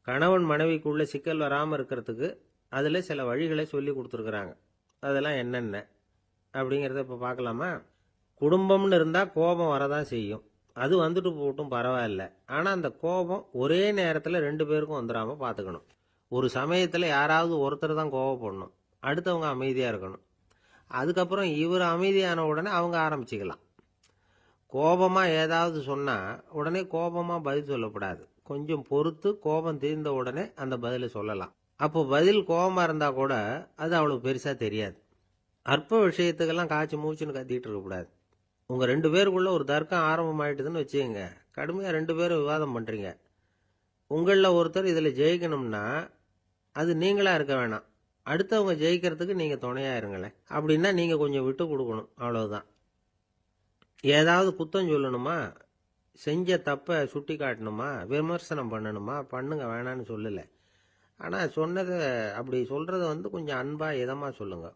கணவன் மனைவிக்குள்ள சிக்கல் வராமல் இருக்கிறதுக்கு அதில் சில வழிகளை சொல்லி கொடுத்துருக்குறாங்க. அதெல்லாம் என்னென்ன அப்படிங்கிறத இப்போ பார்க்கலாமா? குடும்பம்னு இருந்தால் கோபம் வரதான் செய்யும். அது வந்துட்டு போட்டும் பரவாயில்ல. ஆனால் அந்த கோபம் ஒரே நேரத்தில் 2 பேருக்கும் வந்துடாமல் பார்த்துக்கணும். ஒரு சமயத்தில் யாராவது ஒருத்தர் தான் கோபப்படணும், அடுத்தவங்க அமைதியாக இருக்கணும். அதுக்கப்புறம் இவர் அமைதியான உடனே அவங்க ஆரம்பிச்சுக்கலாம். கோபமாக ஏதாவது சொன்னால் உடனே கோபமாக பதில் சொல்லக்கூடாது. கொஞ்சம் பொறுத்து கோபம் தீர்ந்த உடனே அந்த பதிலை சொல்லலாம். அப்போ பதில் கோபமாக இருந்தால் கூட அது அவ்வளோ பெருசாக தெரியாது. அற்ப விஷயத்துக்கெல்லாம் காய்ச்சி மூச்சுன்னு கத்திட்டு இருக்கக்கூடாது. உங்கள் 2 பேருக்குள்ள ஒரு தர்க்கம் ஆரம்பமாயிட்டுதுன்னு வச்சுக்கோங்க. கடுமையாக 2 பேரும் விவாதம் பண்ணுறீங்க. உங்களில் ஒருத்தர் இதில் ஜெயிக்கணும்னா அது நீங்களாக இருக்க வேணாம், அடுத்தவங்க ஜெயிக்கிறதுக்கு நீங்கள் துணையாக இருங்களேன். அப்படின்னா நீங்கள் கொஞ்சம் விட்டு கொடுக்கணும், அவ்வளவுதான். ஏதாவது குத்தம் சொல்லணுமா, செஞ்ச தப்பை சுட்டி காட்டணுமா, விமர்சனம் பண்ணணுமா, பண்ணுங்க, வேணான்னு சொல்லலை. ஆனால் சொன்னதை அப்படி சொல்கிறத கொஞ்சம் அன்பாக இதமாக சொல்லுங்க.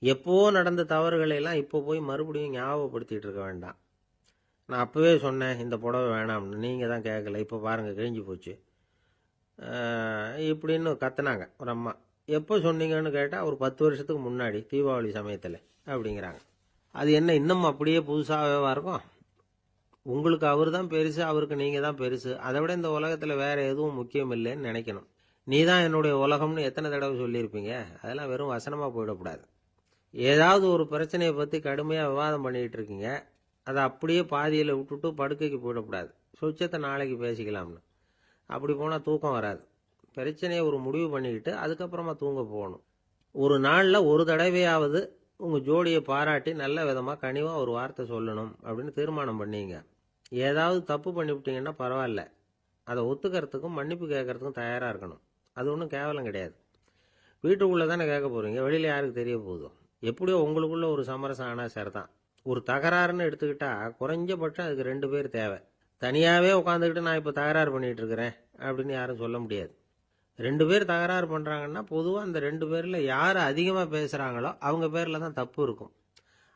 எப்போ நடந்த தவறுகளை எல்லாம் இப்போ போய் மறுபடியும் ஞாபகப்படுத்திட்டு இருக்க வேண்டாம். நான் அப்போவே சொன்னேன் இந்த புடவை வேணாம்னு, நீங்கள் தான் கேட்கல, இப்போ பாருங்கள் கிழிஞ்சு போச்சு இப்படின்னு கத்துனாங்க ஒரு அம்மா. எப்போ சொன்னீங்கன்னு கேட்டால் ஒரு 10 வருஷத்துக்கு முன்னாடி தீபாவளி சமயத்தில் அப்படிங்கிறாங்க. அது என்ன இன்னும் அப்படியே புதுசாகவே இருக்கும்? உங்களுக்கு அவர் தான் பெருசு, அவருக்கு நீங்கள் தான் பெருசு. அதை விட இந்த உலகத்தில் வேறு எதுவும் முக்கியம் இல்லைன்னு நினைக்கணும். நீ தான் என்னுடைய உலகம்னு எத்தனை தடவை சொல்லியிருப்பீங்க? அதெல்லாம் வெறும் வசனமாக போயிடக்கூடாது. ஏதாவது ஒரு பிரச்சனையை பற்றி கடுமையாக விவாதம் பண்ணிகிட்டு இருக்கீங்க, அதை அப்படியே பாதியில் விட்டுட்டு படுக்கைக்கு போயிடக்கூடாது. சொச்சத்தை நாளைக்கு பேசிக்கலாம்னு. அப்படி போனால் தூக்கம் வராது. பிரச்சனையை ஒரு முடிவு பண்ணிக்கிட்டு அதுக்கப்புறமா தூங்க போகணும். ஒரு நாளில் ஒரு தடவையாவது உங்கள் ஜோடியை பாராட்டி நல்ல விதமாக கனிவாக ஒரு வார்த்தை சொல்லணும் அப்படின்னு தீர்மானம் பண்ணீங்க. ஏதாவது தப்பு பண்ணிவிட்டீங்கன்னா பரவாயில்ல, அதை ஒத்துக்கிறதுக்கும் மன்னிப்பு கேட்கறதுக்கும் தயாராக இருக்கணும். அது ஒன்றும் கேவலம் கிடையாது. வீட்டுக்குள்ளே தானே கேட்க போகிறீங்க, வெளியில் யாருக்கு தெரிய போகுதோ? எப்படியோ உங்களுக்குள்ள ஒரு சமரசம் ஆனால் சரிதான். ஒரு தகராறுன்னு எடுத்துக்கிட்டால் குறைஞ்சபட்சம் அதுக்கு 2 பேர் தேவை. தனியாகவே உட்காந்துக்கிட்டு நான் இப்போ தகராறு பண்ணிகிட்டு இருக்கிறேன் அப்படின்னு யாரும் சொல்ல முடியாது. 2 பேர் தகராறு பண்ணுறாங்கன்னா பொதுவாக அந்த 2 பேரில் யார் அதிகமாக பேசுகிறாங்களோ அவங்க பேரில் தான் தப்பு இருக்கும்.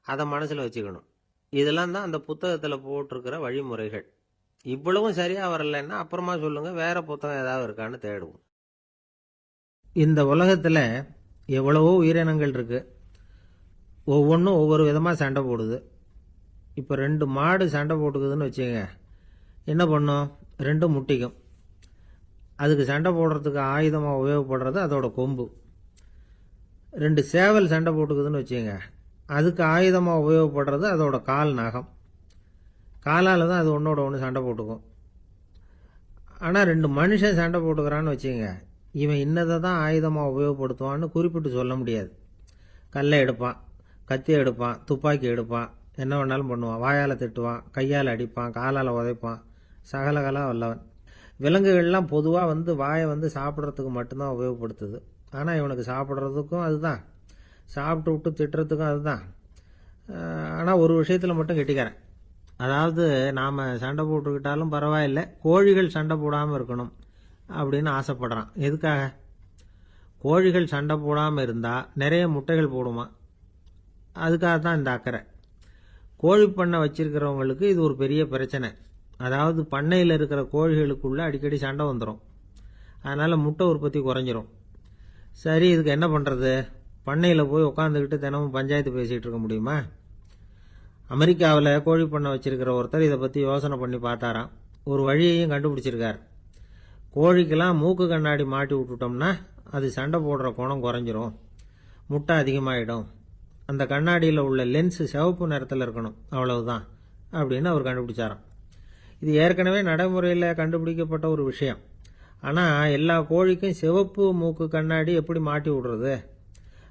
அதை மனசில் வச்சுக்கணும். இதெல்லாம் தான் அந்த புத்தகத்தில் போட்டிருக்கிற வழிமுறைகள். இவ்வளவும் சரியாக வரலைன்னா அப்புறமா சொல்லுங்கள், வேறு புத்தகம் ஏதாவது இருக்கான்னு தேடுவோம். இந்த உலகத்தில் எவ்வளவோ உயிரினங்கள் இருக்குது. ஒவ்வொன்றும் ஒவ்வொரு விதமாக சண்டை போடுது. இப்போ 2 மாடு சண்டை போட்டுக்குதுன்னு வச்சுக்கோங்க, என்ன பண்ணும்? 2 முட்டிக்கும். அதுக்கு சண்டை போடுறதுக்கு ஆயுதமாக உபயோகப்படுறது அதோட கொம்பு. 2 சேவல் சண்டை போட்டுக்குதுன்னு வச்சுக்கோங்க, அதுக்கு ஆயுதமாக உபயோகப்படுறது அதோட கால் நகம். காலால் தான் அது ஒன்றோட ஒன்று சண்டை போட்டுக்கும். ஆனால் 2 மனுஷன் சண்டை போட்டுக்கிறான்னு வச்சுக்கோங்க, இவன் இன்னதை தான் ஆயுதமாக உபயோகப்படுத்துவான்னு குறிப்பிட்டு சொல்ல முடியாது. கல்லை எடுப்பான், கத்தி எடுப்பான், துப்பாக்கி எடுப்பான், என்ன வேணாலும் பண்ணுவான். வாயால் திட்டுவான், கையால் அடிப்பான், காலால் உதைப்பான், சகலகலா வல்லவன். விலங்குகள்லாம் பொதுவாக வாயை சாப்பிட்றதுக்கு மட்டும்தான் உபயோகப்படுத்துது. ஆனால் இவனுக்கு சாப்பிட்றதுக்கும் அதுதான், சாப்பிட்டு விட்டு திட்டுறதுக்கும் அதுதான். ஆனால் ஒரு விஷயத்தில் மட்டும் கெட்டிக்கிறேன். அதாவது நாம் சண்டை போட்டுக்கிட்டாலும் பரவாயில்லை, கோழிகள் சண்டை போடாமல் இருக்கணும் அப்படின்னு ஆசைப்படுறான். எதுக்காக? கோழிகள் சண்டை போடாமல் இருந்தால் நிறைய முட்டைகள் போடுமா, அதுக்காக தான் இந்த அக்கறை. கோழி பண்ணை வச்சிருக்கிறவங்களுக்கு இது ஒரு பெரிய பிரச்சனை. அதாவது பண்ணையில் இருக்கிற கோழிகளுக்குள்ள அடிக்கடி சண்டை வந்துடும். அதனால் முட்டை உற்பத்தி குறைஞ்சிரும். சரி, இதுக்கு என்ன பண்ணுறது? பண்ணையில் போய் உட்காந்துக்கிட்டு தினமும் பஞ்சாயத்து பேசிகிட்டு இருக்க முடியுமா? அமெரிக்காவில் கோழி பண்ணை வச்சிருக்கிற ஒருத்தர் இதை பற்றி யோசனை பண்ணி பார்த்தாராம். ஒரு வழியையும் கண்டுபிடிச்சிருக்கார். கோழிக்கெல்லாம் மூக்கு கண்ணாடி மாட்டி விட்டுட்டோம்னா அது சண்டை போடுற குணம் குறைஞ்சிரும், முட்டை அதிகமாகிடும். அந்த கண்ணாடியில் உள்ள லென்ஸு சிவப்பு நிறத்தில் இருக்கணும், அவ்வளவுதான் அப்படின்னு அவர் கண்டுபிடிச்சாராம். இது ஏற்கனவே நடைமுறையில் கண்டுபிடிக்கப்பட்ட ஒரு விஷயம். ஆனால் எல்லா கோழிக்கும் சிவப்பு மூக்கு கண்ணாடி எப்படி மாட்டி விடுறது?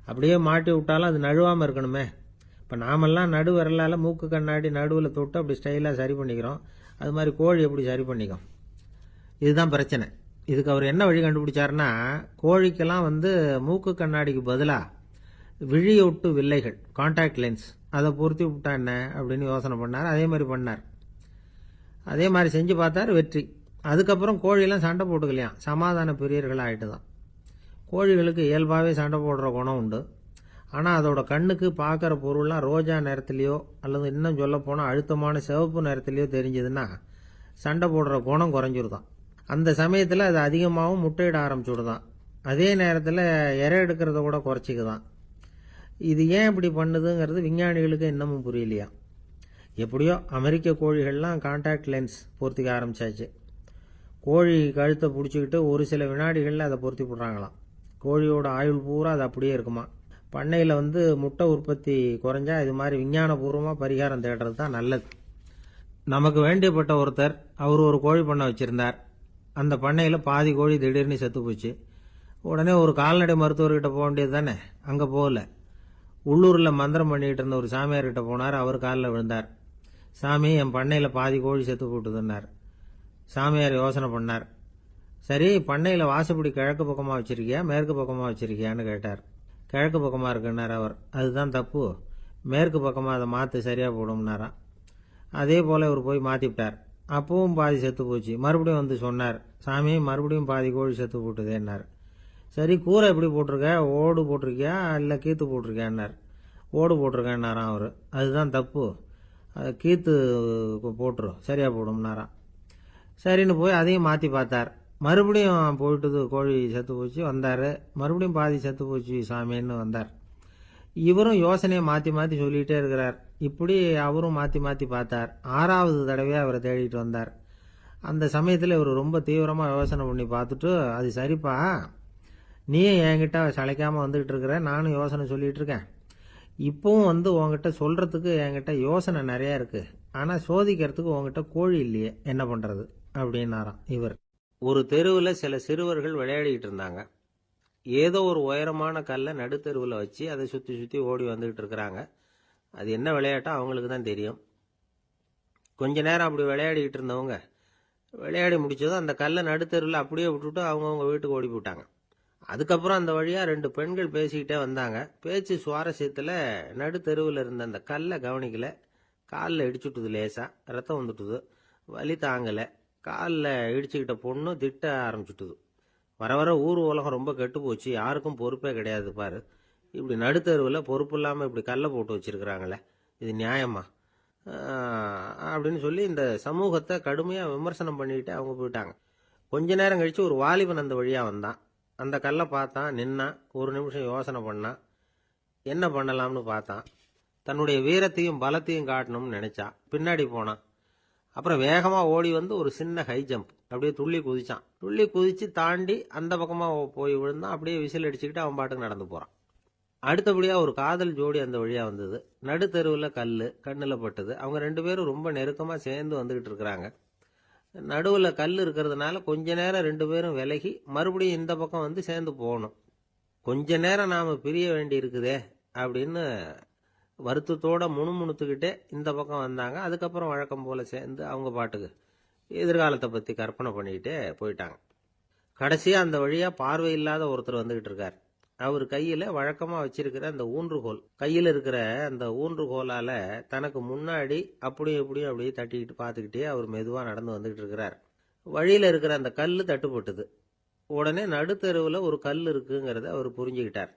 அப்படியே மாட்டி விட்டாலும் அது நழுவாமல் இருக்கணுமே. இப்போ நாமெல்லாம் நடு விரலால் மூக்கு கண்ணாடி நடுவில் தொட்டு அப்படி ஸ்டைலாக சரி பண்ணிக்கிறோம். அது மாதிரி கோழி எப்படி சரி பண்ணிக்கும்? இதுதான் பிரச்சனை. இதுக்கு அவர் என்ன வழி கண்டுபிடிச்சாருன்னா, கோழிக்கெல்லாம் மூக்கு கண்ணாடிக்கு பதிலாக விழியொட்டு வில்லைகள், கான்டாக்ட் லென்ஸ், அதை பொருத்தி விட்டா என்ன அப்படின்னு யோசனை பண்ணார். அதே மாதிரி பண்ணார். அதே மாதிரி செஞ்சு பார்த்தார், வெற்றி. அதுக்கப்புறம் கோழியெல்லாம் சண்டை போட்டுக்கலையாம், சமாதான பிரியர்கள் ஆகிட்டு தான். கோழிகளுக்கு இயல்பாகவே சண்டை போடுற குணம் உண்டு. ஆனால் அதோட கண்ணுக்கு பார்க்குற பொருள்லாம் ரோஜா நிறத்துலையோ அல்லது இன்னும் சொல்ல போனால் அழுத்தமான சிவப்பு நிறத்துலையோ தெரிஞ்சதுன்னா சண்டை போடுற குணம் குறைஞ்சிருதான். அந்த சமயத்தில் அது அதிகமாகவும் முட்டையிட ஆரம்பிச்சுடுதான். அதே நேரத்தில் இறை எடுக்கிறத கூட குறைச்சிக்குதான். இது ஏன் இப்படி பண்ணுதுங்கிறது விஞ்ஞானிகளுக்கு இன்னமும் புரியலையா. எப்படியோ அமெரிக்க கோழிகள்லாம் கான்டாக்ட் லென்ஸ் பொருத்திக்க ஆரம்பிச்சாச்சு. கோழி கழுத்தை பிடிச்சிக்கிட்டு ஒரு சில வினாடிகளில் அதை பொருத்தி விடுறாங்களாம். கோழியோட ஆயுள் பூரா அது அப்படியே இருக்குமா. பண்ணையில் முட்டை உற்பத்தி குறைஞ்சா இது மாதிரி விஞ்ஞானபூர்வமாக பரிகாரம் தேடுறது தான் நல்லது. நமக்கு வேண்டியப்பட்ட ஒருத்தர் அவர் ஒரு கோழி பண்ணை வச்சுருந்தார். அந்த பண்ணையில் பாதி கோழி திடீர்னு செத்து போச்சு. உடனே ஒரு கால்நடை மருத்துவர்கிட்ட போக வேண்டியது தானே. அங்கே போகல. உள்ளூரில் மந்திரம் பண்ணிக்கிட்டு இருந்த ஒரு சாமியார்கிட்ட போனார். அவர் காலில் விழுந்தார். சாமி, என் பண்ணையில் பாதி கோழி செத்து போட்டுதுன்னார். சாமியார் யோசனை பண்ணார். சரி, பண்ணையில் வாசப்படி கிழக்கு பக்கமாக வச்சிருக்கியா மேற்கு பக்கமாக வச்சிருக்கியான்னு கேட்டார். கிழக்கு பக்கமாக இருக்குன்னார் அவர். அதுதான் தப்பு, மேற்கு பக்கமாக அதை மாற்று சரியாக போடும்னாராம். அதே போல் இவர் போய் மாற்றிவிட்டார். அப்பவும் பாதி செத்து போச்சு. மறுபடியும் சொன்னார், சாமி மறுபடியும் பாதி கோழி செத்து போட்டுதேன்னார். சரி, கூரை எப்படி போட்டிருக்க, ஓடு போட்டிருக்கியா இல்லை கீத்து போட்டிருக்கியான்னார். ஓடு போட்டிருக்கேன்னாராம் அவர். அதுதான் தப்பு, கீத்து போட்டுரும் சரியாக போடும்னாராம். சரின்னு போய் அதையும் மாற்றி பார்த்தார். மறுபடியும் போயிட்டுது, கோழி செத்து போச்சு. வந்தார். மறுபடியும் பாதி செத்து போச்சு சாமின்னு வந்தார். இவரும் யோசனையை மாற்றி மாற்றி சொல்லிகிட்டே இருக்கிறார். இப்படி அவரும் மாற்றி மாற்றி பார்த்தார். 6வது தடவையாக அவரை தேடிட்டு வந்தார். அந்த சமயத்தில் இவர் ரொம்ப தீவிரமாக யோசனை பண்ணி பார்த்துட்டு, அது சரிப்பா, நீயும் என்கிட்ட சளைக்காமல் வந்துக்கிட்டு இருக்கிற, நானும் யோசனை சொல்லிகிட்டு இருக்கேன். இப்பவும் உங்ககிட்ட சொல்கிறதுக்கு என்கிட்ட யோசனை நிறையா இருக்குது. ஆனால் சோதிக்கிறதுக்கு உங்ககிட்ட கோழி இல்லையே, என்ன பண்ணுறது அப்படின்னாராம் இவர். ஒரு தெருவில் சில சிறுவர்கள் விளையாடிக்கிட்டு இருந்தாங்க. ஏதோ ஒரு உயரமான கல்லை நடுத்தெருவில் வச்சு அதை சுற்றி சுற்றி ஓடி வந்துக்கிட்டு இருக்கிறாங்க. அது என்ன விளையாட்டோ அவங்களுக்கு தான் தெரியும். கொஞ்ச நேரம் அப்படி விளையாடிக்கிட்டு இருந்தவங்க விளையாடி முடிச்சதும் அந்த கல்லை நடுத்தெருவில் அப்படியே விட்டுட்டு அவங்கவுங்க வீட்டுக்கு ஓடி போட்டாங்க. அதுக்கப்புறம் அந்த வழியாக 2 பெண்கள் பேசிக்கிட்டே வந்தாங்க. பேச்சு சுவாரஸ்யத்தில் நடுத்தெருவில் இருந்த அந்த கல்லை கவனிக்கல. காலில் இடிச்சுட்டுது, லேசாக ரத்தம் வந்துட்டுது. வலி தாங்கலை. காலில் இடிச்சுக்கிட்ட பொண்ணு திட்ட ஆரம்பிச்சுட்டுது. வர வர ஊர் உலகம் ரொம்ப கெட்டு போச்சு, யாருக்கும் பொறுப்பே கிடையாது பாரு, இப்படி நடுத்தருவில் பொறுப்பு இல்லாமல் இப்படி கல்லை போட்டு வச்சிருக்கிறாங்களே, இது நியாயமா அப்படின்னு சொல்லி இந்த சமூகத்தை கடுமையாக விமர்சனம் பண்ணிக்கிட்டு அவங்க போயிட்டாங்க. கொஞ்ச நேரம் கழித்து ஒரு வாலிபன் அந்த வழியாக வந்தான். அந்த கல்லை பார்த்தான், நின்னான். ஒரு நிமிஷம் யோசனை பண்ணான். என்ன பண்ணலாம்னு பார்த்தான். தன்னுடைய வீரத்தையும் பலத்தையும் காட்டணும்னு நினைச்சான். பின்னாடி போனான். அப்புறம் வேகமாக ஓடி ஒரு சின்ன ஹை ஜம்ப், அப்படியே துள்ளி குதிச்சான். துள்ளி குதிச்சு தாண்டி அந்த பக்கமாக போய் விழுந்தான். அப்படியே விசில் அடிச்சுக்கிட்டு அவன் பாட்டுக்கு நடந்து போகிறான். அடுத்தபடியாக ஒரு காதல் ஜோடி அந்த வழியாக வந்தது. நடுத்தெருவில் கல் கண்ணில் பட்டது. அவங்க 2 பேரும் ரொம்ப நெருக்கமாக சேர்ந்து வந்துக்கிட்டு இருக்கிறாங்க. நடுவில் கல் இருக்கிறதுனால கொஞ்ச நேரம் 2 பேரும் விலகி மறுபடியும் இந்த பக்கம் சேர்ந்து போகணும். கொஞ்ச நேரம் நாம் பிரிய வேண்டி இருக்குதே அப்படின்னு வருத்தத்தோட முணுமுணுத்துக்கிட்டே இந்த பக்கம் வந்தாங்க. அதுக்கப்புறம் வழக்கம் போல சேர்ந்து அவங்க பாட்டுக்கு எதிர்காலத்தை பற்றி கற்பனை பண்ணிக்கிட்டே போயிட்டாங்க. கடைசியாக அந்த வழியாக பார்வை இல்லாத ஒருத்தர் வந்துக்கிட்டு இருக்கார். அவர் கையில் வழக்கமாக வச்சிருக்கிற அந்த ஊன்றுகோல், கையில் இருக்கிற அந்த ஊன்றுகோலால் தனக்கு முன்னாடி அப்படியும் இப்படியும் அப்படியே தட்டிக்கிட்டு பார்த்துக்கிட்டே அவர் மெதுவாக நடந்து வந்துக்கிட்டு இருக்கிறார். வழியில் இருக்கிற அந்த கல் தட்டுப்பட்டுது. உடனே நடுத்தெருவில் ஒரு கல் இருக்குங்கிறத அவர் புரிஞ்சுக்கிட்டார்.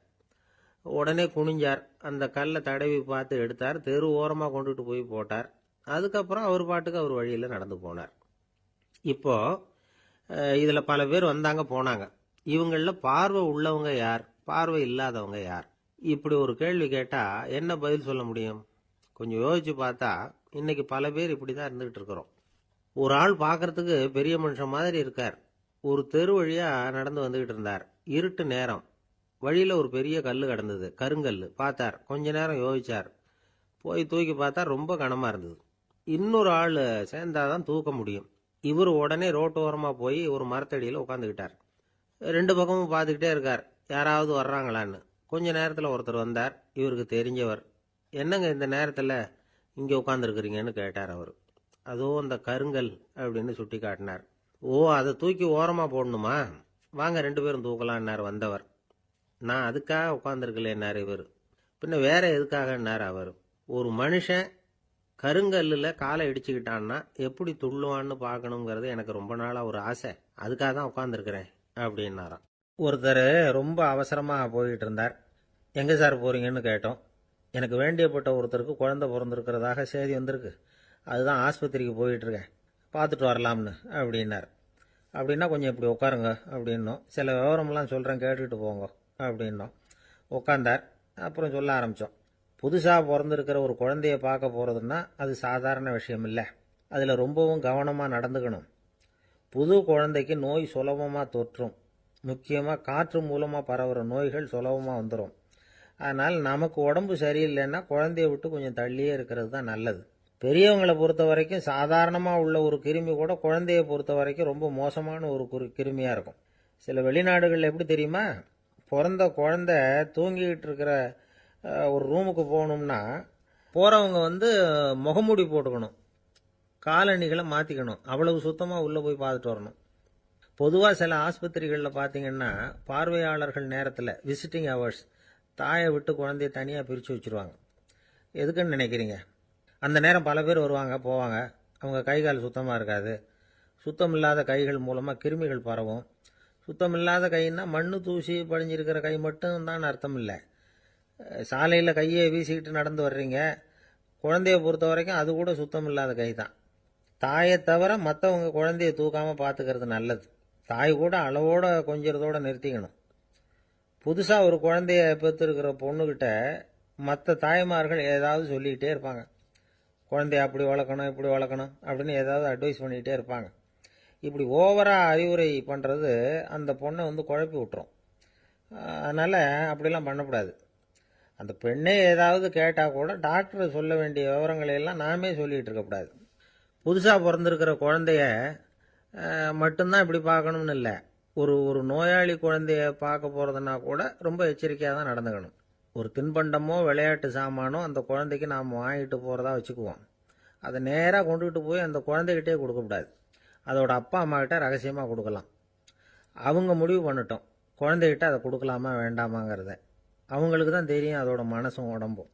உடனே குனிஞ்சார். அந்த கல்லை தடவி பார்த்து எடுத்தார். தெரு ஓரமாக கொண்டுட்டு போய் போட்டார். அதுக்கப்புறம் அவர் பாட்டுக்கு அவர் வழியில் நடந்து போனார். இப்போ இதில் பல பேர் வந்தாங்க போனாங்க. இவங்களில் பார்வை உள்ளவங்க யார், பார்வை இல்லாதவங்க யார்? இப்படி ஒரு கேள்வி கேட்டால் என்ன பதில் சொல்ல முடியும்? கொஞ்சம் யோசிச்சு பார்த்தா இன்னைக்கு பல பேர் இப்படி தான் இருந்துகிட்டு இருக்கிறோம். ஒரு ஆள் பார்க்கறதுக்கு பெரிய மனுஷன் மாதிரி இருக்கார். ஒரு தெரு வழியாக நடந்து வந்துக்கிட்டு இருந்தார். இருட்டு நேரம். வழியில் ஒரு பெரிய கல் கிடந்தது, கருங்கல். பார்த்தார். கொஞ்ச நேரம் யோசிச்சார். போய் தூக்கி பார்த்தா ரொம்ப கனமாக இருந்தது. இன்னொரு ஆள் சேர்ந்தாதான் தூக்க முடியும். இவர் உடனே ரோட்டோரமாக போய் ஒரு மரத்தடியில் உட்காந்துக்கிட்டார். 2 பக்கமும் பார்த்துக்கிட்டே இருக்கார், யாராவது வர்றாங்களான்னு. கொஞ்ச நேரத்தில் ஒருத்தர் வந்தார். இவருக்கு தெரிஞ்சவர். என்னங்க இந்த நேரத்தில் இங்கே உட்காந்துருக்குறீங்கன்னு கேட்டார் அவர். அதோ அந்த கருங்கல் அப்படின்னு சுட்டி காட்டினார். ஓ, அதை தூக்கி ஓரமாக போடணுமா? வாங்க 2 பேரும் தூக்கலான்னார் வந்தவர். நான் அதுக்காக உட்காந்துருக்கலேன்னார் இவர். பின்ன வேற எதுக்காகன்னார் அவர். ஒரு மனுஷன் கருங்கல்லில் காலை இடிச்சுக்கிட்டான்னா எப்படி துள்ளுவான்னு பார்க்கணுங்கிறது எனக்கு ரொம்ப நாளாக ஒரு ஆசை. அதுக்காக தான் உட்காந்துருக்கிறேன் அப்படின்னாராம். ஒருத்தர் ரொம்ப அவசரமாக போய்கிட்டு இருந்தார். எங்கே சார் போகிறீங்கன்னு கேட்டோம். எனக்கு வேண்டியப்பட்ட ஒருத்தருக்கு குழந்தை பிறந்திருக்கிறதாக செய்தி வந்திருக்கு, அதுதான் ஆஸ்பத்திரிக்கு போயிட்டுருக்கேன், பார்த்துட்டு வரலாம்னு அப்படின்னார். அப்படின்னா கொஞ்சம் இப்படி உட்காருங்க அப்படின்னோம். சில விவரமெல்லாம் சொல்கிறேன் கேட்டுக்கிட்டு போங்க அப்படின்னோம். உட்காந்தார். அப்புறம் சொல்ல ஆரம்பித்தோம். புதுசாக பிறந்திருக்கிற ஒரு குழந்தைய பார்க்க போகிறதுன்னா அது சாதாரண விஷயம் இல்லை. அதில் ரொம்பவும் கவனமாக நடந்துக்கணும். புது குழந்தைக்கு நோய் சுலபமாக தொற்றும். முக்கியமாக காற்று மூலமாக பரவுகிற நோய்கள் சுலபமாக வந்துடும். அதனால் நமக்கு உடம்பு சரியில்லைன்னா குழந்தைய விட்டு கொஞ்சம் தள்ளியே இருக்கிறது தான் நல்லது. பெரியவங்களை பொறுத்த வரைக்கும் சாதாரணமாக உள்ள ஒரு கிருமி கூட குழந்தைய பொறுத்த வரைக்கும் ரொம்ப மோசமான ஒரு கிருமியாக இருக்கும். சில வெளிநாடுகளில் எப்படி தெரியுமா, பிறந்த குழந்தை தூங்கிக்கிட்டு இருக்கிற ஒரு ரூமுக்கு போகணும்னா போகிறவங்க முகமூடி போட்டுக்கணும், காலணிகளை மாற்றிக்கணும், அவ்வளவு சுத்தமாக உள்ளே போய் பார்த்துட்டு வரணும். பொதுவாக சில ஆஸ்பத்திரிகளில் பார்த்தீங்கன்னா பார்வையாளர்கள் நேரத்தில் விசிட்டிங் ஹவர்ஸ் தாயை விட்டு குழந்தைய தனியாக பிரித்து வச்சுருவாங்க. எதுக்குன்னு நினைக்கிறீங்க? அந்த நேரம் பல பேர் வருவாங்க போவாங்க. அவங்க கை கால் சுத்தமாக இருக்காது. சுத்தம் இல்லாத கைகள் மூலமாக கிருமிகள் பரவும். சுத்தம் இல்லாத கைன்னா மண்ணு தூசி படிஞ்சிருக்கிற கை மட்டும் தான் அர்த்தம் இல்லை. சாலையில் கையை வீசிக்கிட்டு நடந்து வர்றீங்க, குழந்தைய பொறுத்த வரைக்கும் அது கூட சுத்தம் இல்லாத கை தான். தாயை தவிர மற்றவங்க குழந்தைய தூக்காமல் பார்த்துக்கிறது நல்லது. தாய் கூட அளவோட கொஞ்சிறதோடு நிறுத்திக்கணும். புதுசாக ஒரு குழந்தைய பெற்றிருக்கிற பொண்ணுக்கிட்ட மற்ற தாய்மார்கள் ஏதாவது சொல்லிக்கிட்டே இருப்பாங்க. குழந்தைய அப்படி வளர்க்கணும் இப்படி வளர்க்கணும் அப்படின்னு ஏதாவது அட்வைஸ் பண்ணிக்கிட்டே இருப்பாங்க. இப்படி ஓவராக அறிவுரை பண்ணுறது அந்த பொண்ணை குழப்பி விட்டுரும். அதனால் அப்படிலாம் பண்ணக்கூடாது. அந்த பெண்ணே ஏதாவது கேட்டால் கூட டாக்டர் சொல்ல வேண்டிய விவரங்களை எல்லாம் நாமே சொல்லிகிட்டு இருக்கக்கூடாது. புதுசாக பிறந்திருக்கிற குழந்தைய மட்டும்தான் இப்படி பார்க்கணும்னு இல்லை. ஒரு நோயாளி குழந்தைய பார்க்க போகிறதுனா கூட ரொம்ப எச்சரிக்கையாக தான் நடந்துக்கணும். ஒரு தின்பண்டமோ விளையாட்டு சாமானோ அந்த குழந்தைக்கு நாம் வாங்கிட்டு போகிறதா வச்சுக்குவோம். அதை நேராக கொண்டுகிட்டு போய் அந்த குழந்தைகிட்டே கொடுக்கக்கூடாது. அதோட அப்பா அம்மாக்கிட்ட ரகசியமாக கொடுக்கலாம். அவங்க முடிவு பண்ணட்டும் குழந்தைகிட்ட அதை கொடுக்கலாமா வேண்டாமாங்கிறத. அவங்களுக்கு தான் தெரியும் அதோட மனசும் உடம்பும்.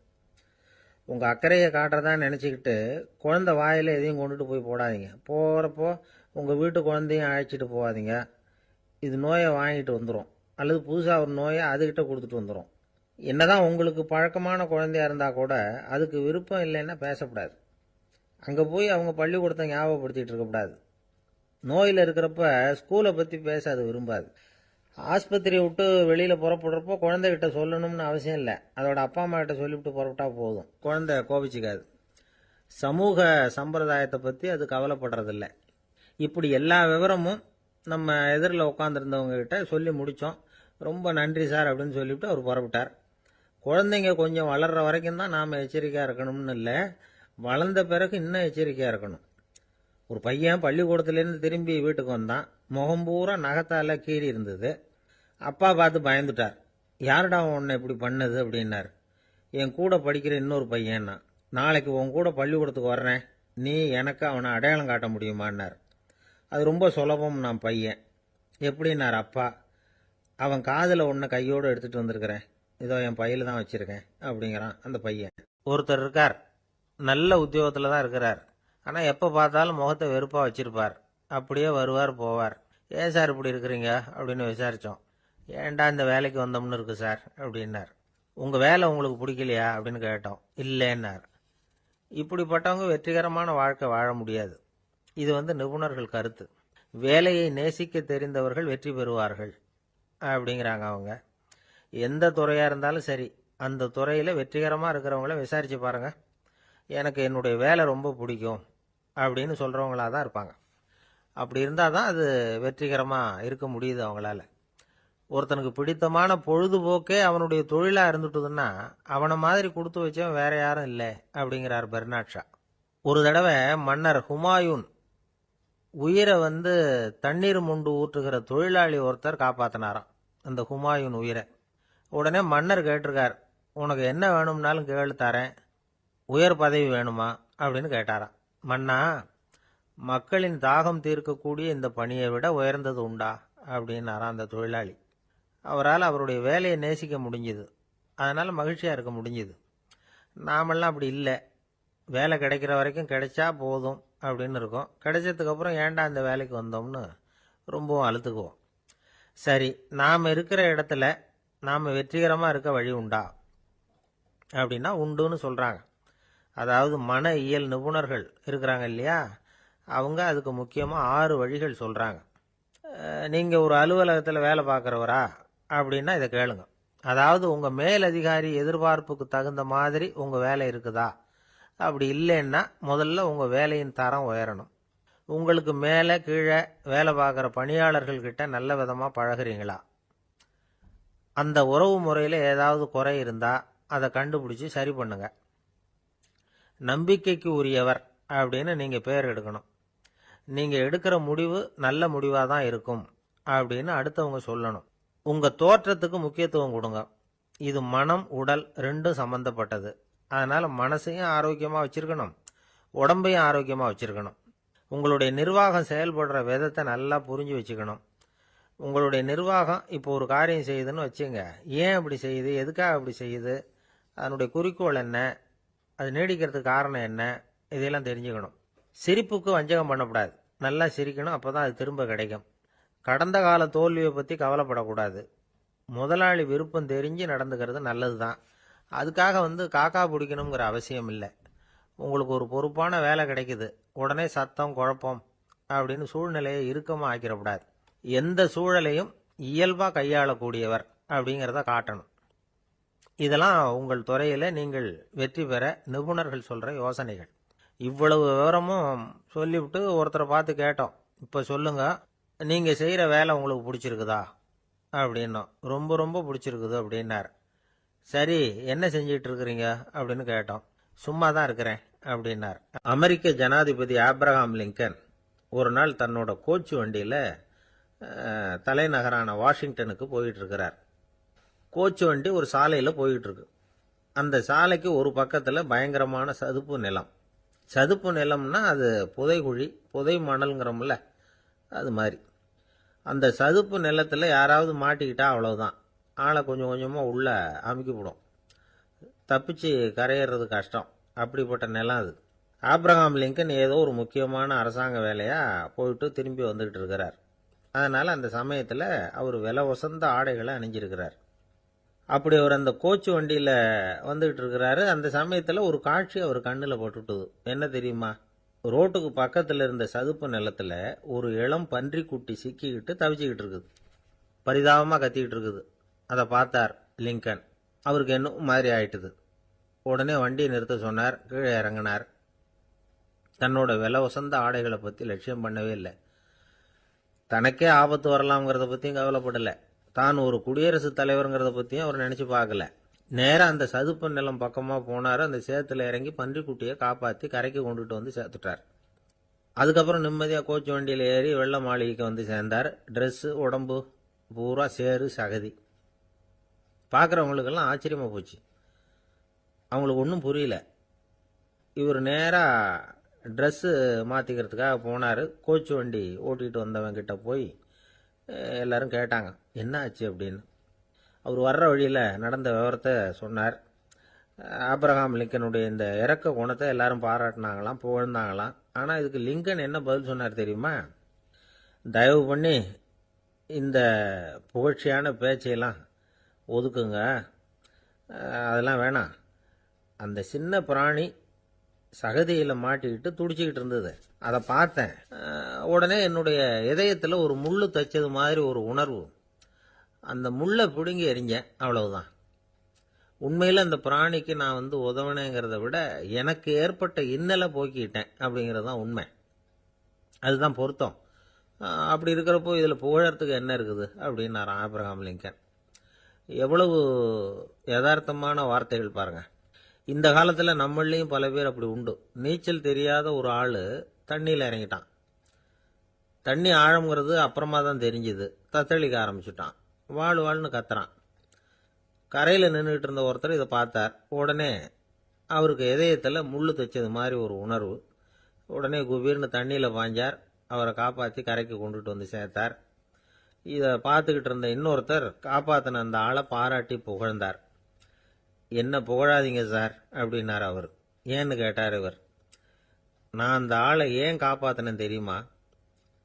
உங்கள் அக்கறையை காட்டுறதா நினச்சிக்கிட்டு குழந்தை வாயில் எதையும் கொண்டுட்டு போய் போடாதீங்க. போகிறப்போ உங்கள் வீட்டு குழந்தையும் அழைச்சிட்டு போகாதீங்க. இது நோயை வாங்கிட்டு வந்துடும், அல்லது புதுசாக ஒரு நோயை அதுகிட்ட கொடுத்துட்டு வந்துடும். என்னதான் உங்களுக்கு பழக்கமான குழந்தையா இருந்தால் கூட அதுக்கு விருப்பம் இல்லைன்னா பேசக்கூடாது. அங்கே போய் அவங்க பள்ளிக்கூடத்தை ஞாபகப்படுத்திகிட்டு இருக்கக்கூடாது. நோயில் இருக்கிறப்ப ஸ்கூலை பற்றி பேச அது விரும்பாது. ஆஸ்பத்திரியை விட்டு வெளியில் புறப்படுறப்போ குழந்தைகிட்ட சொல்லணும்னு அவசியம் இல்லை. அதோட அப்பா அம்மா கிட்ட சொல்லிவிட்டு புறப்பட்டா போதும். குழந்தை கோபிச்சிக்காது. சமூக சம்பிரதாயத்தை பற்றி அது கவலைப்படுறதில்லை. இப்படி எல்லா விவரமும் நம்ம எதிரில் உட்காந்துருந்தவங்க கிட்ட சொல்லி முடித்தோம். ரொம்ப நன்றி சார் அப்படின்னு சொல்லிவிட்டு அவர் புறப்பட்டார். குழந்தைங்க கொஞ்சம் வளர்கிற வரைக்கும் தான் நாம் எச்சரிக்கையாக இருக்கணும்னு இல்லை, வளர்ந்த பிறகு இன்னும் எச்சரிக்கையாக இருக்கணும். ஒரு பையன் பள்ளிக்கூடத்துலேருந்து திரும்பி வீட்டுக்கு வந்தான். முகம் பூரா நகத்தால் கீறி இருந்தது. அப்பா பார்த்து பயந்துட்டார். யாருடா உன்னை இப்படி பண்ணது அப்படின்னார். என் கூட படிக்கிற இன்னொரு பையன்னா. நாளைக்கு உன் கூட பள்ளிக்கூடத்துக்கு வர்றேன், நீ எனக்கு அவனை அடையாளம் காட்ட முடியுமான்னார். அது ரொம்ப சுலபம் நான் பையன். எப்படின்னார் அப்பா. அவன் காதில் ஒன்று கையோடு எடுத்துகிட்டு வந்திருக்கிறேன், இதோ என் பையில தான் வச்சுருக்கேன் அப்படிங்கிறான் அந்த பையன். ஒருத்தர் இருக்கார், நல்ல உத்தியோகத்தில் தான் இருக்கிறார். ஆனால் எப்போ பார்த்தாலும் முகத்தை வெறுப்பாக வச்சுருப்பார். அப்படியே வருவார் போவார். ஏன் சார் இப்படி இருக்கிறீங்க அப்படின்னு விசாரித்தோம். ஏன்டா இந்த வேலைக்கு வந்தோம்னு இருக்கு சார் அப்படின்னார். உங்கள் வேலை உங்களுக்கு பிடிக்கலையா அப்படின்னு கேட்டோம். இல்லைன்னார். இப்படிப்பட்டவங்க வெற்றிகரமான வாழ்க்கை வாழ முடியாது. இது நிபுணர்கள் கருத்து. வேலையை நேசிக்க தெரிந்தவர்கள் வெற்றி பெறுவார்கள் அப்படிங்கிறாங்க அவங்க. எந்த துறையாக இருந்தாலும் சரி, அந்த துறையில் வெற்றிகரமாக இருக்கிறவங்கள விசாரித்து பாருங்கள். எனக்கு என்னுடைய வேலை ரொம்ப பிடிக்கும் அப்படின்னு சொல்கிறவங்களாக தான் இருப்பாங்க. அப்படி இருந்தால் தான் அது வெற்றிகரமாக இருக்க முடியுது அவங்களால. ஒருத்தனுக்கு பிடித்தமான பொழுதுபோக்கே அவனுடைய தொழிலாக இருந்துட்டுதுன்னா அவனை மாதிரி கொடுத்து வச்சவன் வேற யாரும் இல்லை அப்படிங்கிறார் பெர்னாட் ஷா. ஒரு தடவை மன்னர் ஹுமாயூன் உயிரை தண்ணீர் முண்டு ஊற்றுகிற தொழிலாளி ஒருத்தர் காப்பாற்றினாராம் அந்த ஹுமாயூன் உயிரை. உடனே மன்னர் கேட்டிருக்கார், உனக்கு என்ன வேணும்னாலும் கேளு தரேன், உயர் பதவி வேணுமா அப்படின்னு கேட்டாராம். மன்னா, மக்களின் தாகம் தீர்க்கக்கூடிய இந்த பணியை விட உயர்ந்தது உண்டா அப்படின்னாராம் அந்த தொழிலாளி. அவரால் அவருடைய வேலையை நேசிக்க முடிஞ்சுது, அதனால் மகிழ்ச்சியாக இருக்க முடிஞ்சுது. நாமெல்லாம் அப்படி இல்லை. வேலை கிடைக்கிற வரைக்கும் கிடைச்சா போதும் அப்படின்னு இருக்கோம். கிடைச்சதுக்கப்புறம் ஏன்டா இந்த வேலைக்கு வந்தோம்னு ரொம்பவும் அழுத்துக்குவோம். சரி, நாம் இருக்கிற இடத்துல நாம் வெற்றிகரமாக இருக்க வழி உண்டா அப்படின்னா உண்டுன்னு சொல்கிறாங்க. அதாவது மன இயல் நிபுணர்கள் இருக்கிறாங்க இல்லையா, அவங்க அதுக்கு முக்கியமாக 6 வழிகள் சொல்கிறாங்க. நீங்கள் ஒரு அலுவலகத்தில் வேலை பார்க்குறவரா அப்படின்னா இதை கேளுங்க. அதாவது உங்கள் மேலதிகாரி எதிர்பார்ப்புக்கு தகுந்த மாதிரி உங்கள் வேலை இருக்குதா? அப்படி இல்லைன்னா முதல்ல உங்கள் வேலையின் தரம் உயரணும். உங்களுக்கு மேலே கீழே வேலை பார்க்குற பணியாளர்கள்கிட்ட நல்ல விதமாக பழகுறீங்களா? அந்த உறவு முறையில் ஏதாவது குறை இருந்தால் அதை கண்டுபிடிச்சி சரி பண்ணுங்க. நம்பிக்கைக்கு உரியவர் அப்படின்னு நீங்கள் பேர் எடுக்கணும். நீங்கள் எடுக்கிற முடிவு நல்ல முடிவாக தான் இருக்கும் அப்படின்னு அடுத்தவங்க சொல்லணும். உங்கள் தோற்றத்துக்கு முக்கியத்துவம் கொடுங்க. இது மனம் உடல் ரெண்டும் சம்மந்தப்பட்டது. அதனால் மனசையும் ஆரோக்கியமாக வச்சுருக்கணும், உடம்பையும் ஆரோக்கியமாக வச்சுருக்கணும். உங்களுடைய நிர்வாகம் செயல்படுற விதத்தை நல்லா புரிஞ்சு வச்சுக்கணும். உங்களுடைய நிர்வாகம் இப்போ ஒரு காரியம் செய்யுதுன்னு வச்சுங்க, ஏன் அப்படி செய்யுது, எதுக்காக அப்படி செய்யுது, அதனுடைய குறிக்கோள் என்ன, அது நீடிக்கிறதுக்கு காரணம் என்ன, இதையெல்லாம் தெரிஞ்சுக்கணும். சிரிப்புக்கு வஞ்சகம் பண்ணக்கூடாது. நல்லா சிரிக்கணும், அப்போ தான் அது திரும்ப கிடைக்கும். கடந்த கால தோல்வியை பற்றி கவலைப்படக்கூடாது. முதலாளி விருப்பம் தெரிஞ்சு நடந்துக்கிறது நல்லது தான். அதுக்காக காக்கா பிடிக்கணுங்கிற அவசியம் இல்லை. உங்களுக்கு ஒரு பொறுப்பான வேலை கிடைக்குது, உடனே சத்தம் குழப்பம் அப்படின்னு சூழ்நிலையை இறுக்கமாக ஆக்கிடக்கூடாது. எந்த சூழலையும் இயல்பாக கையாளக்கூடியவர் அப்படிங்கிறத காட்டணும். இதெல்லாம் உங்கள் துறையில் நீங்கள் வெற்றி பெற நிபுணர்கள் சொல்கிற யோசனைகள். இவ்வளவு விவரமும் சொல்லிவிட்டு ஒருத்தரை பார்த்து கேட்டோம், இப்போ சொல்லுங்க, நீங்கள் செய்கிற வேலை உங்களுக்கு பிடிச்சிருக்குதா அப்படின்னோம். ரொம்ப ரொம்ப பிடிச்சிருக்குது அப்படின்னார். சரி, என்ன செஞ்சிட்டு இருக்கிறீங்க அப்படின்னு கேட்டோம். சும்மா தான் இருக்கிறேன் அப்படின்னார். அமெரிக்க ஜனாதிபதி ஆப்ரஹாம் லிங்கன் ஒரு நாள் தன்னோட கோச்சு வண்டியில் தலைநகரான வாஷிங்டனுக்கு போயிட்டு இருக்கிறார். கோச்சு வண்டி ஒரு சாலையில் போயிட்டு இருக்கு. அந்த சாலைக்கு ஒரு பக்கத்தில் பயங்கரமான சதுப்பு நிலம். சதுப்பு நிலம்னா அது புதைகுழி, புதை மணல்ங்கிறோம்ல, அது மாதிரி. அந்த சதுப்பு நிலத்தில் யாராவது மாட்டிக்கிட்டா அவ்வளவுதான், ஆளை கொஞ்சம் கொஞ்சமாக உள்ள அமுக்கிவிடும். தப்பிச்சு கரையேறது கஷ்டம். அப்படிப்பட்ட நிலம் அது. ஆப்ரஹாம் லிங்கன் ஏதோ ஒரு முக்கியமான அரசாங்க வேலையாக போயிட்டு திரும்பி வந்துக்கிட்டு இருக்கிறார். அதனால் அந்த சமயத்தில் அவர் விலை உசந்த ஆடைகளை அணிஞ்சிருக்கிறார். அப்படி அவர் அந்த கோச்சு வண்டியில் வந்துக்கிட்டு இருக்கிறாரு. அந்த சமயத்தில் ஒரு காட்சி அவர் கண்ணில் பட்டுட்டுது. என்ன தெரியுமா? ரோட்டுக்கு பக்கத்தில் இருந்த சதுப்பு நிலத்தில் ஒரு இளம் பன்றி குட்டி சிக்கிக்கிட்டு தவிச்சிக்கிட்டு இருக்குது. பரிதாபமாக கத்திக்கிட்டு இருக்குது. அதை பார்த்தார் லிங்கன். அவருக்கு என்ன மாதிரி ஆயிட்டுது. உடனே வண்டியை நிறுத்த சொன்னார். கீழே இறங்கினார். தன்னோட விலை உசந்த ஆடைகளை பற்றி லட்சியம் பண்ணவே இல்லை. தனக்கே ஆபத்து வரலாம்ங்கிறத பற்றியும் கவலைப்படலை. தான் ஒரு குடியரசுத் தலைவருங்கிறத பற்றியும் அவர் நினச்சி பார்க்கல. நேராக அந்த சதுப்பு நிலம் பக்கமாக போனார். அந்த சேத்துல இறங்கி பன்றிக்குட்டியை காப்பாற்றி கரைக்கு கொண்டுட்டு வந்து சேர்த்துட்டார். அதுக்கப்புறம் நிம்மதியாக கோச்சு வண்டியில் ஏறி வெள்ள மாளிகைக்கு வந்து சேர்ந்தார். ட்ரெஸ்ஸு உடம்பு பூரா சேறு சகதி. பார்க்குறவங்களுக்கெல்லாம் ஆச்சரியமாக போச்சு. அவங்களுக்கு ஒன்றும் புரியல. இவர் நேராக ட்ரெஸ்ஸு மாற்றிக்கிறதுக்காக போனார். கோச்சு வண்டி ஓட்டிகிட்டு வந்தவங்கிட்ட போய் எல்லாரும் கேட்டாங்க, என்ன ஆச்சு அப்படின்னு. அவர் வர்ற வழியில் நடந்த விவரத்தை சொன்னார். ஆப்ரஹாம் லிங்கனுடைய இந்த இறக்க குணத்தை எல்லாரும் பாராட்டினாங்களாம், புகழ்ந்தாங்களாம். ஆனால் இதுக்கு லிங்கன் என்ன பதில் சொன்னார் தெரியுமா? தயவு பண்ணி இந்த புகழ்ச்சியான பேச்சையெல்லாம் ஒதுக்குங்க, அதெல்லாம் வேணாம். அந்த சின்ன பிராணி சகதியில் மாட்டிக்கிட்டு துடிச்சிக்கிட்டு இருந்தது, அதை பார்த்தேன். உடனே என்னுடைய இதயத்தில் ஒரு முள்ளு தைச்சது மாதிரி ஒரு உணர்வு. அந்த முள்ளை பிடுங்கி எறிஞ்சேன், அவ்வளவுதான். உண்மையில் அந்த பிராணிக்கு நான் உதவினேங்கிறத விட எனக்கு ஏற்பட்ட இன்னலை போக்கிட்டேன் அப்படிங்கிறது தான் உண்மை. அதுதான் பொருத்தம். அப்படி இருக்கிறப்போ இதில் புகழறதுக்கு என்ன இருக்குது அப்படின்னார் ஆப்ரஹாம் லிங்கன். எவ்வளவு யதார்த்தமான வார்த்தைகள் பாருங்க. இந்த காலத்தில் நம்மளையும் பல பேர் அப்படி உண்டு. நீச்சல் தெரியாத ஒரு ஆள் தண்ணியில் இறங்கிட்டான். தண்ணி ஆழம்ங்கிறது அப்புறமா தான் தெரிஞ்சுது. தத்தளிக்க ஆரம்பிச்சுட்டான். வாழ் வாழ்னு கத்துறான். கரையில் நின்றுட்டு இருந்த ஒருத்தர் இதை பார்த்தார். உடனே அவருக்கு இதயத்தில் முள்ளு தைச்சது மாதிரி ஒரு உணர்வு. உடனே குபீர்னு தண்ணியில் பாஞ்சார். அவரை காப்பாற்றி கரைக்கு கொண்டுட்டு வந்து சேர்த்தார். இதை பார்த்துக்கிட்டு இருந்த இன்னொருத்தர் காப்பாற்றின அந்த ஆளை பாராட்டி புகழ்ந்தார். என்ன புகழாதீங்க சார் அப்படின்னார் அவர். ஏன்னு கேட்டார் இவர். நான் அந்த ஆளை ஏன் காப்பாற்றினேன் தெரியுமா?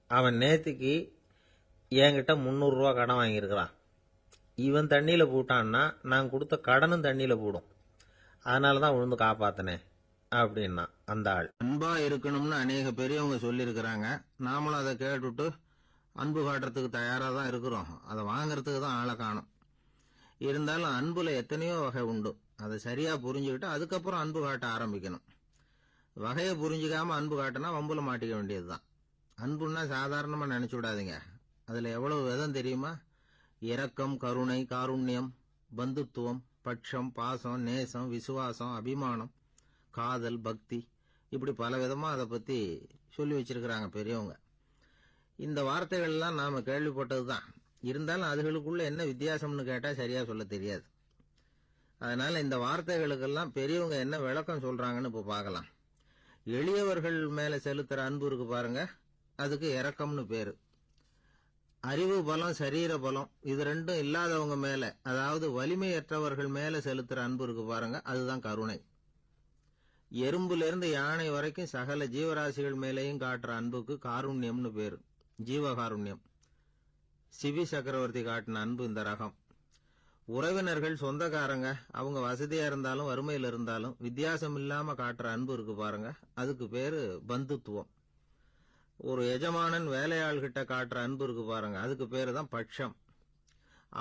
அவன் நேற்றுக்கு என்கிட்ட 300 ரூபா கடன் வாங்கியிருக்கிறான். இவன் தண்ணியில் போட்டான்னா நான் கொடுத்த கடனும் தண்ணியில் போடும். அதனால தான் விழுந்து காப்பாற்றினேன் அப்படின்னா அந்த ஆள். அன்பா இருக்கணும்னு அநேக பெரியவங்க சொல்லியிருக்கிறாங்க. நாமளும் அதை கேட்டுட்டு அன்பு காட்டுறதுக்கு தயாராக தான் இருக்கிறோம். அதை வாங்கறதுக்கு தான் ஆளை காணும். இருந்தாலும் அன்புல எத்தனையோ வகை உண்டு. அதை சரியா புரிஞ்சுக்கிட்டு அதுக்கப்புறம் அன்பு காட்ட ஆரம்பிக்கணும். வகையை புரிஞ்சுக்காம அன்பு காட்டினா வம்புல மாட்டிக்க வேண்டியதுதான். அன்புன்னா சாதாரணமா நினைச்சு விடாதீங்க. அதுல எவ்வளவு விதம் தெரியுமா? இரக்கம், கருணை, காருண்யம், பந்துத்துவம், பட்சம், பாசம், நேசம், விசுவாசம், அபிமானம், காதல், பக்தி, இப்படி பல விதமா அதை பத்தி சொல்லி வச்சிருக்கிறாங்க பெரியவங்க. இந்த வார்த்தைகள் எல்லாம் நாம கேள்விப்பட்டதுதான். இருந்தாலும் அதுகளுக்குள்ள என்ன வித்தியாசம்னு கேட்டா சரியா சொல்ல தெரியாது. அதனால இந்த வார்த்தைகளுக்கெல்லாம் பெரியவங்க என்ன விளக்கம் சொல்றாங்கன்னு இப்ப பார்க்கலாம். எளியவர்கள் மேல செலுத்துற அன்பு இருக்கு பாருங்க, அதுக்கு இரக்கம்னு பேரு. அறிவு பலம், சரீர பலம், இது ரெண்டும் இல்லாதவங்க மேல, அதாவது வலிமையற்றவர்கள் மேல செலுத்துற அன்பு இருக்கு பாருங்க, அதுதான் கருணை. எறும்புல இருந்து யானை வரைக்கும் சகல ஜீவராசிகள் மேலேயும் காட்டுற அன்புக்கு காருண்யம்னு பேரு, ஜீவகாருண்யம். சிவி சக்கரவர்த்தி காட்டின அன்பு இந்த ரகம். உறவினர்கள், சொந்தக்காரங்க, அவங்க வசதியா இருந்தாலும் வறுமையில இருந்தாலும் வித்தியாசம் இல்லாம காட்டுற அன்பு இருக்கு பாருங்க, அதுக்கு பேரு பந்துத்துவம். ஒரு எஜமானன் வேலையாள்கிட்ட காட்டுற அன்பு இருக்கு பாருங்க, அதுக்கு பேரு தான் பட்சம்.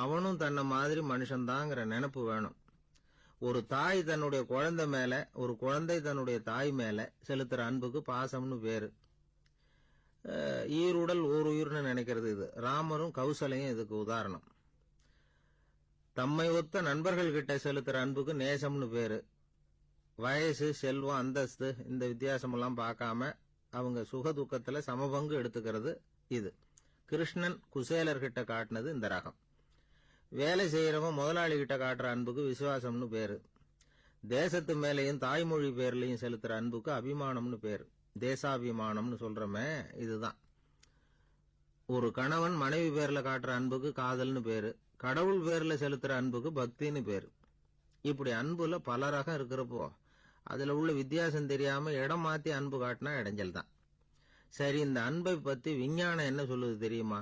அவனும் தன்னை மாதிரி மனுஷன்தாங்கிற நினைப்பு வேணும். ஒரு தாய் தன்னுடைய குழந்தை மேல, ஒரு குழந்தை தன்னுடைய தாய் மேல செலுத்துற அன்புக்கு பாசம்னு பேரு. ஈருடல் ஓர் உயிர்னு நினைக்கிறது இது. ராமரும் கௌசலையும் இதுக்கு உதாரணம். தம்மை ஒத்த நண்பர்கள் கிட்ட செலுத்துற அன்புக்கு நேசம்னு பேரு. வயசு, செல்வம், அந்தஸ்து, இந்த வித்தியாசமெல்லாம் பார்க்காம அவங்க சுக துக்கத்துல சமபங்கு எடுத்துக்கிறது இது. கிருஷ்ணன் குசேலர்கிட்ட காட்டினது இந்த ரகம். வேலை செய்யறவன் முதலாளி கிட்ட காட்டுற அன்புக்கு விசுவாசம்னு பேரு. தேசத்து மேலையும் தாய்மொழி பேர்லயும் செலுத்துற அன்புக்கு அபிமானம்னு பேரு. தேசாபிமானம்னு சொல்றமே இதுதான். ஒரு கணவன் மனைவி பேர்ல காட்டுற அன்புக்கு காதல்னு பேரு. கடவுள் பேர்ல செலுத்துற அன்புக்கு பக்தின்னு பேரு. இப்படி அன்புல பல ரகம் இருக்கிறப்போ அதுல உள்ள வித்தியாசம் தெரியாம இடம் மாத்தி அன்பு காட்டினா இடைஞ்சல் தான். சரி, இந்த அன்பை பத்தி விஞ்ஞானம் என்ன சொல்லுது தெரியுமா?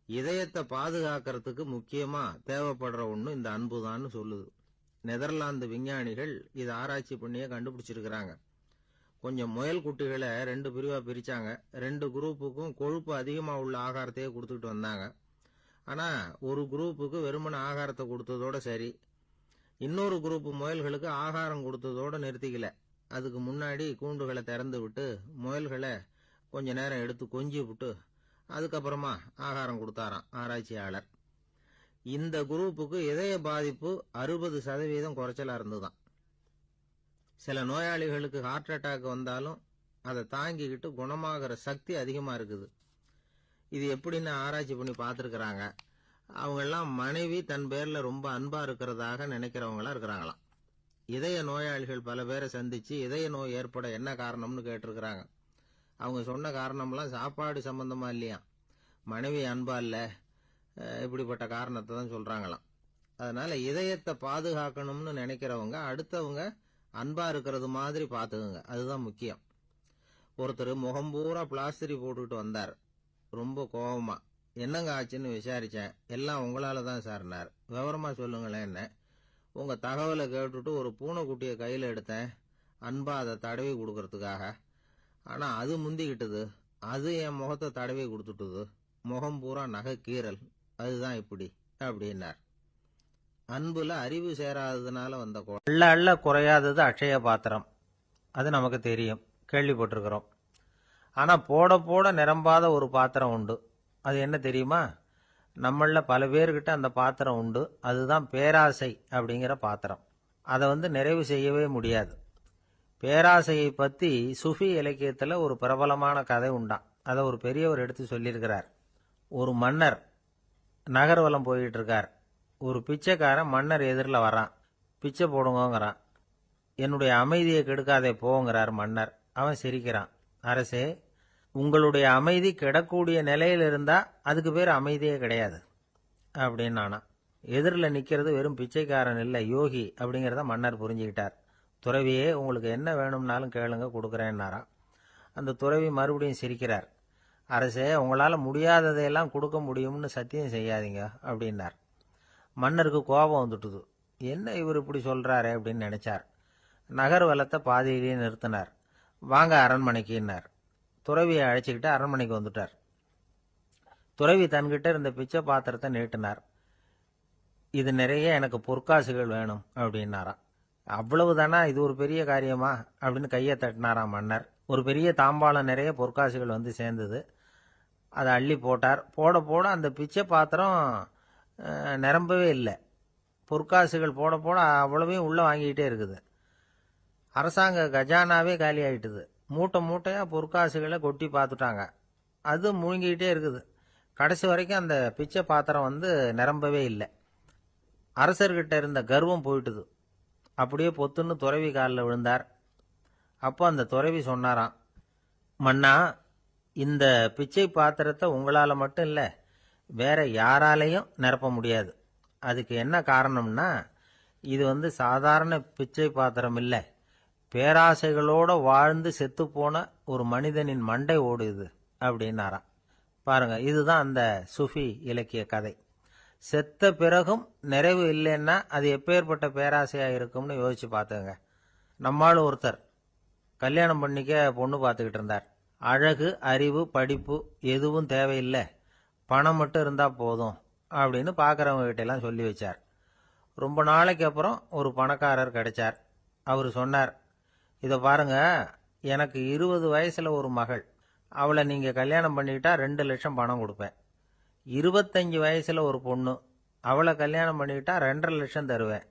இதயத்தை பாதுகாக்கிறதுக்கு முக்கியமா தேவைப்படுற ஒண்ணு இந்த அன்புதான்னு சொல்லுது. நெதர்லாந்து விஞ்ஞானிகள் இதை ஆராய்ச்சி பண்ணியே கண்டுபிடிச்சிருக்கிறாங்க. கொஞ்சம் முயல் குட்டிகளை 2 பிரிவா பிரிச்சாங்க. 2 குரூப்புக்கும் கொழுப்பு அதிகமா உள்ள ஆகாரத்தையே கொடுத்துட்டு வந்தாங்க. ஆனா ஒரு குரூப்புக்கு வெறுமன ஆகாரத்தை கொடுத்ததோட சரி, இன்னொரு குரூப் முயல்களுக்கு ஆகாரம் கொடுத்ததோட நிறுத்திக்கல. அதுக்கு முன்னாடி கூண்டுகளை திறந்து விட்டு முயல்களை கொஞ்ச நேரம் எடுத்து கொஞ்சி விட்டு அதுக்கப்புறமா ஆகாரம் கொடுத்தாராம் ஆராய்ச்சியாளர். இந்த குரூப்புக்கு இதய பாதிப்பு 60% குறைச்சலா இருந்துதான். சில நோயாளிகளுக்கு ஹார்ட் அட்டாக் வந்தாலும் அதை தாங்கிக்கிட்டு குணமாகிற சக்தி அதிகமா இருக்குது. இது எப்படின்னு ஆராய்ச்சி பண்ணி பார்த்துருக்கிறாங்க. அவங்க எல்லாம் மனைவி தன் பேர்ல ரொம்ப அன்பா இருக்கிறதாக நினைக்கிறவங்களா இருக்கிறாங்களாம். இதய நோயாளிகள் பல பேரை சந்திச்சு இதய நோய் ஏற்பட என்ன காரணம்னு கேட்டிருக்கிறாங்க. அவங்க சொன்ன காரணம்லாம் சாப்பாடு சம்பந்தமா இல்லையா, மனைவி அன்பா இல்ல, இப்படிப்பட்ட காரணத்தை தான் சொல்றாங்களாம். அதனால இதயத்தை பாதுகாக்கணும்னு நினைக்கிறவங்க அடுத்தவங்க அன்பா இருக்கிறது மாதிரி பாத்துக்குங்க, அதுதான் முக்கியம். ஒருத்தர் முகம் பூரா பிளாஸ்டரி போட்டுக்கிட்டு வந்தார். ரொம்ப கோபமா, என்னங்க ஆச்சுன்னு விசாரிச்சேன். எல்லாம் உங்களால தான் சார்னார். விவரமா சொல்லுங்களேன். என்ன, உங்க தகவலை கேட்டுட்டு ஒரு பூனைக்குட்டியை கையில எடுத்தேன், அன்பா அதை தடவி கொடுக்கறதுக்காக. ஆனா அது முந்திக்கிட்டது, அது என் முகத்தை தடவி கொடுத்துட்டுது, முகம் பூரா நகை கீறல், அதுதான் இப்படி அப்படின்னார். அன்புல அறிவு சேராததுனால வந்த அள்ள அள்ள குறையாதது அட்சய பாத்திரம், அது நமக்கு தெரியும், கேள்விப்பட்டிருக்கிறோம். ஆனா போட போட நிரம்பாத ஒரு பாத்திரம் உண்டு. அது என்ன தெரியுமா? நம்மள பல பேர்கிட்ட அந்த பாத்திரம் உண்டு. அதுதான் பேராசை அப்படிங்கிற பாத்திரம். அதை நிறைவு செய்யவே முடியாது. பேராசையை பத்தி சுஃபி இலக்கியத்துல ஒரு பிரபலமான கதை உண்டாம். அதை ஒரு பெரியவர் எடுத்து சொல்லியிருக்கிறார். ஒரு மன்னர் நகர்வலம் போயிட்டு இருக்கார். ஒரு பிச்சைக்காரன் மன்னர் எதிரில் வரான். பிச்சை போடுங்கிறான். என்னுடைய அமைதியை கெடுக்காதே போங்கிறார் மன்னர். அவன் சிரிக்கிறான். அரசே, உங்களுடைய அமைதி கெடக்கூடிய நிலையில் இருந்தா அதுக்கு பேர் அமைதியே கிடையாது அப்படின்னு நானா. எதிரில் நிக்கிறது வெறும் பிச்சைக்காரன் இல்லை, யோகி அப்படிங்கிறத மன்னர் புரிஞ்சுக்கிட்டார். துறவியே, உங்களுக்கு என்ன வேணும்னாலும் கேளுங்க, கொடுக்குறேன்னாராம். அந்த துறவி மறுபடியும் சிரிக்கிறார். அரசே, உங்களால முடியாததையெல்லாம் கொடுக்க முடியும்னு சத்தியம் செய்யாதீங்க அப்படின்னார். மன்னருக்கு கோபம் வந்துட்டுது. என்ன இவர் இப்படி சொல்றாரு அப்படின்னு நினைச்சார். நகர்வலத்தை பாதியிலேயே நிறுத்தினார். வாங்க அரண்மனைக்குன்னார். துறவியை அழைச்சிக்கிட்டு அரண்மனைக்கு வந்துட்டார். துறவி தன்கிட்ட இருந்த பிச்சை பாத்திரத்தை நீட்டினார். இது நிறைய எனக்கு பொற்காசுகள் வேணும் அப்படின்னாராம். அவ்வளவுதானா, இது ஒரு பெரிய காரியமா அப்படின்னு கையை தட்டினாராம் மன்னர். ஒரு பெரிய தாம்பாளம் நிறைய பொற்காசுகள் வந்து சேர்ந்தது. அதை அள்ளி போட்டார். போட போட அந்த பிச்சை பாத்திரம் நிரம்பவே இல்லை. பொற்காசுகள் போட போட அவ்வளவையும் உள்ள வாங்கிக்கிட்டே இருக்குது. அரசாங்க கஜானாவே காலி ஆயிட்டுது. மூட்டை மூட்டையா பொற்காசுகளை கொட்டி பார்த்துட்டாங்க. அது முழுங்கிக்கிட்டே இருக்குது. கடைசி வரைக்கும் அந்த பிச்சை பாத்திரம் வந்து நிரம்பவே இல்லை. அரசர்கிட்ட இருந்த கர்வம் போயிட்டுது. அப்படியே பொத்துன்னு துறவி காலில் விழுந்தார். அப்போ அந்த துறவி சொன்னாராம், மன்னா, இந்த பிச்சை பாத்திரத்தை உங்களால் மட்டும் இல்லை, வேற யாராலையும் நிரப்ப முடியாது. அதுக்கு என்ன காரணம்னா, இது வந்து சாதாரண பிச்சை பாத்திரம் இல்லை, பேராசைகளோட வாழ்ந்து செத்துப்போன ஒரு மனிதனின் மண்டை ஓடுது அப்படின்னாராம். பாருங்க, இதுதான் அந்த சுஃபி இலக்கிய கதை. செத்த பிறகும் நிறைவு இல்லைன்னா அது எப்பேற்பட்ட பேராசையா இருக்கும்னு யோசிச்சு பார்த்துங்க. நம்மால் ஒருத்தர் கல்யாணம் பண்ணிக்க பொண்ணு பார்த்துக்கிட்டு இருந்தார். அழகு, அறிவு, படிப்பு எதுவும் தேவையில்லை, பணம் மட்டும் இருந்தா போதும் அப்படின்னு பார்க்குறவங்க கிட்ட எல்லாம் சொல்லி வச்சார். ரொம்ப நாளைக்கு அப்புறம் ஒரு பணக்காரர் கிடைச்சார். அவர் சொன்னார், இதை பாருங்க, எனக்கு 20 வயசுல ஒரு மகள், அவளை நீங்க கல்யாணம் பண்ணிக்கிட்டா 2 லட்சம் பணம் கொடுப்பேன். 25 வயசுல ஒரு பொண்ணு, அவளை கல்யாணம் பண்ணிக்கிட்டா 2.5 லட்சம் தருவேன்.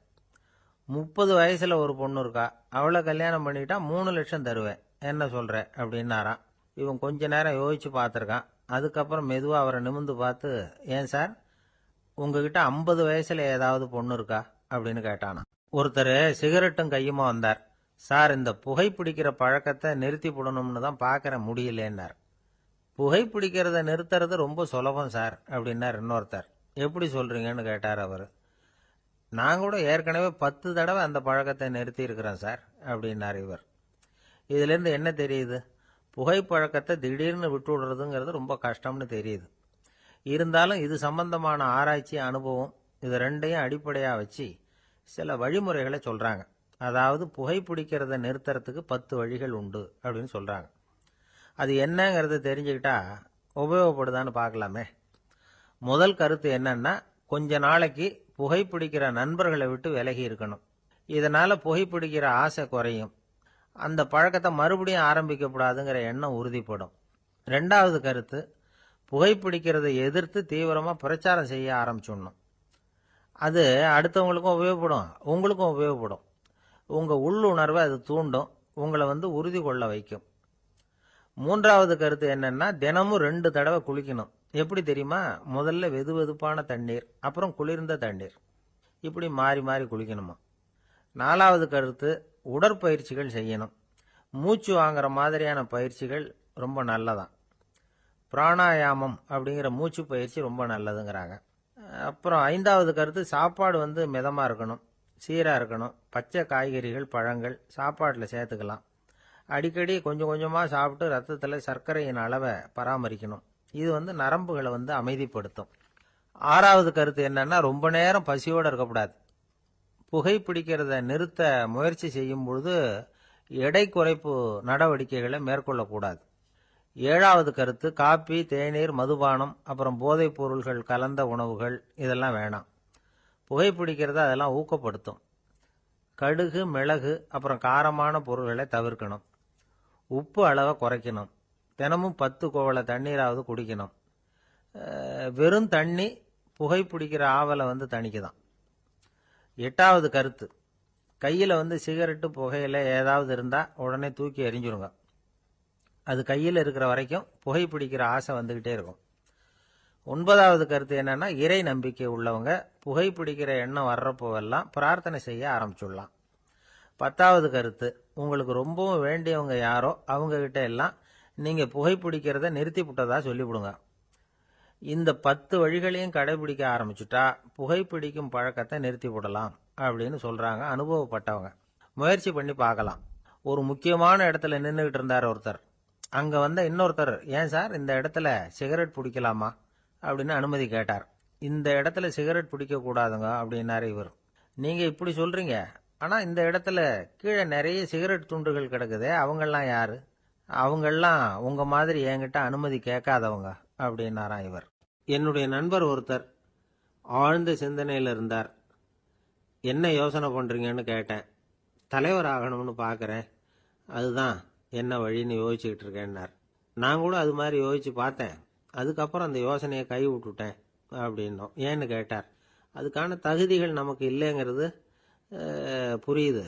30 வயசுல ஒரு பொண்ணு இருக்கா, அவளை கல்யாணம் பண்ணிக்கிட்டா 3 லட்சம் தருவேன். என்ன சொல்ற அப்படின்னாராம். இவன் கொஞ்ச நேரம் யோசிச்சு பார்த்துருக்கான். அதுக்கப்புறம் மெதுவாக அவரை நிமிந்து பார்த்து, ஏன் சார், உங்ககிட்ட 50 வயசுல ஏதாவது பொண்ணு இருக்கா அப்படின்னு கேட்டானா. ஒருத்தர் சிகரெட்டும் கையுமா வந்தார். சார், இந்த புகைப்பிடிக்கிற பழக்கத்தை நிறுத்தி போடணும்னு தான் பார்க்குறேன், முடியலன்னார். புகைப்பிடிக்கிறத நிறுத்துறது ரொம்ப சுலபம் சார் அப்படின்னார் இன்னொருத்தர். எப்படி சொல்றீங்கன்னு கேட்டார் அவர். நான் கூட ஏற்கனவே 10 தடவை அந்த பழக்கத்தை நிறுத்தி இருக்கிறேன் சார் அப்படின்னார் இவர். இதுலேருந்து என்ன தெரியுது? புகைப்பழக்கத்தை திடீர்னு விட்டு விடுறதுங்கிறது ரொம்ப கஷ்டம்னு தெரியுது. இருந்தாலும் இது சம்பந்தமான ஆராய்ச்சி, அனுபவம், இது ரெண்டையும் அடிப்படையாக வச்சு சில வழிமுறைகளை சொல்றாங்க. அதாவது புகைப்பிடிக்கிறத நிறுத்துறதுக்கு 10 வழிகள் உண்டு அப்படின்னு சொல்றாங்க. அது என்னங்கிறத தெரிஞ்சுக்கிட்டா உபயோகப்படுதான்னு பார்க்கலாமே. முதல் கருத்து என்னன்னா, கொஞ்ச நாளைக்கு புகைப்பிடிக்கிற நண்பர்களை விட்டு விலகி இருக்கணும். இதனால புகைப்பிடிக்கிற ஆசை குறையும். அந்த பழக்கத்தை மறுபடியும் ஆரம்பிக்கப்படாதுங்கிற எண்ணம் உறுதிப்படும். 2வது கருத்து, புகைப்பிடிக்கிறதை எதிர்த்து தீவிரமா பிரச்சாரம் செய்ய ஆரம்பிச்சிடணும். அது அடுத்தவங்களுக்கும் உபயோகப்படும், உங்களுக்கும் உபயோகப்படும். உங்க உள்ளுணர்வை அது தூண்டும், உங்களை வந்து உறுதி கொள்ள வைக்கும். 3வது கருத்து என்னன்னா, தினமும் 2 தடவை குளிக்கணும். எப்படி தெரியுமா? முதல்ல வெது வெதுப்பான தண்ணீர், அப்புறம் குளிர்ந்த தண்ணீர், இப்படி மாறி மாறி குளிக்கணுமா. 4வது கருத்து, உடற்பயிற்சிகள் செய்யணும். மூச்சு வாங்குற மாதிரியான பயிற்சிகள் ரொம்ப நல்லதான். பிராணாயாமம் அப்படிங்கிற மூச்சு பயிற்சி ரொம்ப நல்லதுங்கிறாங்க. அப்புறம் 5வது கருத்து, சாப்பாடு வந்து மிதமா இருக்கணும், சீரா இருக்கணும். பச்சை காய்கறிகள், பழங்கள் சாப்பாட்டில் சேர்த்துக்கலாம். அடிக்கடி கொஞ்சம் கொஞ்சமாக சாப்பிட்டு ரத்தத்தில் சர்க்கரையின் அளவை பராமரிக்கணும். இது வந்து நரம்புகளை வந்து அமைதிப்படுத்தும். 6வது கருத்து என்னன்னா, ரொம்ப நேரம் பசியோடு இருக்கக்கூடாது. புகைப்பிடிக்கிறத நிறுத்த முயற்சி செய்யும் பொழுது எடை குறைப்பு நடவடிக்கைகளை மேற்கொள்ளக்கூடாது. 7வது கருத்து, காப்பி, தேநீர், மதுபானம், அப்புறம் போதைப் பொருள்கள் கலந்த உணவுகள் இதெல்லாம் வேணாம். புகைப்பிடிக்கிறத அதெல்லாம் ஊக்கப்படுத்தும். கடுகு, மிளகு, அப்புறம் காரமான பொருள்களை தவிர்க்கணும். உப்பு அளவை குறைக்கணும். தினமும் 10 குவளை தண்ணீராவது குடிக்கணும். வெறும் தண்ணி புகைப்பிடிக்கிற ஆவலை வந்து தணிக்குதான். 8வது கருத்து, கையில் வந்து சிகரெட்டு, புகையில ஏதாவது இருந்தால் உடனே தூக்கி எறிஞ்சிருங்க. அது கையில் இருக்கிற வரைக்கும் புகைப்பிடிக்கிற ஆசை வந்துக்கிட்டே இருக்கும். 9வது கருத்து என்னன்னா, இறை நம்பிக்கை உள்ளவங்க புகைப்பிடிக்கிற எண்ணம் வர்றப்போவெல்லாம் பிரார்த்தனை செய்ய ஆரம்பிச்சுடலாம். 10வது கருத்து, உங்களுக்கு ரொம்பவும் வேண்டியவங்க யாரோ அவங்க கிட்ட எல்லாம் நீங்க புகைப்பிடிக்கிறத நிறுத்தி விட்டதா சொல்லிவிடுங்க. இந்த 10 வழிகளையும் கடைபிடிக்க ஆரம்பிச்சுட்டா புகைப்பிடிக்கும் பழக்கத்தை நிறுத்தி விடலாம் அப்படின்னு சொல்றாங்க அனுபவப்பட்டவங்க. முயற்சி பண்ணி பார்க்கலாம். ஒரு முக்கியமான இடத்துல நின்றுகிட்டு இருந்தார் ஒருத்தர். அங்க வந்த இன்னொருத்தர், ஏன் சார், இந்த இடத்துல சிகரெட் பிடிக்கலாமா அப்படின்னு அனுமதி கேட்டார். இந்த இடத்துல சிகரெட் பிடிக்க கூடாதுங்க அப்படின்னாரு இவர். நீங்க இப்படி சொல்றீங்க, ஆனா இந்த இடத்துல கீழே நிறைய சிகரெட் துண்டுகள் கிடக்குதே, அவங்கெல்லாம் யாரு? அவங்கெல்லாம் உங்க மாதிரி என்கிட்ட அனுமதி கேட்காதவங்க அப்படின்னாராம் இவர். என்னுடைய நண்பர் ஒருத்தர் ஆழ்ந்த சிந்தனையில் இருந்தார். என்ன யோசனை பண்ணுறீங்கன்னு கேட்டேன். தலைவர் ஆகணும்னு பார்க்குறேன், அதுதான் என்ன வழின்னு யோசிச்சுக்கிட்டு இருக்கேன்னார். நான் கூட அது மாதிரி யோசித்து பார்த்தேன். அதுக்கப்புறம் அந்த யோசனையை கை விட்டுட்டேன் அப்படின்னோம். ஏன்னு கேட்டார். அதுக்கான தகுதிகள் நமக்கு இல்லைங்கிறது புரியுது.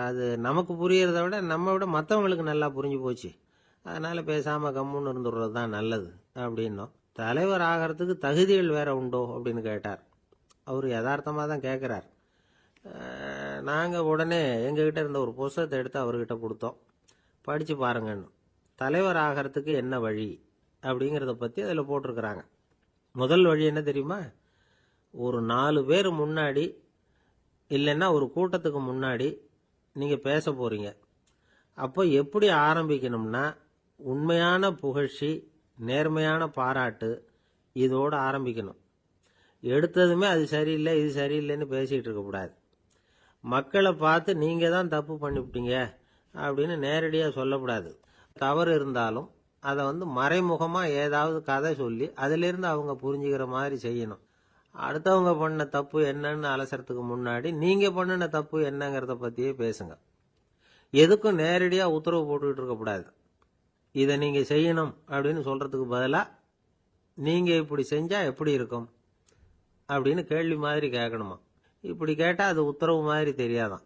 அது நமக்கு புரியறத விட நம்ம விட மற்றவங்களுக்கு நல்லா புரிஞ்சு போச்சு. அதனால் பேசாமல் கம்முன்னு இருந்துடுறது தான் நல்லது அப்படின்னோம். தலைவர் ஆகிறதுக்கு தகுதிகள் வேற உண்டோ அப்படின்னு கேட்டார். அவர் யதார்த்தமாக தான் கேட்குறார். நாங்கள் உடனே எங்ககிட்ட இருந்த ஒரு புஸ்தகத்தை எடுத்து அவர்கிட்ட கொடுத்தோம். படித்து பாருங்கன்னு. தலைவர் ஆகிறதுக்கு என்ன வழி அப்படிங்கிறத பற்றி அதில் போட்டிருக்கிறாங்க. முதல் வழி என்ன தெரியுமா? ஒரு 4 பேர் முன்னாடி இல்லைன்னா ஒரு கூட்டத்துக்கு முன்னாடி நீங்கள் பேச போகிறீங்க. அப்போ எப்படி ஆரம்பிக்கணும்னா, உண்மையான புகழ்ச்சி, நேர்மையான பாராட்டு, இதோடு ஆரம்பிக்கணும். எடுத்ததுமே அது சரியில்லை இது சரியில்லைன்னு பேசிகிட்டு இருக்கக்கூடாது. மக்களை பார்த்து நீங்கள் தான் தப்பு பண்ணிவிட்டீங்க அப்படின்னு நேரடியாக சொல்லக்கூடாது. தவறு இருந்தாலும் அதை மறைமுகமாக ஏதாவது கதை சொல்லி அதிலிருந்து அவங்க புரிஞ்சுக்கிற மாதிரி செய்யணும். அடுத்தவங்க பண்ண தப்பு என்னன்னு அலசறதுக்கு முன்னாடி நீங்கள் பண்ணின தப்பு என்னங்கிறத பற்றியே பேசுங்க. எதுக்கும் நேரடியாக உத்தரவு போட்டுக்கிட்டு இருக்கக்கூடாது. இதை நீங்கள் செய்யணும் அப்படின்னு சொல்கிறதுக்கு பதிலாக நீங்கள் இப்படி செஞ்சால் எப்படி இருக்கும் அப்படின்னு கேள்வி மாதிரி கேட்கணுமா. இப்படி கேட்டால் அது உத்தரவு மாதிரி தெரியாதான்.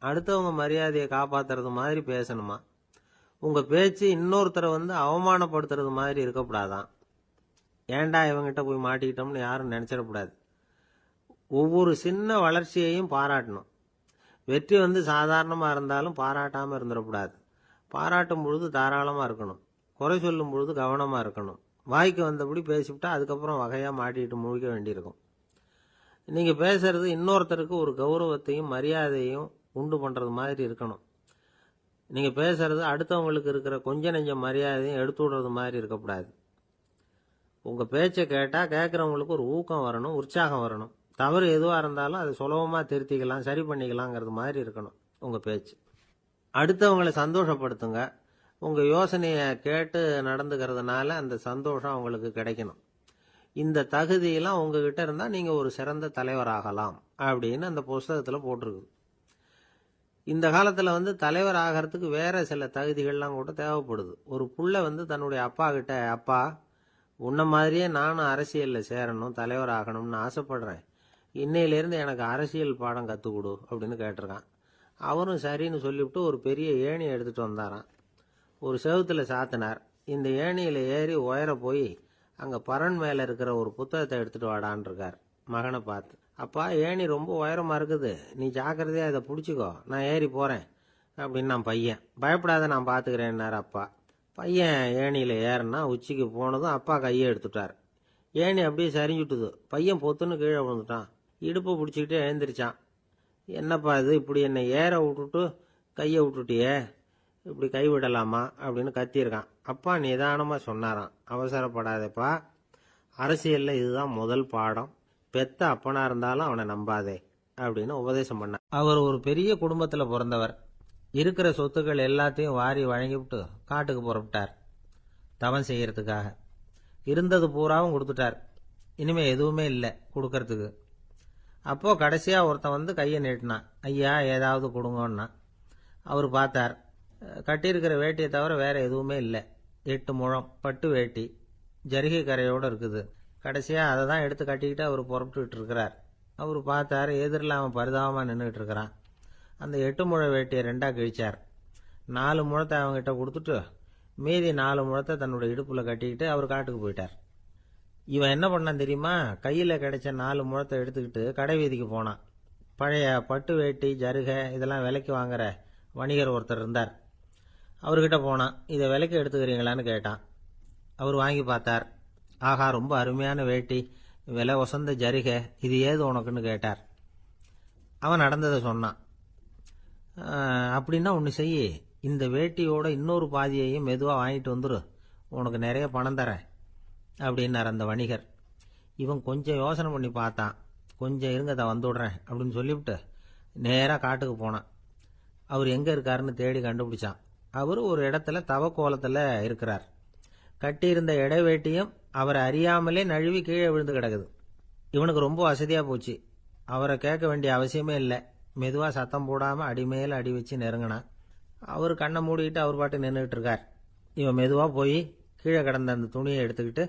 அடுத்தவங்க மரியாதையை காப்பாற்றுறது மாதிரி பேசணுமா. உங்கள் பேச்சு இன்னொருத்தரை அவமானப்படுத்துறது மாதிரி இருக்கக்கூடாதான். ஏண்டா இவங்கிட்ட போய் மாட்டிக்கிட்டோம்னு யாரும் நினச்சிடக்கூடாது. ஒவ்வொரு சின்ன வளர்ச்சியையும் பாராட்டணும். வெற்றி சாதாரணமாக இருந்தாலும் பாராட்டாமல் இருந்துடக்கூடாது. பாராட்டும் பொழுது தாராளமாக இருக்கணும். குறை சொல்லும் பொழுது கவனமாக இருக்கணும். வாய்க்கு வந்தபடி பேசிவிட்டா அதுக்கப்புறம் வகையாக மாட்டிக்கிட்டு முழிக்க வேண்டியிருக்கும். நீங்கள் பேசுறது இன்னொருத்தருக்கு ஒரு கௌரவத்தையும் மரியாதையும் உண்டு பண்ணுறது மாதிரி இருக்கணும். நீங்கள் பேசுறது அடுத்தவங்களுக்கு இருக்கிற கொஞ்ச நெஞ்ச மரியாதையும் எடுத்து விடுறது மாதிரி இருக்கக்கூடாது. உங்கள் பேச்சை கேட்டால் கேட்குறவங்களுக்கு ஒரு ஊக்கம் வரணும், உற்சாகம் வரணும். தவறு எதுவாக இருந்தாலும் அதை சுலபமாக திருத்திக்கலாம், சரி பண்ணிக்கலாங்கிறது மாதிரி இருக்கணும் உங்கள் பேச்சு. அடுத்தவங்களை சந்தோஷப்படுத்துங்க. உங்கள் யோசனையை கேட்டு நடந்துக்கிறதுனால அந்த சந்தோஷம் அவங்களுக்கு கிடைக்கணும். இந்த தகுதியெல்லாம் உங்ககிட்ட இருந்தால் நீங்கள் ஒரு சிறந்த தலைவராகலாம் அப்படின்னு அந்த புஸ்தகத்தில் போட்டிருக்கு. இந்த காலத்தில் தலைவர் ஆகிறதுக்கு வேற சில தகுதிகள்லாம் கூட தேவைப்படுது. ஒரு புள்ள தன்னுடைய அப்பா கிட்ட, அப்பா உன்ன மாதிரியே நானும் அரசியலில் சேரணும், தலைவர் ஆகணும்னு ஆசைப்படுறேன், இன்னையிலேருந்து எனக்கு அரசியல் பாடம் கற்றுக் கொடு அப்படின்னு கேட்டிருக்கான். அவரும் சரின்னு சொல்லிவிட்டு ஒரு பெரிய ஏணியை எடுத்துகிட்டு வந்தாராம். ஒரு செவுத்தில் சாத்தினார். இந்த ஏணியில் ஏறி உயர போய் அங்கே பரன் மேலே இருக்கிற ஒரு புத்தகத்தை எடுத்துகிட்டு வாடான் இருக்கார். மகனை பார்த்து, அப்பா ஏணி ரொம்ப உயரமாக இருக்குது, நீ ஜாக்கிரதையாக இதை பிடிச்சிக்கோ, நான் ஏறி போகிறேன் அப்படின்னு நான் பையன். பயப்படாத, நான் பார்த்துக்கிறேன்னார் அப்பா. பையன் ஏணியில் ஏறினா உச்சிக்கு போனதும் அப்பா கையை எடுத்துட்டார். ஏணி அப்படியே சரிஞ்சுட்டுது. பையன் பொத்துன்னு கீழே விழுந்துட்டான். இடுப்பை பிடிச்சிக்கிட்டே எழுந்திரிச்சான். என்னப்பா இது, இப்படி என்னை ஏற விட்டுட்டு கையை விட்டுட்டியே, இப்படி கை விடலாமா அப்படின்னு கத்தியிருக்கான். அப்பா நிதானமாக சொன்னாராம், அவசரப்படாதேப்பா, அரசியலில் இதுதான் முதல் பாடம், பெத்த அப்பனா இருந்தாலும் அவனை நம்பாதே அப்படின்னு உபதேசம் பண்ணார். அவர் ஒரு பெரிய குடும்பத்தில் பிறந்தவர். இருக்கிற சொத்துக்கள் எல்லாத்தையும் வாரி வழங்கிவிட்டு காட்டுக்கு புறப்பட்டார் தவம் செய்யறதுக்காக. இருந்தது பூராவும் கொடுத்துட்டார். இனிமே எதுவுமே இல்லை கொடுக்கறதுக்கு. அப்போ கடைசியாக ஒருத்தன் கையை நீட்டினான். ஐயா ஏதாவது கொடுங்கன்னா. அவர் பார்த்தார். கட்டியிருக்கிற வேட்டியை தவிர வேற எதுவுமே இல்லை. 8 முழம் பட்டு வேட்டி, ஜரிகை கரையோடு இருக்குது. கடைசியாக அதை தான் எடுத்து கட்டிக்கிட்டு அவர் புறப்பட்டுக்கிட்டு இருக்கிறார். அவர் பார்த்தார், எதிரில் அவன் பரிதாபமாக நின்றுக்கிட்டு இருக்கிறான். அந்த 8 முழ வேட்டியை 2ஆக கிழிச்சார். 4 முழத்தை அவங்ககிட்ட கொடுத்துட்டு மீதி 4 முழத்தை தன்னுடைய இடுப்பில் கட்டிக்கிட்டு அவர் காட்டுக்கு போயிட்டார். இவன் என்ன பண்ணான் தெரியுமா? கையில் கிடைச்ச 4 முழத்தை எடுத்துக்கிட்டு கடை வீதிக்கு போனான். பழைய பட்டு வேட்டி ஜருகை இதெல்லாம் விலைக்கு வாங்குற வணிகர் ஒருத்தர் இருந்தார். அவர்கிட்ட போனான். இதை விலைக்கு எடுத்துக்கிறீங்களான்னு கேட்டான். அவர் வாங்கி பார்த்தார். ஆகா, ரொம்ப அருமையான வேட்டி, விலை ஒசந்த ஜருகை, இது ஏது உனக்குன்னு கேட்டார். அவன் நடந்ததை சொன்னான். அப்படின்னா ஒன்று செய்ய, இந்த வேட்டியோட இன்னொரு பாதியையும் மெதுவாக வாங்கிட்டு வந்துரு, உனக்கு நிறைய பணம் தரேன் அப்படின்னார் அந்த வணிகர். இவன் கொஞ்சம் யோசனை பண்ணி பார்த்தான். கொஞ்சம் இருங்க, அதை வந்துவிடுறேன் அப்படின்னு சொல்லிவிட்டு நேராக காட்டுக்கு போனான். அவர் எங்கே இருக்காருன்னு தேடி கண்டுபிடிச்சான். அவர் ஒரு இடத்துல தவக்கோலத்தில் இருக்கிறார். கட்டியிருந்த இடைவேட்டியும் அவரை அறியாமலே நழுவி கீழே விழுந்து கிடக்குது. இவனுக்கு ரொம்ப வசதியா போச்சு. அவரை கேட்க வேண்டிய அவசியமே இல்லை. மெதுவா சத்தம் போடாம அடிமேல அடி வச்சு நெருங்கினான். அவர் கண்ணை மூடிக்கிட்டு அவர் பாட்டு நின்றுட்டு இருக்கார். இவன் மெதுவா போய் கீழே கிடந்த அந்த துணியை எடுத்துக்கிட்டு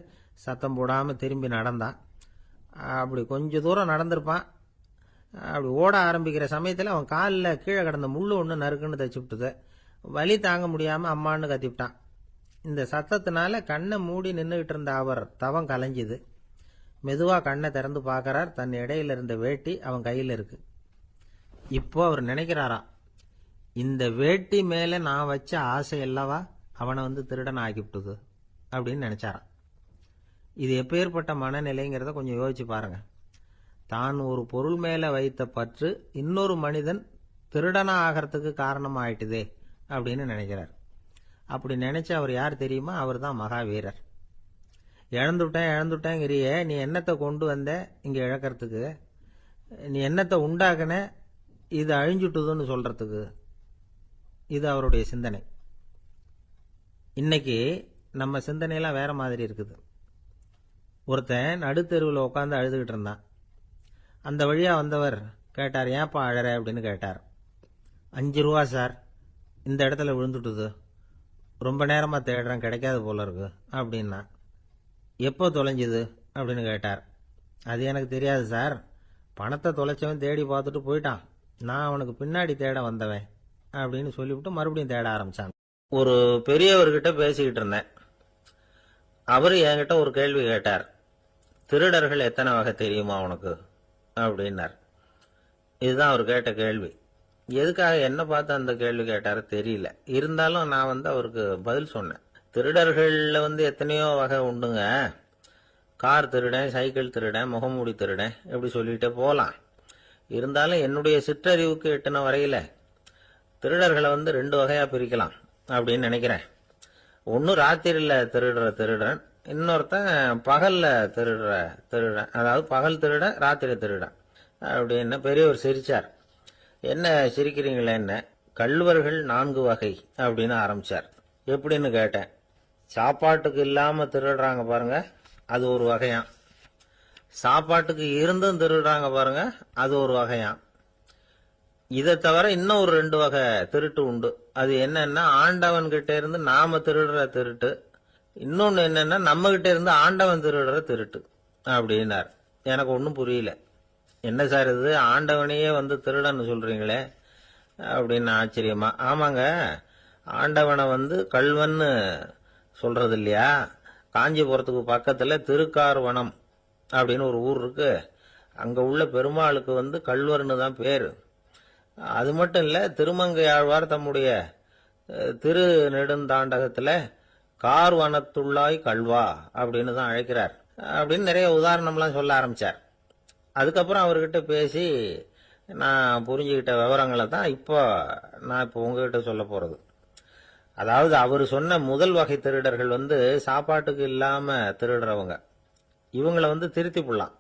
சத்தம் போடாம திரும்பி நடந்தான். அப்படி கொஞ்ச தூரம் நடந்திருப்பான். அப்படி ஓட ஆரம்பிக்கிற சமயத்தில் அவன் காலில் கீழே கிடந்த முள்ளு ஒன்று நறுக்குன்னு தச்சு விட்டுது. வலி தாங்க முடியாம அம்மான்னு கத்திவிட்டான். இந்த சத்தத்தினால கண்ணை மூடி நின்றுகிட்டு இருந்த அவர் தவம் கலைஞ்சுது. மெதுவா கண்ணை திறந்து பார்க்கறார். தன் இடையில இருந்த வேட்டி அவன் கையில் இருக்கு. இப்போ அவர் நினைக்கிறாராம், இந்த வேட்டி மேல நான் வச்ச ஆசை அல்லவா அவனை திருடன் ஆக்கிவிட்டுது அப்படின்னு நினைச்சாராம். இது எப்பேற்பட்ட மனநிலைங்கிறத கொஞ்சம் யோசிச்சு பாருங்க. தான் ஒரு பொருள் மேல வைத்த பற்று இன்னொரு மனிதன் திருடனா ஆகிறதுக்கு காரணமா ஆயிட்டுதே அப்படின்னு நினைக்கிறார். அப்படி நினைச்ச அவர் யார் தெரியுமா? அவர் தான் மகாவீரர். இழந்துட்டேங்கிறியே, நீ என்னத்தை கொண்டு வந்த இங்க இழக்கிறதுக்கு? நீ என்னத்தை உண்டாக்குன இது அழிஞ்சுட்டுதுன்னு சொல்றதுக்கு? இது அவருடைய சிந்தனை. இன்னைக்கு நம்ம சிந்தனையெல்லாம் வேற மாதிரி இருக்குது. ஒருத்தன் நடுத்தெருவில் உட்காந்து அழுதுகிட்டு இருந்தான். அந்த வழியா வந்தவர் கேட்டார், ஏன்பா அழற அப்படின்னு கேட்டார். 5 ரூபா சார், இந்த இடத்துல விழுந்துட்டுது, ரொம்ப நேரமா தேடுறேன், கிடைக்காது போல இருக்கு அப்படின்னா. எப்போ தொலைஞ்சுது அப்படின்னு கேட்டார். அது எனக்கு தெரியாது சார், பணத்தை தொலைச்சவன் தேடி பார்த்துட்டு போயிட்டான், நான் அவனுக்கு பின்னாடி தேட வந்தவன் அப்படின்னு சொல்லிவிட்டு மறுபடியும் தேட ஆரம்பிச்சான். ஒரு பெரியவர்கிட்ட பேசிக்கிட்டு இருந்தேன். அவரு என்கிட்ட ஒரு கேள்வி கேட்டார். திருடர்கள் எத்தனை வகை தெரியுமா உனக்கு அப்படின்னார். இதுதான் அவர் கேட்ட கேள்வி. எதுக்காக என்ன பார்த்து அந்த கேள்வி கேட்டாரு தெரியல. இருந்தாலும் நான் அவருக்கு பதில் சொன்னேன். திருடர்கள்ல எத்தனையோ வகை உண்டுங்க. கார் திருடன், சைக்கிள் திருடன், முகமூடி திருடன், எப்படி சொல்லிட்டே போலாம். இருந்தாலும் என்னுடைய சிற்றறிவுக்கு எட்டின வரையில திருடர்களை 2 வகையா பிரிக்கலாம் அப்படின்னு நினைக்கிறேன். ஒன்னு ராத்திரியில திருடுற திருடன், இன்னொருத்தன் பகல்ல திருடுற திருடன். அதாவது பகல் திருடன், ராத்திரி திருடன் அப்படின்னு பெரியவர் சிரிச்சார். என்ன சிரிக்கிறீங்களே? என்ன கள்வர்கள் 4 வகை அப்படின்னு ஆரம்பிச்சார். எப்படின்னு கேட்டேன். சாப்பாட்டுக்கு இல்லாம திருடுறாங்க பாருங்க, அது ஒரு வகையாம். சாப்பாட்டுக்கு இருந்தும் திருடுறாங்க பாருங்க, அது ஒரு வகையாம். இதை தவிர இன்னும் ஒரு 2 வகை திருட்டு உண்டு. அது என்னன்னா, ஆண்டவன் கிட்ட இருந்து நாம திருடுற திருட்டு, இன்னொன்னு என்னன்னா நம்ம கிட்ட இருந்து ஆண்டவன் திருடுற திருட்டு அப்படின்னார். எனக்கு ஒன்றும் புரியல. என்ன சார் இது, ஆண்டவனையே திருடன்னு சொல்றீங்களே அப்படின்னு ஆச்சரியமா. ஆமாங்க, ஆண்டவனை கள்வன்னு சொல்றது இல்லையா? காஞ்சிபுரத்துக்கு பக்கத்துல திருக்கார்வனம் அப்படின்னு ஒரு ஊர் இருக்கு. அங்க உள்ள பெருமாளுக்கு கள்வர்னு தான் பேரு. அது மட்டும் இல்ல, திருமங்கை ஆழ்வார் தம்முடைய திரு நெடுந்தாண்டகத்துல கார்வனத்துள்ளாய் கள்வா அப்படின்னு தான் அழைக்கிறார் அப்படின்னு நிறைய உதாரணம்லாம் சொல்ல ஆரம்பிச்சார். அதுக்கப்புறம் அவர்கிட்ட பேசி நான் புரிஞ்சுக்கிட்ட விவரங்களை தான் நான் இப்போ உங்ககிட்ட சொல்ல போறது. அதாவது அவர் சொன்ன முதல் வகை திருடர்கள் சாப்பாட்டுக்கு இல்லாம திருடுறவங்க. இவங்களை திருத்தி போடலாம்.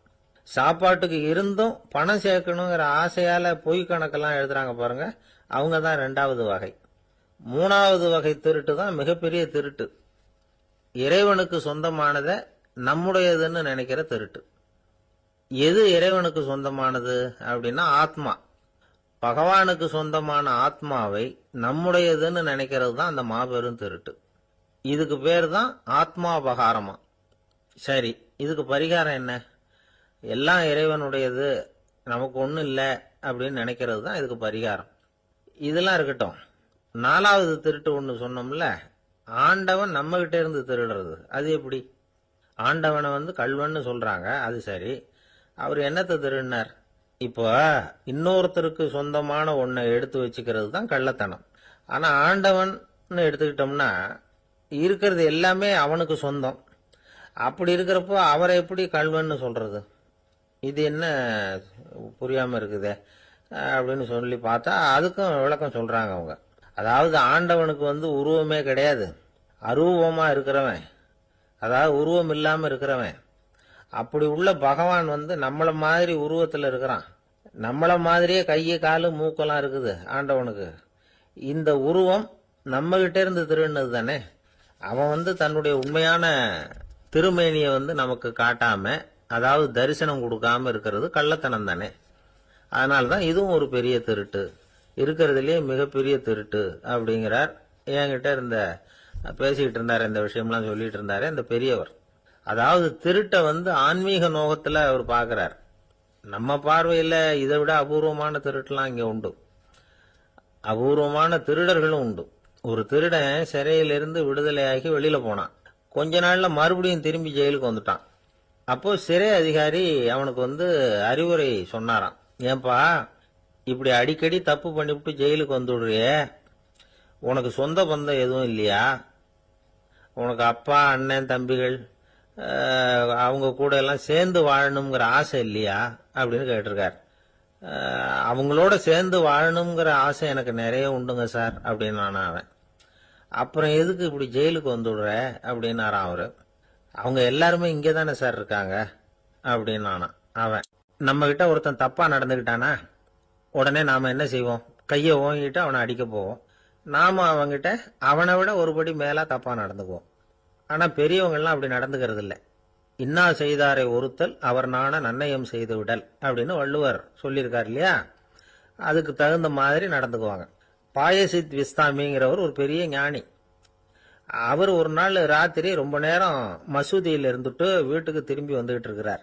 சாப்பாட்டுக்கு இருந்தும் பணம் சேர்க்கணுங்கிற ஆசையால பொய் கணக்கெல்லாம் எழுதுறாங்க பாருங்க, அவங்க தான் 2வது வகை. 3வது வகை திருட்டு தான் மிகப்பெரிய திருட்டு. இறைவனுக்கு சொந்தமானதை நம்முடையதுன்னு நினைக்கிற திருட்டு. எது இறைவனுக்கு சொந்தமானது அப்படின்னா ஆத்மா. பகவானுக்கு சொந்தமான ஆத்மாவை நம்முடையதுன்னு நினைக்கிறது தான் அந்த மாபெரும் திருட்டு. இதுக்கு பேர் தான் ஆத்மாபகாரமா. சரி, இதுக்கு பரிகாரம் என்ன? எல்லாம் இறைவனுடையது, நமக்கு ஒன்றும் இல்லை அப்படின்னு நினைக்கிறது தான் இதுக்கு பரிகாரம். இதெல்லாம் இருக்கட்டும். 4வது திருட்டு ஒன்று சொன்னோம்ல, ஆண்டவன் நம்ம கிட்ட இருந்து திருடுறது. அது எப்படி? ஆண்டவனை கள்வன்னு சொல்றாங்க, அது சரி. அவர் என்னத்தை திருடினார்? இப்போ இன்னொருத்தருக்கு சொந்தமான ஒன்றை எடுத்து வச்சுக்கிறது தான் கள்ளத்தனம். ஆனா ஆண்டவன் எடுத்துக்கிட்டோம்னா இருக்கிறது எல்லாமே அவனுக்கு சொந்தம். அப்படி இருக்கிறப்போ அவரை எப்படி கள்வன்னு சொல்றது? இது என்ன புரியாம இருக்குதே அப்படின்னு சொல்லி பார்த்தா அதுக்கும் விளக்கம் சொல்றாங்க அவங்க. அதாவது ஆண்டவனுக்கு உருவமே கிடையாது, அரூபமா இருக்கிறவன், அதாவது உருவம் இல்லாம இருக்கிறவன். அப்படி உள்ள பகவான் நம்மள மாதிரி உருவத்துல இருக்கிறான். நம்மள மாதிரியே கையை காலு மூக்கெல்லாம் இருக்குது ஆண்டவனுக்கு. இந்த உருவம் நம்ம கிட்ட இருந்து திருடினது தானே. அவன் தன்னுடைய உண்மையான திருமேனியை நமக்கு காட்டாம, அதாவது தரிசனம் கொடுக்காம இருக்கிறது கள்ளத்தனம் தானே. அதனால்தான் இதுவும் ஒரு பெரிய திருட்டு, இருக்கிறதுலயே மிகப்பெரிய திருட்டு அப்படிங்கிறார். என்கிட்ட பேசிக்கிட்டு இருந்தாரு, இந்த விஷயம்லாம் சொல்லிட்டு இருந்தாரு இந்த பெரியவர். அதாவது திருட்டை ஆன்மீக நோகத்துல அவர் பார்க்கிறார். நம்ம பார்வையில இதை விட அபூர்வமான திருட்டுலாம் இங்க உண்டு. அபூர்வமான திருடர்களும் உண்டு. ஒரு திருடன் சிறையிலிருந்து விடுதலையாகி வெளியில போனான். கொஞ்ச நாள்ல மறுபடியும் திரும்பி ஜெயிலுக்கு வந்துட்டான். அப்போ சிறை அதிகாரி அவனுக்கு அறிவுரை சொன்னாராம். ஏன்பா, இப்படி அடிக்கடி தப்பு பண்ணிவிட்டு ஜெயிலுக்கு வந்துடுறியே, உனக்கு சொந்த பந்தம் எதுவும் இல்லையா? உனக்கு அப்பா, அண்ணன், தம்பிகள் அவங்க கூட எல்லாம் சேர்ந்து வாழணுங்கிற ஆசை இல்லையா அப்படின்னு கேட்டிருக்கார். அவங்களோட சேர்ந்து வாழணுங்கிற ஆசை எனக்கு நிறைய உண்டுங்க சார் அப்படின்னு நானா அவன். அப்புறம் எதுக்கு இப்படி ஜெயிலுக்கு வந்துடுற அப்படின்னாரான் அவரு. அவங்க எல்லாருமே இங்கே தானே சார் இருக்காங்க அப்படின்னு நானா அவன். நம்ம கிட்ட ஒருத்தன் தப்பா நடந்துக்கிட்டானா உடனே நாம என்ன செய்வோம்? கையை ஓங்கிட்டு அவனை அடிக்க போவோம். நாம அவங்கிட்ட அவனை விட ஒருபடி மேலா தப்பா நடந்துக்குவோம். ஆனா பெரியவங்கெல்லாம் அப்படி நடந்துக்கிறது இல்லை. இன்னா செய்தாரை ஒருத்தல் அவர் நாண நன்னயம் செய்து விடல் அப்படின்னு வள்ளுவர் சொல்லியிருக்கார் இல்லையா? அதுக்கு தகுந்த மாதிரி நடந்துக்குவாங்க. பாயசித் விஸ்தாமிங்கிறவர் ஒரு பெரிய ஞானி. அவர் ஒரு நாள் ராத்திரி ரொம்ப நேரம் மசூதியில் இருந்துட்டு வீட்டுக்கு திரும்பி வந்துகிட்டு இருக்கிறார்.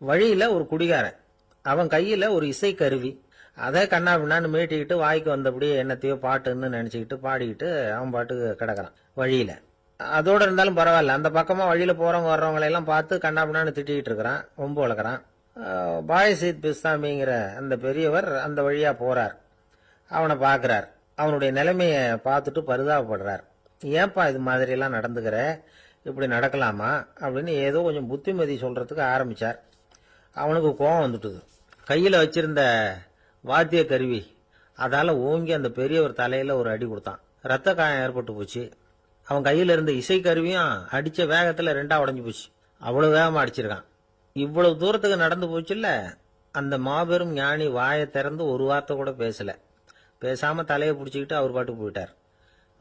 வழியில ஒரு குடிகாரன், அவன் கையில ஒரு இசை கருவி, அதை கண்ணா பின்னான்னு மீட்டிக்கிட்டு வாய்க்கு வந்தபடியே என்னத்தையோ பாட்டுன்னு நினைச்சுக்கிட்டு பாடிக்கிட்டு அவன் பாட்டுக்கு கிடக்கிறான் வழியில. அதோட இருந்தாலும் பரவாயில்ல, அந்த பக்கமா வழியில போறவங்க வர்றவங்களை எல்லாம் பார்த்து கண்ணா பின்னான்னு திட்டிக்கிட்டு இருக்கிறான், ரொம்ப வளர்க்குறான். பாயசித் பிஸ்தாமிங்கிற அந்த பெரியவர் அந்த வழியா போறார். அவனை பார்க்கிறார். அவனுடைய நிலைமைய பார்த்துட்டு பரிதாபப்படுறார். ஏன்பா இது மாதிரி எல்லாம் நடந்துக்கிற, இப்படி நடக்கலாமா அப்படின்னு ஏதோ கொஞ்சம் புத்திமதி சொல்றதுக்கு ஆரம்பிச்சார். அவனுக்கு கோபம் வந்துட்டுது. கையில வச்சிருந்த வாத்திய கருவி அதால ஓங்கி அந்த பெரியவர் தலையில ஒரு அடி கொடுத்தான். ரத்த காயம் ஏற்பட்டு போச்சு. அவன் கையில இருந்த இசை கருவியும் அடிச்ச வேகத்துல ரெண்டா உடஞ்சு போச்சு. அவ்வளவு வேகமா அடிச்சிருக்கான். இவ்வளவு தூரத்துக்கு நடந்து போச்சுல்ல, அந்த மாபெரும் ஞானி வாயை திறந்து ஒரு வார்த்தை கூட பேசல. பேசாம தலையை பிடிச்சிக்கிட்டு அவர் பாட்டுக்கு போயிட்டார்.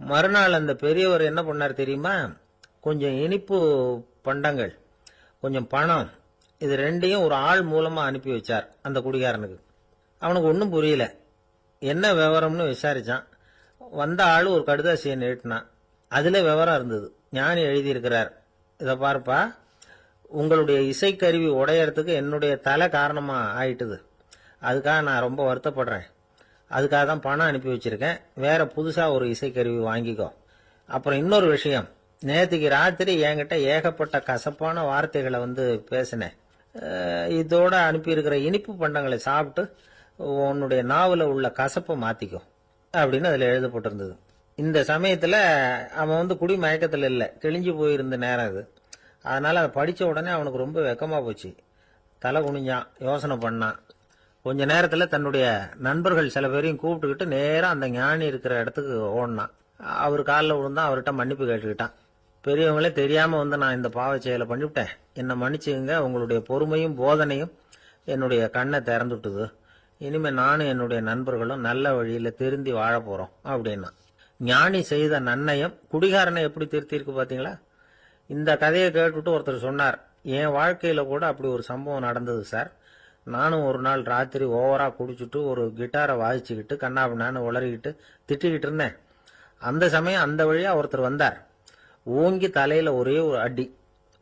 மறுநாள் அந்த பெரியவர் என்ன பண்ணார் தெரியுமா? கொஞ்சம் இனிப்பு பண்டங்கள், கொஞ்சம் பணம், இது ரெண்டையும் ஒரு ஆள் மூலமா அனுப்பி வச்சார் அந்த குடிகாரனுக்கு. அவனுக்கு ஒன்றும் புரியல. என்ன விவரம்னு விசாரிச்சான். வந்த ஆளு ஒரு கடுதாசியை நீட்டினான். அதுல விவரம் இருந்தது. ஞானி எழுதியிருக்கிறார், இதை பார்ப்பா, உங்களுடைய இசைக்கருவி உடையறதுக்கு என்னுடைய தலை காரணமா ஆயிட்டுது. அதுக்காக நான் ரொம்ப வருத்தப்படுறேன். அதுக்காக தான் பணம் அனுப்பி வச்சிருக்கேன். வேற புதுசா ஒரு இசைக்கருவி வாங்கிக்கோ. அப்புறம் இன்னொரு விஷயம், நேற்றுக்கு ராத்திரி என்கிட்ட ஏகப்பட்ட கசப்பான வார்த்தைகளை பேசினேன். இதோட அனுப்பியிருக்கிற இனிப்பு பண்டங்களை சாப்பிட்டு உன்னுடைய நாவல உள்ள கசப்பை மாத்திக்கோ அப்படின்னு அதுல எழுதப்பட்டிருந்தது. இந்த சமயத்துல அவன் குடி மயக்கத்துல இல்ல, கிழிஞ்சு போயிருந்த நேரம் அது. அதனால அதை படிச்ச உடனே அவனுக்கு ரொம்ப வெக்கமா போச்சு. தலை குனிஞ்சான், யோசனை பண்ணான். கொஞ்ச நேரத்துல தன்னுடைய நண்பர்கள் சில பேரையும் கூப்பிட்டுக்கிட்டு நேரம் அந்த ஞானி இருக்கிற இடத்துக்கு ஓடினான். அவர் காலில் விழுந்தான். அவர்கிட்ட மன்னிப்பு கேட்டுக்கிட்டான். பெரியவங்களே தெரியாம நான் இந்த பாவ செயலை பண்ணிவிட்டேன், என்னை மன்னிச்சுங்க. உங்களுடைய பொறுமையும் போதனையும் என்னுடைய கண்ணை திறந்துட்டுது. இனிமே நானும் என்னுடைய நண்பர்களும் நல்ல வழியில திருந்தி வாழ போறோம் அப்படின்னா. ஞானி செய்த நன்னயம் குடிகாரனை எப்படி திருத்திருக்கு பாத்தீங்களா? இந்த கதையை கேட்டுட்டு ஒருத்தர் சொன்னார், என் வாழ்க்கையில கூட அப்படி ஒரு சம்பவம் நடந்தது சார். நானும் ஒரு நாள் ராத்திரி ஓவரா குடிச்சுட்டு ஒரு கிட்டாரை வாசிச்சுக்கிட்டு கண்ணாபின்னான்னு உளறிக்கிட்டு திட்டிக்கிட்டு இருந்தேன். அந்த சமயம் அந்த வழியா ஒருத்தர் வந்தார். ஓங்கி தலையில ஒரே ஒரு அடி,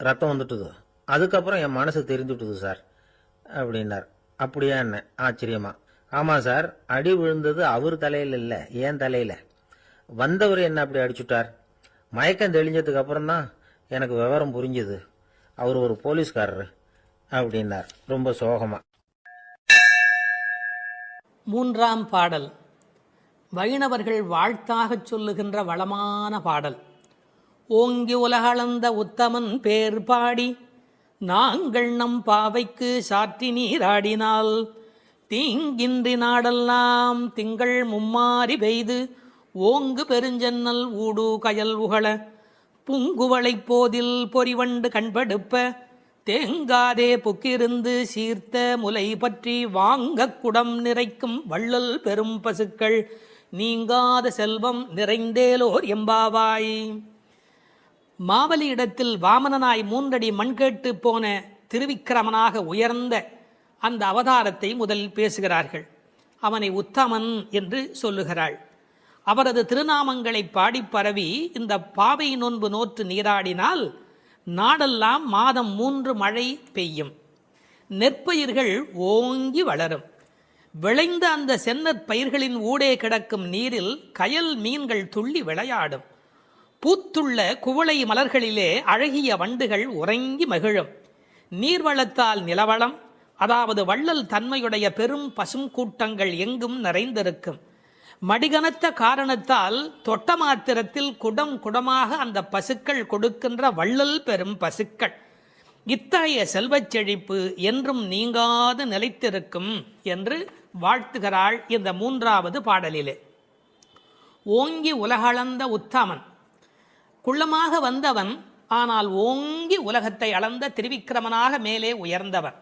ரத்தம் வந்துட்டுது. அதுக்கப்புறம் என் மனசு தெரிஞ்சுட்டுது சார் அப்படின்னார். அப்படியா என்ன ஆச்சரியமா? ஆமா சார், அடி விழுந்தது அவர் தலையில இல்ல, என் தலையில. வந்தவர் என்ன அப்படி அடிச்சுட்டார். மயக்கம் தெளிஞ்சதுக்கு அப்புறம் தான் எனக்கு விவரம் புரிஞ்சுது. அவர் ஒரு போலீஸ்காரரு அப்படின்னார் ரொம்ப சோகமா. மூன்றாம் பாடல் வைணவர்கள் வாழ்த்தாகச் சொல்லுகின்ற வளமான பாடல். ஓங்கி உலகளந்த உத்தமன் பேர் பாடி நாங்கள் நம் பாவைக்கு சாற்றி நீராடினால் தீங்கின்றி நாடெல்லாம் திங்கள் மும்மாறி பெய்து ஓங்கு பெருஞ்சன்னல் ஊடு கயல் உகள புங்குவளைப் போதில் பொறிவண்டு கண்படுப்ப தேங்காதே புக்கிருந்து சீர்த்த முலை பற்றி வாங்க குடம் நிறைக்கும் வள்ளல் பெரும் பசுக்கள் நீங்காத செல்வம் நிறைந்தேலோர் எம்பாவாய். மாவலி இடத்தில் வாமனனாய் 3 அடி மண் கேட்டு போன திருவிக்கிரமனாக உயர்ந்த அந்த அவதாரத்தை முதலில் பேசுகிறார்கள். அவனை உத்தமன் என்று சொல்லுகிறாள். அவரது திருநாமங்களை பாடி பரவி இந்த பாவை நோன்பு நோற்று நீராடினால் நாடெல்லாம் மாதம் 3 மழை பெய்யும், நெற்பயிர்கள் ஓங்கி வளரும். விளைந்த அந்த செந்நற் பயிர்களின் ஊடே கிடக்கும் நீரில் கயல் மீன்கள் துள்ளி விளையாடும். பூத்துள்ள குவளை மலர்களிலே அழகிய வண்டுகள் உறங்கி மகிழும். நீர்வளத்தால் நிலவளம், அதாவது வள்ளல் தன்மையுடைய பெரும் பசும் கூட்டங்கள் எங்கும் நிறைந்திருக்கும். மடிகனத்த காரணத்தால் தொட்ட மாத்திரத்தில் குடம் குடமாக அந்த பசுக்கள் கொடுக்கின்ற வள்ளல் பெரும் பசுக்கள். இத்தகைய செல்வச் செழிப்பு என்றும் நீங்காது நிலைத்திருக்கும் என்று வாழ்த்துகிறாள் இந்த 3வது பாடலிலே. ஓங்கி உலகளந்த உத்தமன், குள்ளமாக வந்தவன், ஆனால் ஓங்கி உலகத்தை அளந்த திருவிக்கிரமனாக மேலே உயர்ந்தவன்.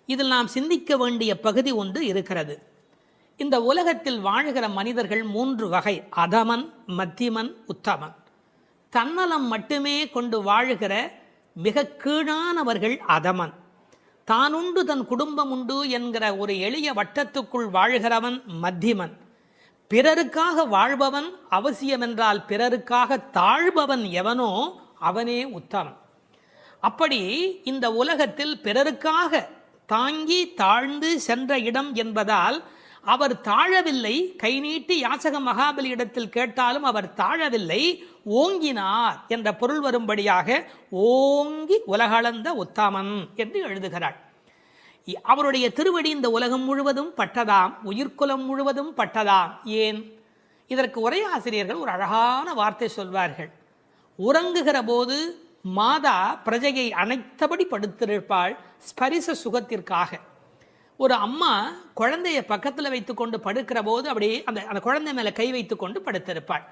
இதில் நாம் சிந்திக்க வேண்டிய பகுதி ஒன்று இருக்கிறது. இந்த உலகத்தில் வாழ்கிற மனிதர்கள் 3 வகை: அதமன், மத்தியமன், உத்தமன். தன்னலம் மட்டுமே கொண்டு வாழ்கிற மிக கீழானவர்கள் அதமன். தானுண்டு தன் குடும்பம் உண்டு என்கிற ஒரு எளிய வட்டத்துக்குள் வாழ்கிறவன் மத்தியமன். பிறருக்காக வாழ்பவன், அவசியமென்றால் பிறருக்காக தாழ்பவன் எவனோ அவனே உத்தமன். அப்படி இந்த உலகத்தில் பிறருக்காக தாங்கி தாழ்ந்து சென்ற இடம் என்பதால் அவர் தாழவில்லை. கை நீட்டி யாசக மகாபலி இடத்தில் கேட்டாலும் அவர் தாழவில்லை, ஓங்கினார் என்ற பொருள் வரும்படியாக ஓங்கி உலகளந்த உத்தமன் என்று எழுதுகிறாள். அவருடைய திருவடி இந்த உலகம் முழுவதும் பட்டதாம், உயிர்குலம் முழுவதும் பட்டதாம். ஏன்? இதற்கு உரையாசிரியர்கள் ஒரு அழகான வார்த்தை சொல்வார்கள். உறங்குகிற போது மாதா பிரஜையை அனைத்தபடி படுத்திருப்பாள் ஸ்பரிச சுகத்திற்காக. ஒரு அம்மா குழந்தைய பக்கத்தில் வைத்துக்கொண்டு படுக்கிற போது அப்படியே அந்த குழந்தை மேலே கை வைத்து கொண்டு படுத்திருப்பாள்.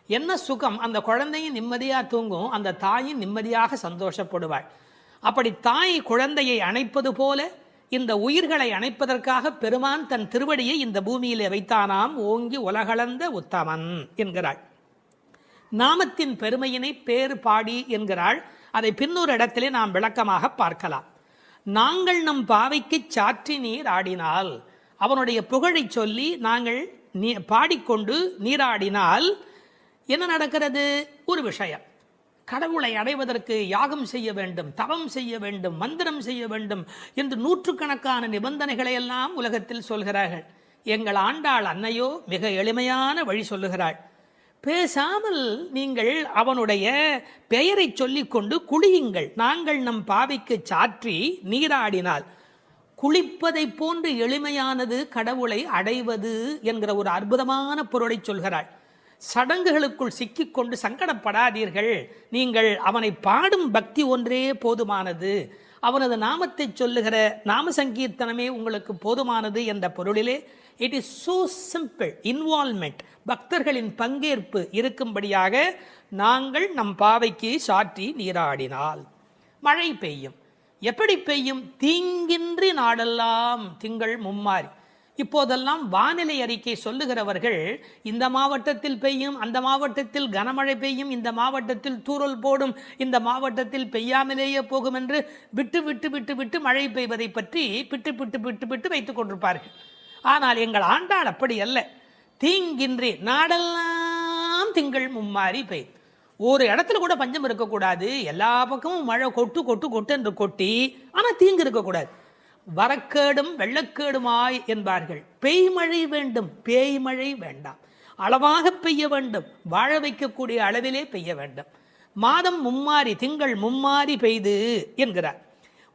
என்ன சுகம்! அந்த குழந்தையும் நிம்மதியாக தூங்கும், அந்த தாயும் நிம்மதியாக சந்தோஷப்படுவாள். அப்படி தாய் குழந்தையை அணைப்பது போல இந்த உயிர்களை அணைப்பதற்காக பெருமான் தன் திருவடியை இந்த பூமியிலே வைத்தானாம். ஓங்கி உலகளந்த உத்தமன் என்கிறாள். நாமத்தின் பெருமையினை பேர் பாடி என்கிறாள். அதை பின்னொரு இடத்திலே நாம் விளக்கமாக பார்க்கலாம். நாங்கள் நம் பாவைக்கு சாற்றி நீர் ஆடினால், அவனுடைய புகழை சொல்லி நாங்கள் பாடிக்கொண்டு நீராடினால் என்ன நடக்கிறது? ஒரு விஷயம், கடவுளை அடைவதற்கு யாகம் செய்ய வேண்டும், தவம் செய்ய வேண்டும், மந்திரம் செய்ய வேண்டும் என்று 100கணக்கான நிபந்தனைகளை எல்லாம் உலகத்தில் சொல்கிறார்கள். எங்கள் ஆண்டாள் அன்னையோ மிக எளிமையான வழி சொல்லுகிறாள். பேசாமல் நீங்கள் அவனுடைய பெயரை சொல்லிக்கொண்டு குளியுங்கள். நாங்கள் நம் பாவிக்கு சாற்றி நீராடினால், குளிப்பதை போன்று எளிமையானது கடவுளை அடைவது என்கிற ஒரு அற்புதமான பொருளை சொல்கிறாள். சடங்குகளுக்குள் சிக்கிக்கொண்டு சங்கடப்படாதீர்கள். நீங்கள் அவனை பாடும் பக்தி ஒன்றே போதுமானது, அவனது நாமத்தை சொல்லுகிற நாம சங்கீர்த்தனமே உங்களுக்கு போதுமானது என்ற பொருளிலே it is so simple. Involvement, பக்தர்களின் பங்கேற்பு இருக்கும்படியாக நாங்கள் நம் பாவைக்கு சாற்றி நீராடினால் மழை பெய்யும். எப்படி பெய்யும்? தீங்கின்றி நாடெல்லாம் திங்கள் மும்மாறி. இப்போதெல்லாம் வானிலை அறிக்கை சொல்லுகிறவர்கள் இந்த மாவட்டத்தில் பெய்யும், அந்த மாவட்டத்தில் கனமழை பெய்யும், இந்த மாவட்டத்தில் தூறல் போடும், இந்த மாவட்டத்தில் பெய்யாமலேயே போகும் என்று விட்டு விட்டு விட்டு விட்டு மழை பெய்வதை பற்றி பிட்டு பிட்டு பிட்டு பிட்டு வைத்துக் கொண்டிருப்பார்கள். ஆனால் எங்கள் ஆண்டாள் அப்படி அல்ல. தீங்கின்றி நாடெல்லாம் திங்கள் மும்மாறி பெய்யும். ஒரு இடத்துல கூட பஞ்சம் இருக்கக்கூடாது. எல்லா பக்கமும் மழை கொட்டு கொட்டு கொட்டு என்று கொட்டி, ஆனால் தீங்கு இருக்கக்கூடாது. வரக்கேடும் வெள்ளக்கேடுமாய் என்பார்கள். பெய்மழை வேண்டும், பேய்மழை வேண்டாம். அளவாக பெய்ய வேண்டும், வாழ வைக்கக்கூடிய அளவிலே பெய்ய வேண்டும். மாதம் மும்மாறி, திங்கள் மும்மாறி பெய்து என்கிறார்.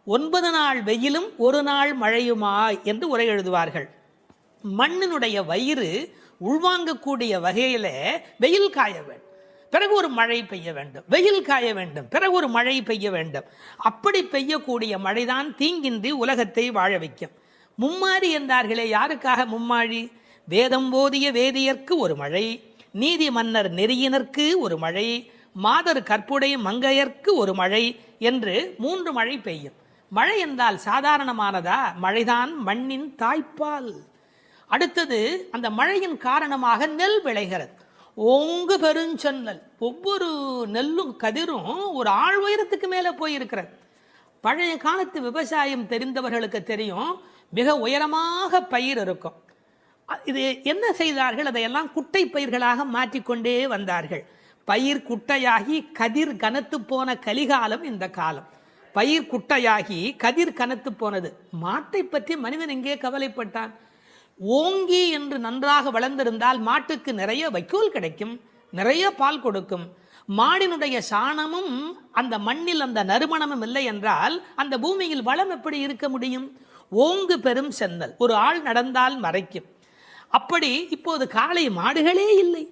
9 நாள் வெயிலும் 1 நாள் மழையுமாய் என்று உரை எழுதுவார்கள். மண்ணினுடைய வயிறு உள்வாங்கக்கூடிய வகையில வெயில் காய வேண்டும், பிறகு ஒரு மழை பெய்ய வேண்டும், வெயில் காய வேண்டும், பிறகு ஒரு மழை பெய்ய வேண்டும். அப்படி பெய்யக்கூடிய மழைதான் தீங்கின்றி உலகத்தை வாழ வைக்கும். மும்மாறி என்றார்களே, யாருக்காக மும்மாறி? வேதம் போதிய வேதியர்க்கு ஒரு மழை, நீதி மன்னர் நெறியினர்க்கு ஒரு மழை, மாதர் கற்புடை மங்கையர்க்கு ஒரு மழை என்று 3 மழை பெய்யும். மழை என்றால் சாதாரணமானதா? மழைதான் மண்ணின் தாய்ப்பால். அடுத்தது, அந்த மழையின் காரணமாக நெல் விளைகிறது. ஓங்கு பெருஞ்சென்னல், ஒவ்வொரு நெல்லும் கதிரும் ஒரு ஆள் உயரத்துக்கு மேலே போயிருக்கிறது. பழைய காலத்து விவசாயம் தெரிந்தவர்களுக்கு தெரியும், மிக உயரமாக பயிர் இருக்கும். இது என்ன செய்தார்கள், அதையெல்லாம் குட்டை பயிர்களாக மாற்றிக்கொண்டே வந்தார்கள். பயிர் குட்டையாகி கதிர் கனத்து போன கலிகாலம் இந்த காலம். பயிர் குட்டையாகி கதிர் கனத்து போனது. மாட்டை பற்றி மனிதன் எங்கே கவலைப்பட்டான்? ஓங்கி என்று நன்றாக வளர்ந்திருந்தால் மாட்டுக்கு நிறைய வைக்கோல் கிடைக்கும், நிறைய பால் கொடுக்கும். மாடினுடைய சாணமும் அந்த மண்ணில் அந்த நறுமணமும் இல்லை என்றால் அந்த பூமியில் வளம் எப்படி இருக்க முடியும்? ஓங்கு பெரும் சென்னல், ஒரு ஆள் நடந்தால் மறைக்கும். அப்படி இப்போது காளை மாடுகளே இல்லை.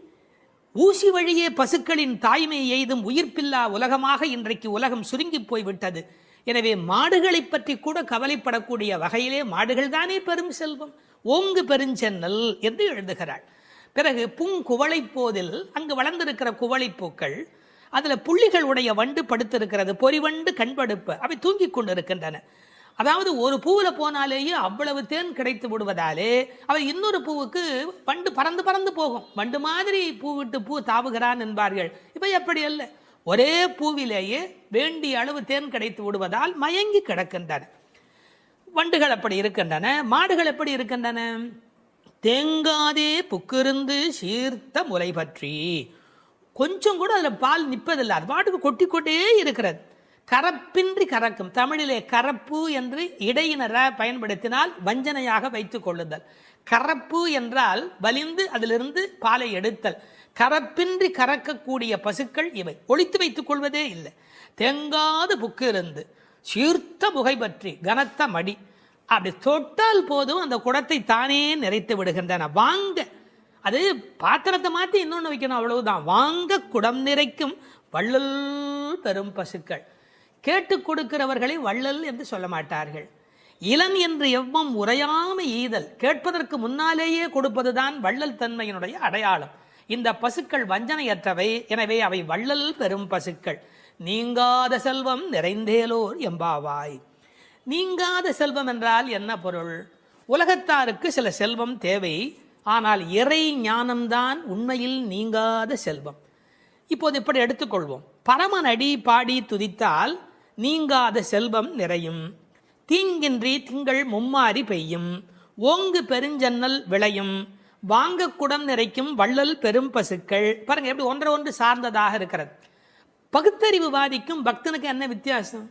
ஊசி வழியே பசுக்களின் தாய்மை எய்தும் உயிர்ப்பில்லா உலகமாக இன்றைக்கு உலகம் சுருங்கி போய்விட்டது. எனவே மாடுகளை பற்றி கூட கவலைப்படக்கூடிய வகையிலே மாடுகள் தானே பெரும் செல்வம். ஓங்கு பெருஞ்சென்னல் என்று எழுதுகிறாள். பிறகு பூங்குவளை போதில், அங்கு வளர்ந்திருக்கிற குவளைப்பூக்கள், அதில் புள்ளிகள் உடைய வண்டு படுத்திருக்கிறது, பொறிவண்டு கண்படுப்ப, அவை தூங்கி கொண்டிருக்கின்றன. அதாவது ஒரு பூவில் போனாலேயே அவ்வளவு தேன் கிடைத்து விடுவதாலே அவை இன்னொரு பூவுக்கு வண்டு பறந்து பறந்து போகும். வண்டு மாதிரி பூ விட்டு பூ தாவுகிறான் என்பார்கள். இவை எப்படி அல்ல, ஒரே பூவிலேயே வேண்டிய அளவு தேன் கிடைத்து விடுவதால் மயங்கி கிடக்கின்றன. வண்டுகள் அப்படி இருக்கின்றன. மாடுகள் எப்படி இருக்கின்றன? தேங்காதே புக்கிருந்து சீர்த்த முலை பற்றி, கொஞ்சம் கூட அதில் பால் நிற்பதில்லை, அது பாட்டுக்கு கொட்டி கொண்டே இருக்கிறது. கரப்பின்றி கறக்கும். தமிழிலே கரப்பு என்று இடையினர பயன்படுத்தினால் வஞ்சனையாக வைத்துக் கொள்ளுதல். கரப்பு என்றால் வலிந்து அதிலிருந்து பாலை எடுத்தல். கரப்பின்றி கறக்கக்கூடிய பசுக்கள் இவை. ஒழித்து வைத்துக் கொள்வதே இல்லை. தேங்காது புக்கு இருந்து சீர்த்த புகை பற்றி, கனத்த மடி, அப்படி தொட்டால் போதும் அந்த குடத்தை தானே நிறைத்து விடுகின்றன. வாங்க, அது பாத்திரத்தை மாற்றி இன்னொன்று வைக்கணும், அவ்வளவுதான். வாங்க குடம் நிறைக்கும் வள்ளல் பெரும் பசுக்கள். கேட்டு கொடுக்கிறவர்களை வள்ளல் என்று சொல்ல மாட்டார்கள். இளன் என்று எவ்வம் உரையாமை ஈதல், கேட்பதற்கு முன்னாலேயே கொடுப்பதுதான் வள்ளல் தன்மையினுடைய அடையாளம். இந்த பசுக்கள் வஞ்சனையற்றவை, எனவே அவை வள்ளல் பெரும் பசுக்கள். நீங்காத செல்வம் நிறைந்தேலோர் எம்பாவாய். நீங்காத செல்வம் என்றால் என்ன பொருள்? உலகத்தாருக்கு சில செல்வம் தேவை, ஆனால் இறை ஞானம்தான் உண்மையில் நீங்காத செல்வம். இப்போது இப்படி எடுத்துக்கொள்வோம். பரமனடி பாடி துதித்தால் நீங்காத செல்வம் நிறையும். தீங்கின்றி திங்கள் மும்மாறி பெய்யும். ஓங்கு பெருஞ்சன்னல் விளையும். வாங்க குடம் நிறைக்கும் வள்ளல் பெரும் பசுக்கள். பாருங்க எப்படி ஒன்றை ஒன்று சார்ந்ததாக இருக்கிறது. பகுத்தறிவுவாதிக்கும் பக்தனுக்கு என்ன வித்தியாசம்?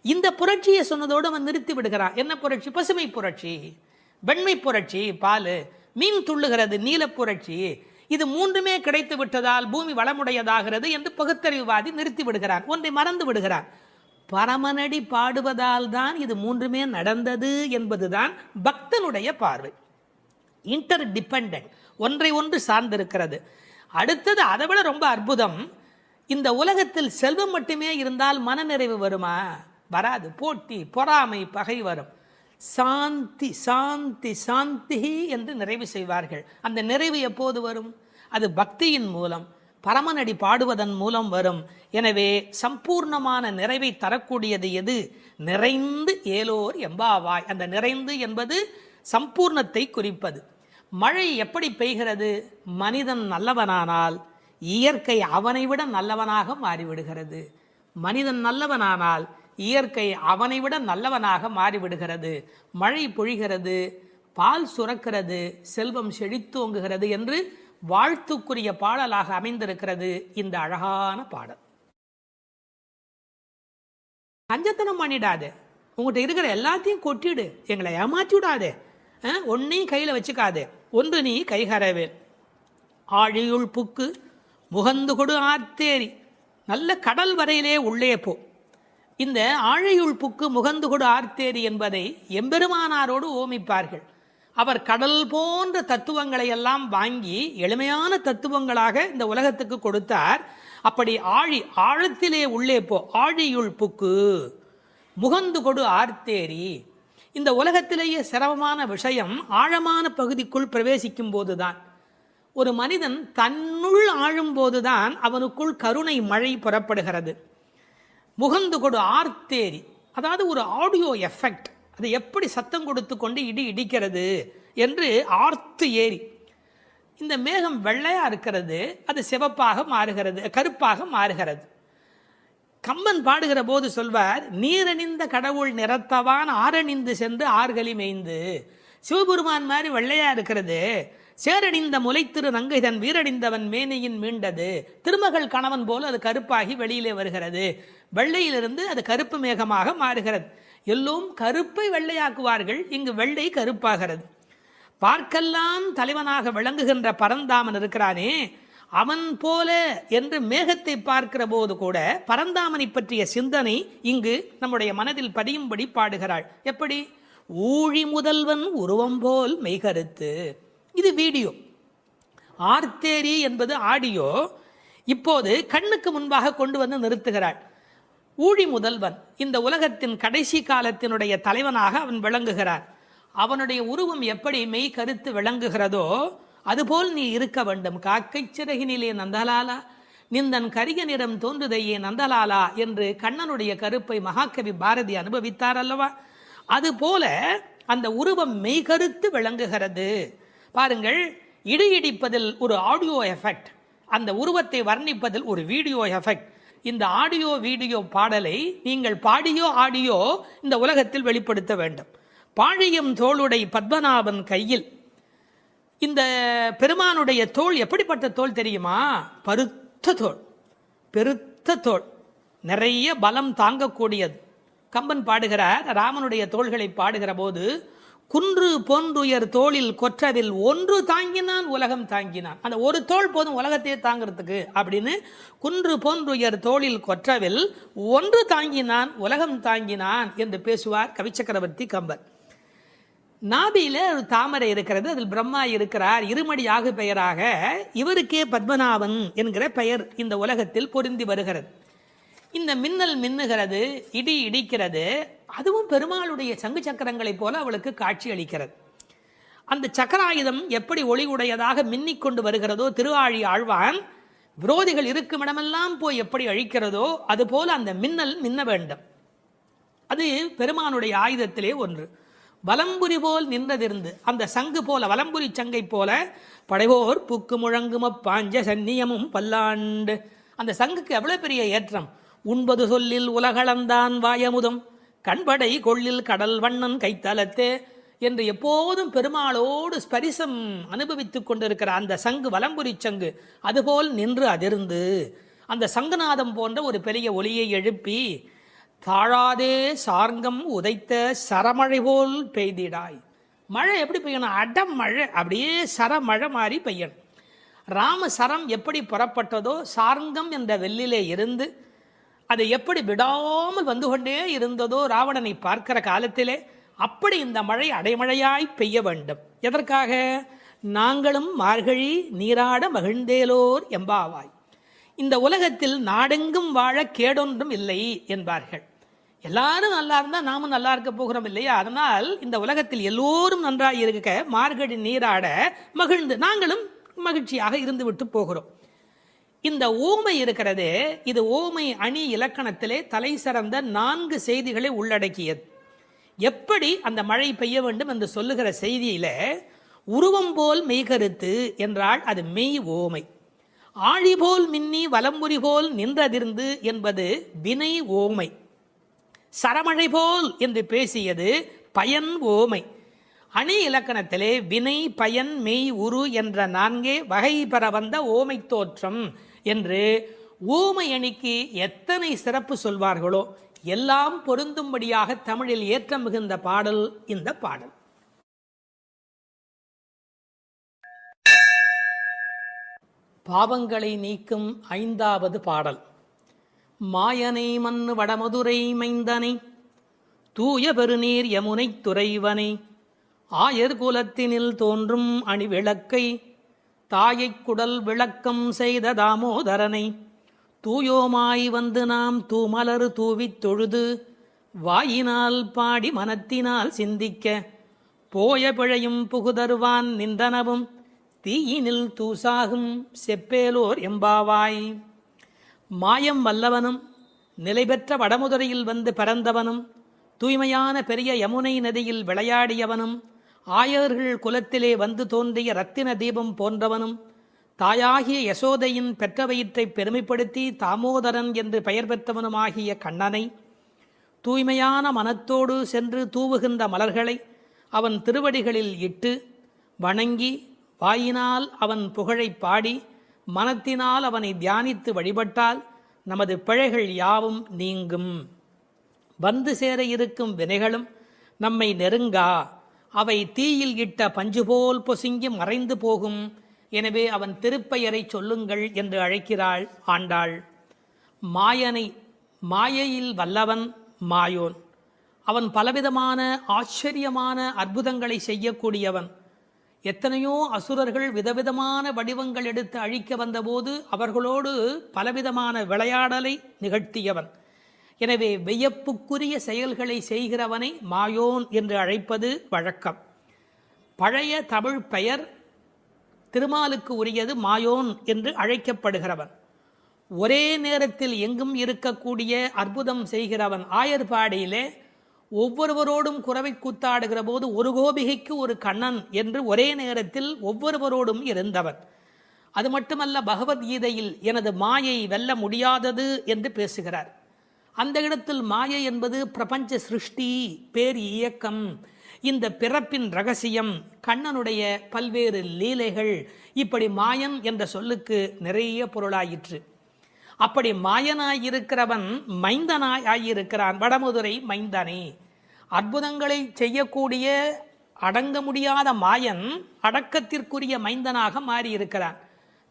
இந்த புரட்சியை சொன்னதோடு அவன் நிறுத்தி விடுகிறான். என்ன புரட்சி? பசுமை புரட்சி, வெண்மை புரட்சி, பால், மீன் துள்ளுகிறது, நீல புரட்சி. இது மூன்றுமே கிடைத்து விட்டதால் பூமி வளமுடையதாகிறது என்று பகுத்தறிவுவாதி நிறுத்தி விடுகிறான். ஒன்றை மறந்து விடுகிறான். பரமனடி பாடுவதால் தான் இது மூன்றுமே நடந்தது என்பதுதான் பக்தனுடைய பார்வை. இன்டர் டிபெண்டன்ட், ஒன்றை ஒன்று சார்ந்திருக்கிறது. அடுத்தது அதை விட ரொம்ப அற்புதம். இந்த உலகத்தில் செல்வம் மட்டுமே இருந்தால் மனநிறைவு வருமா? வராது. போட்டி, பொறாமை, பகை வரும். சாந்தி சாந்தி சாந்தி என்று நிறைவு செய்வார்கள். அந்த நிறைவு எப்போது வரும்? அது பக்தியின் மூலம், பரமனடி பாடுவதன் மூலம் வரும். எனவே சம்பூர்ணமான நிறைவை தரக்கூடியது எது? நிறைந்து ஏலோர் எம்பாவாய். அந்த நிறைந்து என்பது சம்பூர்ணத்தை குறிப்பது. மழை எப்படி பெய்கிறது? மனிதன் நல்லவனானால் இயற்கை அவனை விட நல்லவனாக மாறிவிடுகிறது. மனிதன் நல்லவனானால் இயற்கை அவனை விட நல்லவனாக மாறிவிடுகிறது. மழை பொழிகிறது, பால் சுரக்கிறது, செல்வம் செழித்தோங்குகிறது என்று வாழ்த்துக்குரிய பாடலாக அமைந்திருக்கிறது இந்த அழகான பாடல். கஞ்சத்தனம் பண்ணிடாதே, உங்கள்கிட்ட இருக்கிற எல்லாத்தையும் கொட்டிடு, எங்களை ஏமாற்றி விடாதே, ஒன்னையும் கையில் வச்சுக்காதே. ஒன்று நீ கைகரவே ஆழியுள் புக்கு முகந்து கொடு ஆர்த்தேரி. நல்ல கடல் வரையிலே உள்ளே போ. இந்த ஆழியுள் புக்கு முகந்து கொடு ஆர்த்தேரி என்பதை எம்பெருமானாரோடு ஓமிப்பார்கள். அவர் கடல் போன்ற தத்துவங்களை எல்லாம் வாங்கி எளிமையான தத்துவங்களாக இந்த உலகத்துக்கு கொடுத்தார். அப்படி ஆழத்திலே உள்ளே போ, ஆழியுள் புக்கு முகந்து கொடு ஆர்த்தேரி. இந்த உலகத்திலேயே சிரமமான விஷயம் ஆழமான பகுதிக்குள் பிரவேசிக்கும் போதுதான். ஒரு மனிதன் தன்னுள் ஆழும் போதுதான் அவனுக்குள் கருணை மழை புறப்படுகிறது. முகந்து கொடு ஆர்த்தேரி, அதாவது ஒரு ஆடியோ எஃபெக்ட். அது எப்படி சத்தம் கொடுத்து கொண்டு இடி இடிக்கிறது என்று ஆர்த்து ஏரி. இந்த மேகம் வெள்ளையா இருக்கிறது, அது சிவப்பாக மாறுகிறது, கருப்பாக மாறுகிறது. கம்பன் பாடுகிற போது சொல்வார், நீரணிந்த கடவுள் நிறத்தவான் ஆரணிந்து சென்று ஆர்களி மேய்ந்து. சிவபெருமான் மாதிரி வெள்ளையா இருக்கிறது, சேரணிந்த முலைத்திரு நங்கை தன் வீரணிந்தவன் மேனையின் மீண்டது. திருமகள் கணவன் போல அது கருப்பாகி வெளியிலே வருகிறது. வெள்ளையிலிருந்து அது கருப்பு மேகமாக மாறுகிறது. எல்லோரும் கருப்பை வெள்ளையாக்குவார்கள், இங்கு வெள்ளை கருப்பாகிறது. பார்க்கெல்லாம் தலைவனாக விளங்குகின்ற பரந்தாமன் இருக்கிறானே, அவன் போல என்று மேகத்தை பார்க்கிற போது கூட பரந்தாமனை பற்றிய சிந்தனை இங்கு நம்முடைய மனதில் பதியும்படி பாடுகிறாள். எப்படி? ஊழி முதல்வன் உருவம் போல் மெய்கருத்து. இது வீடியோ. ஆர்த்தேரி என்பது ஆடியோ. இப்போது கண்ணுக்கு முன்பாக கொண்டு வந்து நிறுத்துகிறாள். ஊழி முதல்வன், இந்த உலகத்தின் கடைசி காலத்தினுடைய தலைவனாக அவன் விளங்குகிறான். அவனுடைய உருவம் எப்படி மெய் கருத்து விளங்குகிறதோ அதுபோல் நீ இருக்க வேண்டும். காக்கை சிறகினிலே நந்தலாலா நிந்தன் கரிய நிறம் தோன்றுதையே நந்தலாலா என்று கண்ணனுடைய கருப்பை மகாகவி பாரதி அனுபவித்தார் அல்லவா? அதுபோல அந்த உருவம் மெய்கருத்து விளங்குகிறது. பாருங்கள், இடிப்பதில் ஒரு ஆடியோ எஃபெக்ட், அந்த உருவத்தை வர்ணிப்பதில் ஒரு வீடியோ எஃபெக்ட். இந்த ஆடியோ வீடியோ பாடலை நீங்கள் பாடியோ ஆடியோ இந்த உலகத்தில் வெளிப்படுத்த வேண்டும். பாழியம் தோளுடை பத்மநாபன் கையில். இந்த பெருமானுடைய தோள் எப்படிப்பட்ட தோள் தெரியுமா? பருத்த தோள், பெருத்த தோள், நிறைய பலம் தாங்கக்கூடியது. கம்பன் பாடுகிறார், ராமனுடைய தோள்களை பாடுகிற போது, குன்று போன்றுயர் தோளில் கொற்றவில் ஒன்று தாங்கினான் உலகம் தாங்கினான். அந்த ஒரு தோள் போதும் உலகத்தையே தாங்கிறதுக்கு அப்படின்னு, குன்று போன்றுயர் தோளில் கொற்றவில் ஒன்று தாங்கினான் உலகம் தாங்கினான் என்று பேசுவார் கவிச்சக்கரவர்த்தி கம்பன். நாபியில ஒரு தாமரை இருக்கிறது, அதில் பிரம்மா இருக்கிறார். இருமடியாக பெயராக இவருக்கே பத்மநாபன் என்கிற பெயர் இந்த உலகத்தில் பொருந்தி வருகிறது. இந்த மின்னல் மின்னுகிறது, இடி இடிக்கிறது, அதுவும் பெருமாளுடைய சங்கு சக்கரங்களைப் போல அவளுக்கு காட்சி அளிக்கிறது. அந்த சக்கராயுதம் எப்படி ஒளி உடையதாக மின்னிக்கொண்டு வருகிறதோ, திருவாழி ஆழ்வான் விரோதிகள் இருக்கும் இடமெல்லாம் போய் எப்படி அழிக்கிறதோ அதுபோல அந்த மின்னல் மின்ன வேண்டும். அது பெருமானுடைய ஆயுதத்திலே ஒன்று. வலம்புரி போல் நின்றதிருந்து, அந்த சங்கு போல, வலம்புரி சங்கை போல, படைவோர் புக்கு முழங்கும பாஞ்ச சன்னியமும் பல்லாண்டு. அந்த சங்குக்கு எவ்வளவு பெரிய ஏற்றம்! உண்பது சொல்லில் உலகளந்தான் வாயமுதம் கண்படை கொள்ளில் கடல் வண்ணன் கைத்தலத்தே என்று எப்போதும் பெருமாளோடு ஸ்பரிசம் அனுபவித்துக் கொண்டிருக்கிற அந்த சங்கு, வலம்புரி சங்கு, அதுபோல் நின்று அதிர்ந்து அந்த சங்குநாதம் போன்ற ஒரு பெரிய ஒலியை எழுப்பி, தாழாதே சார்ங்கம் உதைத்த சரமழை போல் பெய்திடாய். மழை எப்படி பெய்யணும்? அடம் மழை, அப்படியே சரமழை மாறி பெய்யணும். ராமசரம் எப்படி புறப்பட்டதோ, சார்ங்கம் என்ற வெள்ளிலே இருந்து அது எப்படி விடாமல் வந்து கொண்டே இருந்ததோ ராவணனை பார்க்கிற காலத்திலே, அப்படி இந்த மழை அடைமழையாய் பெய்ய வேண்டும். எதற்காக? நாங்களும் மார்கழி நீராட மகிழ்ந்தேலோர் எம்பாவாய். இந்த உலகத்தில் நாடெங்கும் வாழ கேடொன்றும் இல்லை என்பார்கள். எல்லாரும் நல்லா இருந்தா நாமும் நல்லா இருக்க போகிறோம் இல்லையா? அதனால் இந்த உலகத்தில் எல்லோரும் நன்றாக இருக்க மார்கழி நீராட மகிழ்ந்து நாங்களும் மகிழ்ச்சியாக இருந்து விட்டு போகிறோம். இந்த ஓமை இருக்கிறதே, இது ஓமை அணி இலக்கணத்திலே தலை சிறந்த 4 செய்திகளை உள்ளடக்கியது. எப்படி அந்த மழை பெய்ய வேண்டும் என்று சொல்லுகிற செய்தியில, உருவம் போல் மெய்கருத்து என்றால் அது மெய் ஓமை. ஆழி போல் மின்னி வலம்புரி போல் நின்றதிர்ந்து என்பது வினை ஓமை. சரமழை போல் என்று பேசியது பயன் ஓமை. அணி இலக்கணத்திலே வினை, பயன், மெய், உரு என்ற 4 வகை பெற வந்த ஓமை தோற்றம் என்று ஓமை அணிக்கு எத்தனை சிறப்பு சொல்வார்களோ எல்லாம் பொருந்தும்படியாக தமிழில் ஏற்றம் மிகுந்த பாடல் இந்த பாடல். பாவங்களை நீக்கும் 5வது பாடல். மாயனை மண்ணு வடமதுரை மைந்தனை தூய பெருநீர் யமுனை துறைவனை ஆயர் குலத்தினில் தோன்றும் அணிவிளக்கை தாயைக் குடல் விளக்கம் செய்த தாமோதரனை தூயோமாய் வந்து நாம் தூமலரு தூவித் தொழுது வாயினால் பாடி மனத்தினால் சிந்திக்க போய பிழையும் புகுதருவான் நின்றனவும் தீயினில் தூசாகும் செப்பேலோர் எம்பாவாய். மாயம் வல்லவனும் நிலைபெற்ற வடமுதுரையில் வந்து பிறந்தவனும் தூய்மையான பெரிய யமுனை நதியில் விளையாடியவனும் ஆயர்கள் குலத்திலே வந்து தோன்றிய ரத்தின தீபம் போன்றவனும் தாயாகிய யசோதையின் பெற்ற வயிற்றை பெருமைப்படுத்தி தாமோதரன் என்று பெயர் பெற்றவனுமாகிய கண்ணனை தூய்மையான மனத்தோடு சென்று தூவுகின்ற மலர்களை அவன் திருவடிகளில் இட்டு வணங்கி வாயினால் அவன் புகழை பாடி மனத்தினால் அவனை தியானித்து வழிபட்டால் நமது பிழைகள் யாவும் நீங்கும். வந்து சேர இருக்கும் வினைகளும் நம்மை நெருங்கா. அவை தீயில் இட்ட பஞ்சு போல் பொசுங்கி மறைந்து போகும். எனவே அவன் திருப்பெயரை சொல்லுங்கள் என்று அழைக்கிறாள் ஆண்டாள். மாயையில் வல்லவன் மாயோன். அவன் பலவிதமான ஆச்சரியமான அற்புதங்களை செய்யக்கூடியவன். எத்தனையோ அசுரர்கள் விதவிதமான வடிவங்கள் எடுத்து அழிக்க வந்தபோது அவர்களோடு பலவிதமான விளையாடலை நிகழ்த்தியவன். எனவே வியப்புக்குரிய செயல்களை செய்கிறவனை மாயோன் என்று அழைப்பது வழக்கம். பழைய தமிழ் பெயர் திருமாலுக்கு உரியது மாயோன் என்று அழைக்கப்படுகிறவன். ஒரே நேரத்தில் எங்கும் இருக்கக்கூடிய அற்புதம் செய்கிறவன். ஆயர்பாடியிலே ஒவ்வொருவரோடும் குறவை கூத்தாடுகிற போது ஒரு கோபிகைக்கு ஒரு கண்ணன் என்று ஒரே நேரத்தில் ஒவ்வொருவரோடும் இருந்தவன். அது மட்டுமல்ல, பகவத்கீதையில் எனது மாயை வெல்ல முடியாதது என்று பேசுகிறார். அந்த இடத்தில் மாயை என்பது பிரபஞ்ச சிருஷ்டி, பேர் இயக்கம், இந்த பிறப்பின் ரகசியம், கண்ணனுடைய பல்வேறு லீலைகள். இப்படி மாயன் என்ற சொல்லுக்கு நிறைய பொருளாயிற்று. அப்படி மாயனாயிருக்கிறவன் மைந்தனாய் ஆகியிருக்கிறான். வடமதுரை மைந்தனே. அற்புதங்களை செய்யக்கூடிய அடங்க முடியாத மாயன் அடக்கத்திற்குரிய மைந்தனாக மாறியிருக்கிறான்.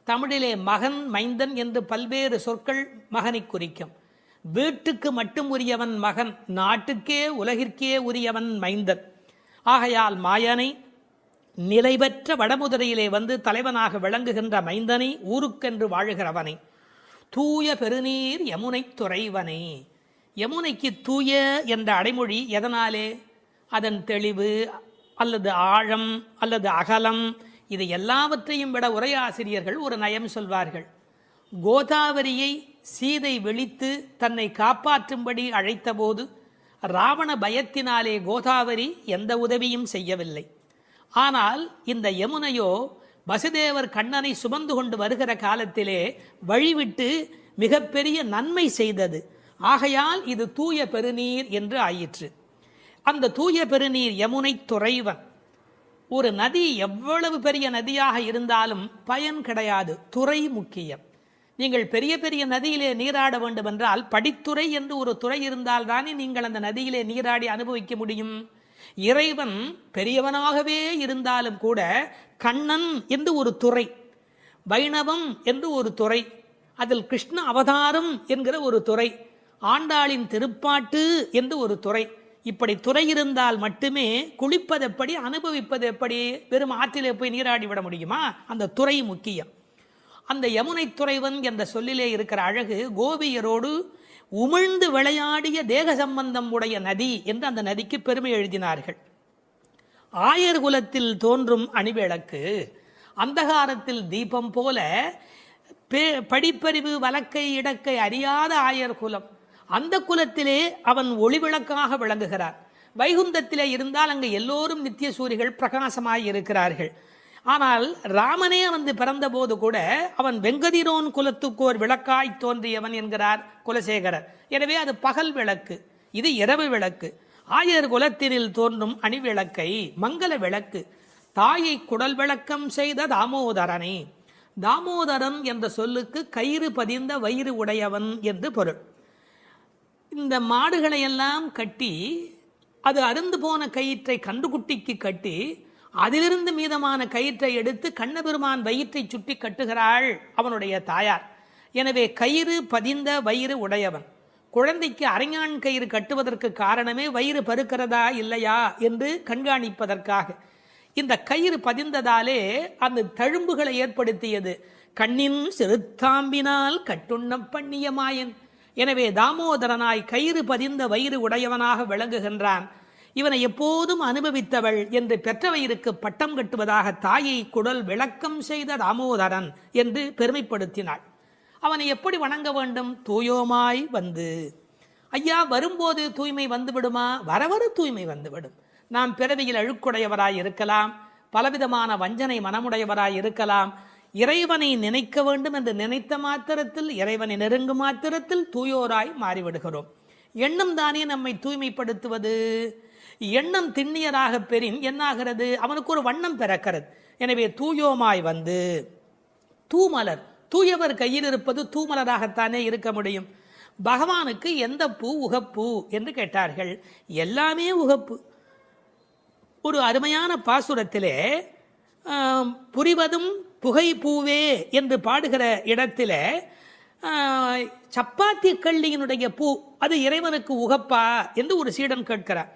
தமிழிலே மகன் மைந்தன் என்று பல்வேறு சொற்கள் மகனை குறிக்கும். வீட்டுக்கு மட்டும் உரியவன் மகன், நாட்டுக்கே உலகிற்கே உரியவன் மைந்தன். ஆகையால் மாயனை நிலைபெற்ற வடமுதுரையிலே வந்து தலைவனாக விளங்குகின்ற மைந்தனை, ஊருக்கென்று வாழுகிறவனை, தூய பெருநீர் யமுனை துறைவனே. யமுனைக்கு தூய என்ற அடைமொழி எதனாலே? அதன் தெளிவு அல்லது ஆழம் அல்லது அகலம், இது எல்லாவற்றையும் விட உரையாசிரியர்கள் ஒரு நயம் சொல்வார்கள். கோதாவரியை சீதை விழித்து தன்னை காப்பாற்றும்படி அழைத்தபோது ராவண பயத்தினாலே கோதாவரி எந்த உதவியும் செய்யவில்லை. ஆனால் இந்த யமுனையோ வசுதேவர் கண்ணனை சுமந்து கொண்டு வருகிற காலத்திலே வழிவிட்டு மிகப்பெரிய நன்மை செய்தது. ஆகையால் இது தூய பெருநீர் என்று ஆயிற்று. அந்த தூய பெருநீர் யமுனை துறைவன். ஒரு நதி எவ்வளவு பெரிய நதியாக இருந்தாலும் பயன் கிடையாது, துறை முக்கியம். நீங்கள் பெரிய பெரிய நதியிலே நீராட வேண்டும் என்றால் படித்துறை என்று ஒரு துறை இருந்தால் தானே நீங்கள் அந்த நதியிலே நீராடி அனுபவிக்க முடியும். இறைவன் பெரியவனாகவே இருந்தாலும் கூட கண்ணன் என்று ஒரு துறை, வைணவம் என்று ஒரு துறை, அதில் கிருஷ்ண அவதாரம் என்கிற ஒரு துறை, ஆண்டாளின் திருப்பாட்டு என்று ஒரு துறை. இப்படி துறை இருந்தால் மட்டுமே குளிப்பது எப்படி, அனுபவிப்பது எப்படி? வெறும் ஆற்றிலே போய் நீராடி விட முடியுமா? அந்த துறை முக்கியம். அந்த யமுனை துறைவன் என்ற சொல்லிலே இருக்கிற அழகு, கோபியரோடு உமிழ்ந்து விளையாடிய தேக சம்பந்தம் உடைய நதி என்று அந்த நதிக்கு பெருமை எழுதினார்கள். ஆயர் குலத்தில் தோன்றும் அணிவிளக்கு, அந்தகாரத்தில் தீபம் போல படிப்பறிவு வழக்கை இடக்கை அறியாத ஆயர் குலம். அந்த குலத்திலே அவன் ஒளிவிளக்காக விளங்குகிறார். வைகுந்தத்திலே இருந்தால் அங்கு எல்லோரும் நித்திய சூரிகள் பிரகாசமாய் இருக்கிறார்கள். ஆனால் ராமனே வந்து பிறந்த போது கூட அவன் வெங்கதிரோன் குலத்துக்கோர் விளக்காய் தோன்றியவன் என்கிறார் குலசேகரர். எனவே அது பகல் விளக்கு, இது இரவு விளக்கு. ஆயர் குலத்தினில் தோன்றும் அணிவிளக்கை மங்கள விளக்கு, தாயை குடல் விளக்கம் செய்த தாமோதரனே. தாமோதரன் என்ற சொல்லுக்கு கயிறு பதிந்த வயிறு உடையவன் என்று பொருள். இந்த மாடுகளையெல்லாம் கட்டி அது அருந்து போன கயிற்றை கன்றுக்குட்டிக்கு கட்டி அதிலிருந்து மீதமான கயிற்றை எடுத்து கண்ணபெருமான் வயிற்றை சுற்றி கட்டுகிறாள் அவனுடைய தாயார். எனவே கயிறு பதிந்த வயிறு உடையவன். குழந்தைக்கு அரைஞான் கயிறு கட்டுவதற்கு காரணமே வயிறு பருக்கிறதா இல்லையா என்று கண்காணிப்பதற்காக. இந்த கயிறு பதிந்ததாலே அந்த தழும்புகளை ஏற்படுத்தியது. கண்ணின் சிறுத்தாம்பினால் கட்டுண்ணம் பண்ணிய மாயன். எனவே தாமோதரனாய் கயிறு பதிந்த வயிறு உடையவனாக விளங்குகின்றான். இவனை எப்போதும் அனுபவித்தவள் என்று பெற்றவயிருக்கு பட்டம் கட்டுவதாக தாயை குடல் விளக்கம் செய்த தாமோதரன் என்று பெருமைப்படுத்தினாள். அவனை எப்படி வணங்க வேண்டும்? தூயோமாய் வந்து. ஐயா, வரும்போது தூய்மை வந்துவிடுமா? வரவர தூய்மை வந்துவிடும். நாம் பிறவியில் அழுக்குடையவராய் இருக்கலாம், பலவிதமான வஞ்சனை மனமுடையவராய் இருக்கலாம். இறைவனை நினைக்க வேண்டும் என்று நினைத்த மாத்திரத்தில், இறைவனை நெருங்கும் மாத்திரத்தில் தூயோராய் மாறிவிடுகிறோம். எண்ணம் தானே நம்மை தூய்மைப்படுத்துவது. எண்ணம் திண்ணியராக பெறின் என்னாகிறது? அவனுக்கு ஒரு வண்ணம் பிறக்கிறது. எனவே தூயோமாய் வந்து தூமலர், தூயவர் கையில் இருப்பது தூமலராகத்தானே இருக்க முடியும். பகவானுக்கு எந்த பூ உகப்பு என்று கேட்டார்கள். எல்லாமே உகப்பு. ஒரு அருமையான பாசுரத்திலே புரிவதும் புகை பூவே என்று பாடுகிற இடத்துல சப்பாத்தி கள்ளியினுடைய பூ அது இறைவனுக்கு உகப்பா என்று ஒரு சீடன் கேட்கிறார்.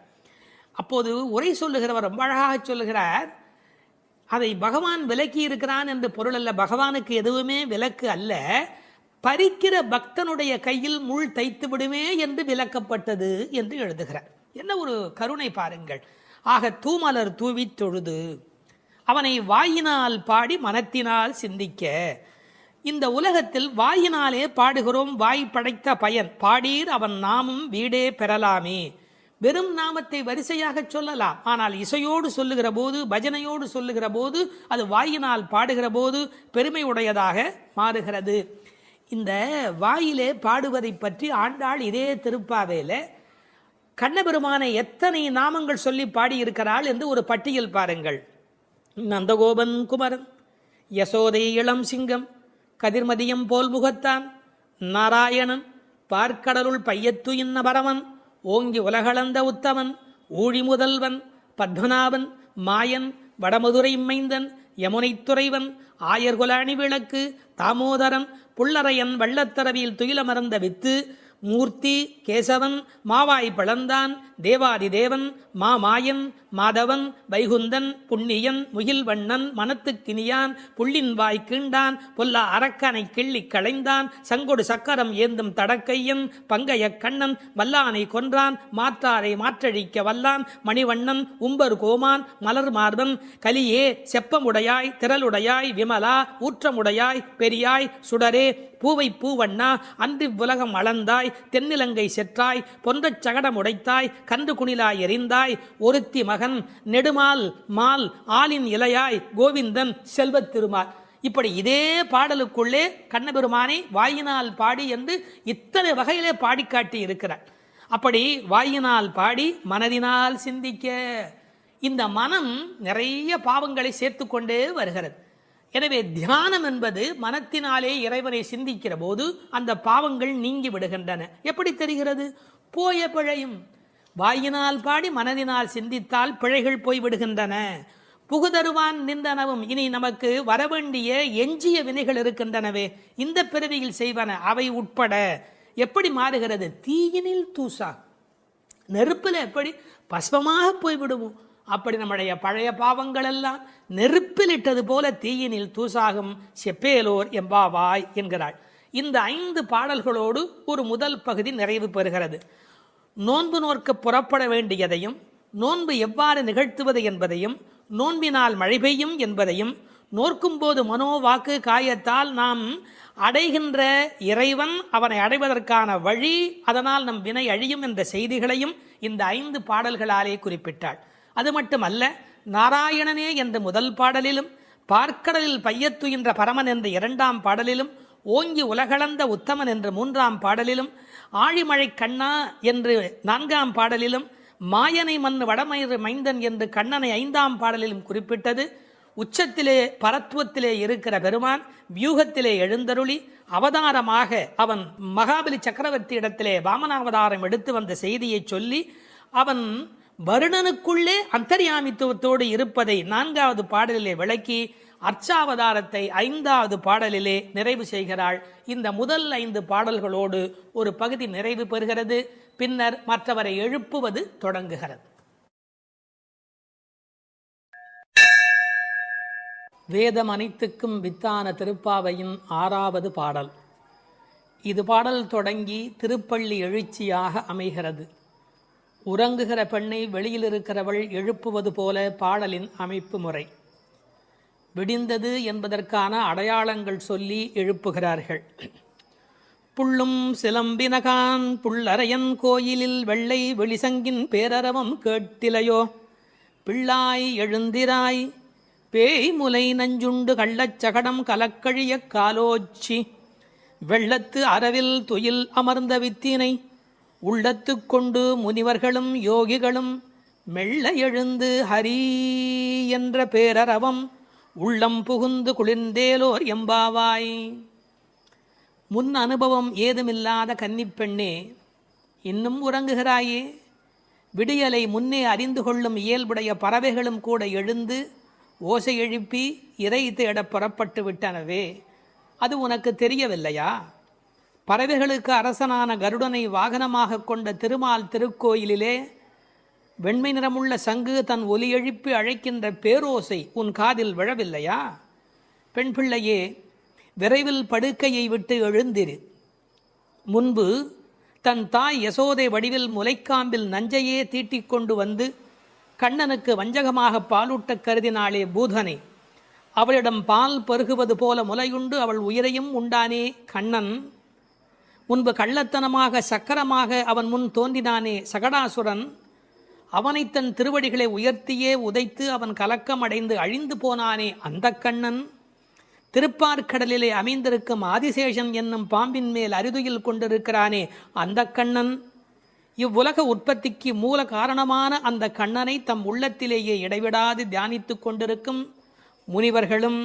அப்போது உரை சொல்லுகிறவர் ரொம்ப அழகாக சொல்லுகிறார், அதை பகவான் விலக்கி இருக்கிறான் என்று பொருள் அல்ல. பகவானுக்கு எதுவுமே விலக்கு அல்ல. பறிக்கிற பக்தனுடைய கையில் முள் தைத்து விடுமே என்று விலக்கப்பட்டது என்று எழுதுகிறார். என்ன ஒரு கருணை பாருங்கள். ஆக தூமலர் தூவி தொழுது அவனை வாயினால் பாடி மனத்தினால் சிந்திக்க. இந்த உலகத்தில் வாயினாலே பாடுகிறோம், வாய் படைத்த பயன். பாடீர் அவன் நாமும் வீடே பெறலாமே. வெறும் நாமத்தை வரிசையாக சொல்லலாம், ஆனால் இசையோடு சொல்லுகிற போது, பஜனையோடு சொல்லுகிற போது, அது வாயினால் பாடுகிற போது பெருமை உடையதாக மாறுகிறது. இந்த வாயிலே பாடுவதை பற்றி ஆண்டாள் இதே திருப்பாவையில கண்ணபெருமானை எத்தனை நாமங்கள் சொல்லி பாடியிருக்கிறாள் என்று ஒரு பட்டியல் பாருங்கள். நந்தகோபன் குமரன், யசோதை இளம் சிங்கம், கதிர்மதியம் போல் முகத்தான், நாராயணன், பார்க்கடலுள் பையத்து இன்ன பரமன், ஓங்கி உலகளந்த உத்தமன், ஊழி முதல்வன், பத்மநாபன், மாயன், வடமதுரை மைந்தன், யமுனை துறைவன், ஆயர்குல அணி விளக்கு, தாமோதரன், புள்ளரையன், வள்ளத்தரவியில் துயிலமர்ந்த வித்து, மூர்த்தி, கேசவன், மாவாய் பழந்தான், தேவாதி தேவன், மாமாயன், மாதவன், வைகுந்தன், புண்ணியன், முகில்வண்ணன், மனத்துக்கினியான், புள்ளின் வாய் கீண்டான், பொல்லா அரக்கனை கிள்ளி களைந்தான், சங்கொடு சக்கரம் ஏந்தும் தடக்கையன், பங்கைய கண்ணன், வல்லானை கொன்றான், மாற்றாரை மாற்றழிக்க வல்லான், மணிவண்ணன், உம்பர் கோமான், மலர் மார்பன், கலியே, செப்பமுடையாய், திரளுடையாய், விமலா, ஊற்றமுடையாய், பெரியாய், சுடரே, பூவை பூவண்ணா, அன்றி உலகம் அளந்தாய், தென்னிலங்கை செற்றாய், பொன்றச் சகடம் உடைத்தாய், கன்று குணிலாய் எறிந்தாய், ஒருத்தி மகன், நெடுமால் மால், ஆலின் இலையாய், கோவிந்தன், செல்வத் திருமால். இப்படி இதே பாடலுக்குள்ளே கண்ணபெருமானை வாயினால் பாடி என்று இத்தனை வகையிலே பாடி காட்டி இருக்கிறார். அப்படி வாயினால் பாடி மனதினால் சிந்திக்க. இந்த மனம் நிறைய பாவங்களை சேர்த்து கொண்டே வருகிறது. எனவே தியானம் என்பது மனத்தினாலே இறைவனை சிந்திக்கிற போது அந்த பாவங்கள் நீங்கி விடுகின்றன. எப்படி தெரிகிறது? போய பிழையும். வாயினால் பாடி மனதினால் சிந்தித்தால் பிழைகள் போய்விடுகின்றன. புகுதருவான் நின்றனவும். இனி நமக்கு வரவேண்டிய எஞ்சிய வினைகள் இருக்கின்றனவே, இந்த பிறவியில் செய்வன, அவை உட்பட எப்படி மாறுகிறது? தீயினில் தூசா. நெருப்பில் எப்படி பஸ்பமாக போய்விடுவோம், அப்படி நம்முடைய பழைய பாவங்கள் எல்லாம் நெருப்பில் இட்டது போல தீயினில் தூசாகும். செப்பேலோர் எம்பாவாய் என்கிறாள். இந்த 5 பாடல்களோடு ஒரு முதல் பகுதி நிறைவு பெறுகிறது. நோன்பு நோற்க புறப்பட வேண்டியதையும், நோன்பு எவ்வாறு நிகழ்த்துவது என்பதையும், நோன்பினால் மழை பெய்யும் என்பதையும், நோற்கும் போது மனோ வாக்கு காயத்தால் நாம் அடைகின்ற இறைவன், அவனை அடைவதற்கான வழி, அதனால் நம் வினை அழியும் என்ற செய்திகளையும் இந்த 5 பாடல்களாலே குறிப்பிட்டாள். அது மட்டுமல்ல, நாராயணனே என்ற முதல் பாடலிலும், பார்க்கடலில் பையத்து என்ற பரமன் என்ற 2ஆம் பாடலிலும், ஓங்கி உலகளந்த உத்தமன் என்ற 3ஆம் பாடலிலும், ஆழிமழை கண்ணா என்று 4ஆம் பாடலிலும், மாயனை மண் வடமயிறு மைந்தன் என்று கண்ணனை 5ஆம் பாடலிலும் குறிப்பிட்டது. உச்சத்திலே பரத்துவத்திலே இருக்கிற பெருமான் வியூகத்திலே எழுந்தருளி அவதாரமாக அவன் மகாபலி சக்கரவர்த்தி இடத்திலே வாமனாவதாரம் எடுத்து வந்த செய்தியை சொல்லி அவன் வருணனுக்குள்ளே அந்தர்யாமித்துவத்தோடு இருப்பதை 4வது பாடலிலே விளக்கி அர்ச்சாவதாரத்தை 5வது பாடலிலே நிறைவு செய்கிறாள். இந்த முதல் 5 பாடல்களோடு ஒரு பகுதி நிறைவு பெறுகிறது. பின்னர் மற்றவரை எழுப்புவது தொடங்குகிறது. வேதம் அனைத்துக்கும் வித்தான திருப்பாவையின் 6வது பாடல். இது பாடல் தொடங்கி திருப்பள்ளி எழுச்சியாக அமைகிறது. உறங்குகிற பெண்ணை வெளியில் இருக்கிறவள் எழுப்புவது போல பாடலின் அமைப்பு முறை. விடிந்தது என்பதற்கான அடையாளங்கள் சொல்லி எழுப்புகிறார்கள். புள்ளும் சிலம்பினகான் புள்ளரையன் கோயிலில் வெள்ளை வெளிசங்கின் பேரரவம் கேட்டிலையோ, பிள்ளாய் எழுந்திராய் பேய்முலை நஞ்சுண்டு கள்ளச்சகடம் கலக்கழிய காலோச்சி வெள்ளத்து அரவில் துயில் அமர்ந்த வித்தினை உள்ளத்து கொண்டு முனிவர்களும் யோகிகளும் மெல்ல எழுந்து ஹரி என்ற பேரரவம் உள்ளம் புகுந்து குளிர்ந்தேலோர் எம்பாவாய். முன் அனுபவம் ஏதுமில்லாத கன்னிப்பெண்ணே, இன்னும் உறங்குகிறாயே? விடியலை முன்னே அறிந்து கொள்ளும் இயல்புடைய பறவைகளும் கூட எழுந்து ஓசை எழுப்பி இறை தேட புறப்பட்டு விட்டனவே, அது உனக்கு தெரியவில்லையா? பறவைகளுக்கு அரசனான கருடனை வாகனமாக கொண்ட திருமால் திருக்கோயிலிலே வெண்மை நிறமுள்ள சங்கு தன் ஒலி எழுப்பி அழைக்கின்ற பேரோசை உன் காதில் விழவில்லையா? பெண் பிள்ளையே, விரைவில் படுக்கையை விட்டு எழுந்திரு. முன்பு தன் தாய் யசோதை வடிவில் முலைக்காம்பில் நஞ்சையே தீட்டிக் கொண்டு வந்து கண்ணனுக்கு வஞ்சகமாக பாலூட்ட கருதினாளே பூதனை. அவளிடம் பால் பருகுவது போல முலையுண்டு அவள் உயிரையும் உண்டானே கண்ணன். முன்பு கள்ளத்தனமாக சக்கரமாக அவன் முன் தோன்றினானே சகடாசுரன். அவனை தன் திருவடிகளை உயர்த்தியே உதைத்து அவன் கலக்கம் அடைந்து அழிந்து போனானே அந்த கண்ணன். திருப்பார்கடலிலே அமைந்திருக்கும் ஆதிசேஷன் என்னும் பாம்பின் மேல் அரிதுயில் கொண்டிருக்கிறானே அந்த கண்ணன். இவ்வுலக உற்பத்திக்கு மூல காரணமான அந்த கண்ணனை தம் உள்ளத்திலேயே இடைவிடாது தியானித்து கொண்டிருக்கும் முனிவர்களும்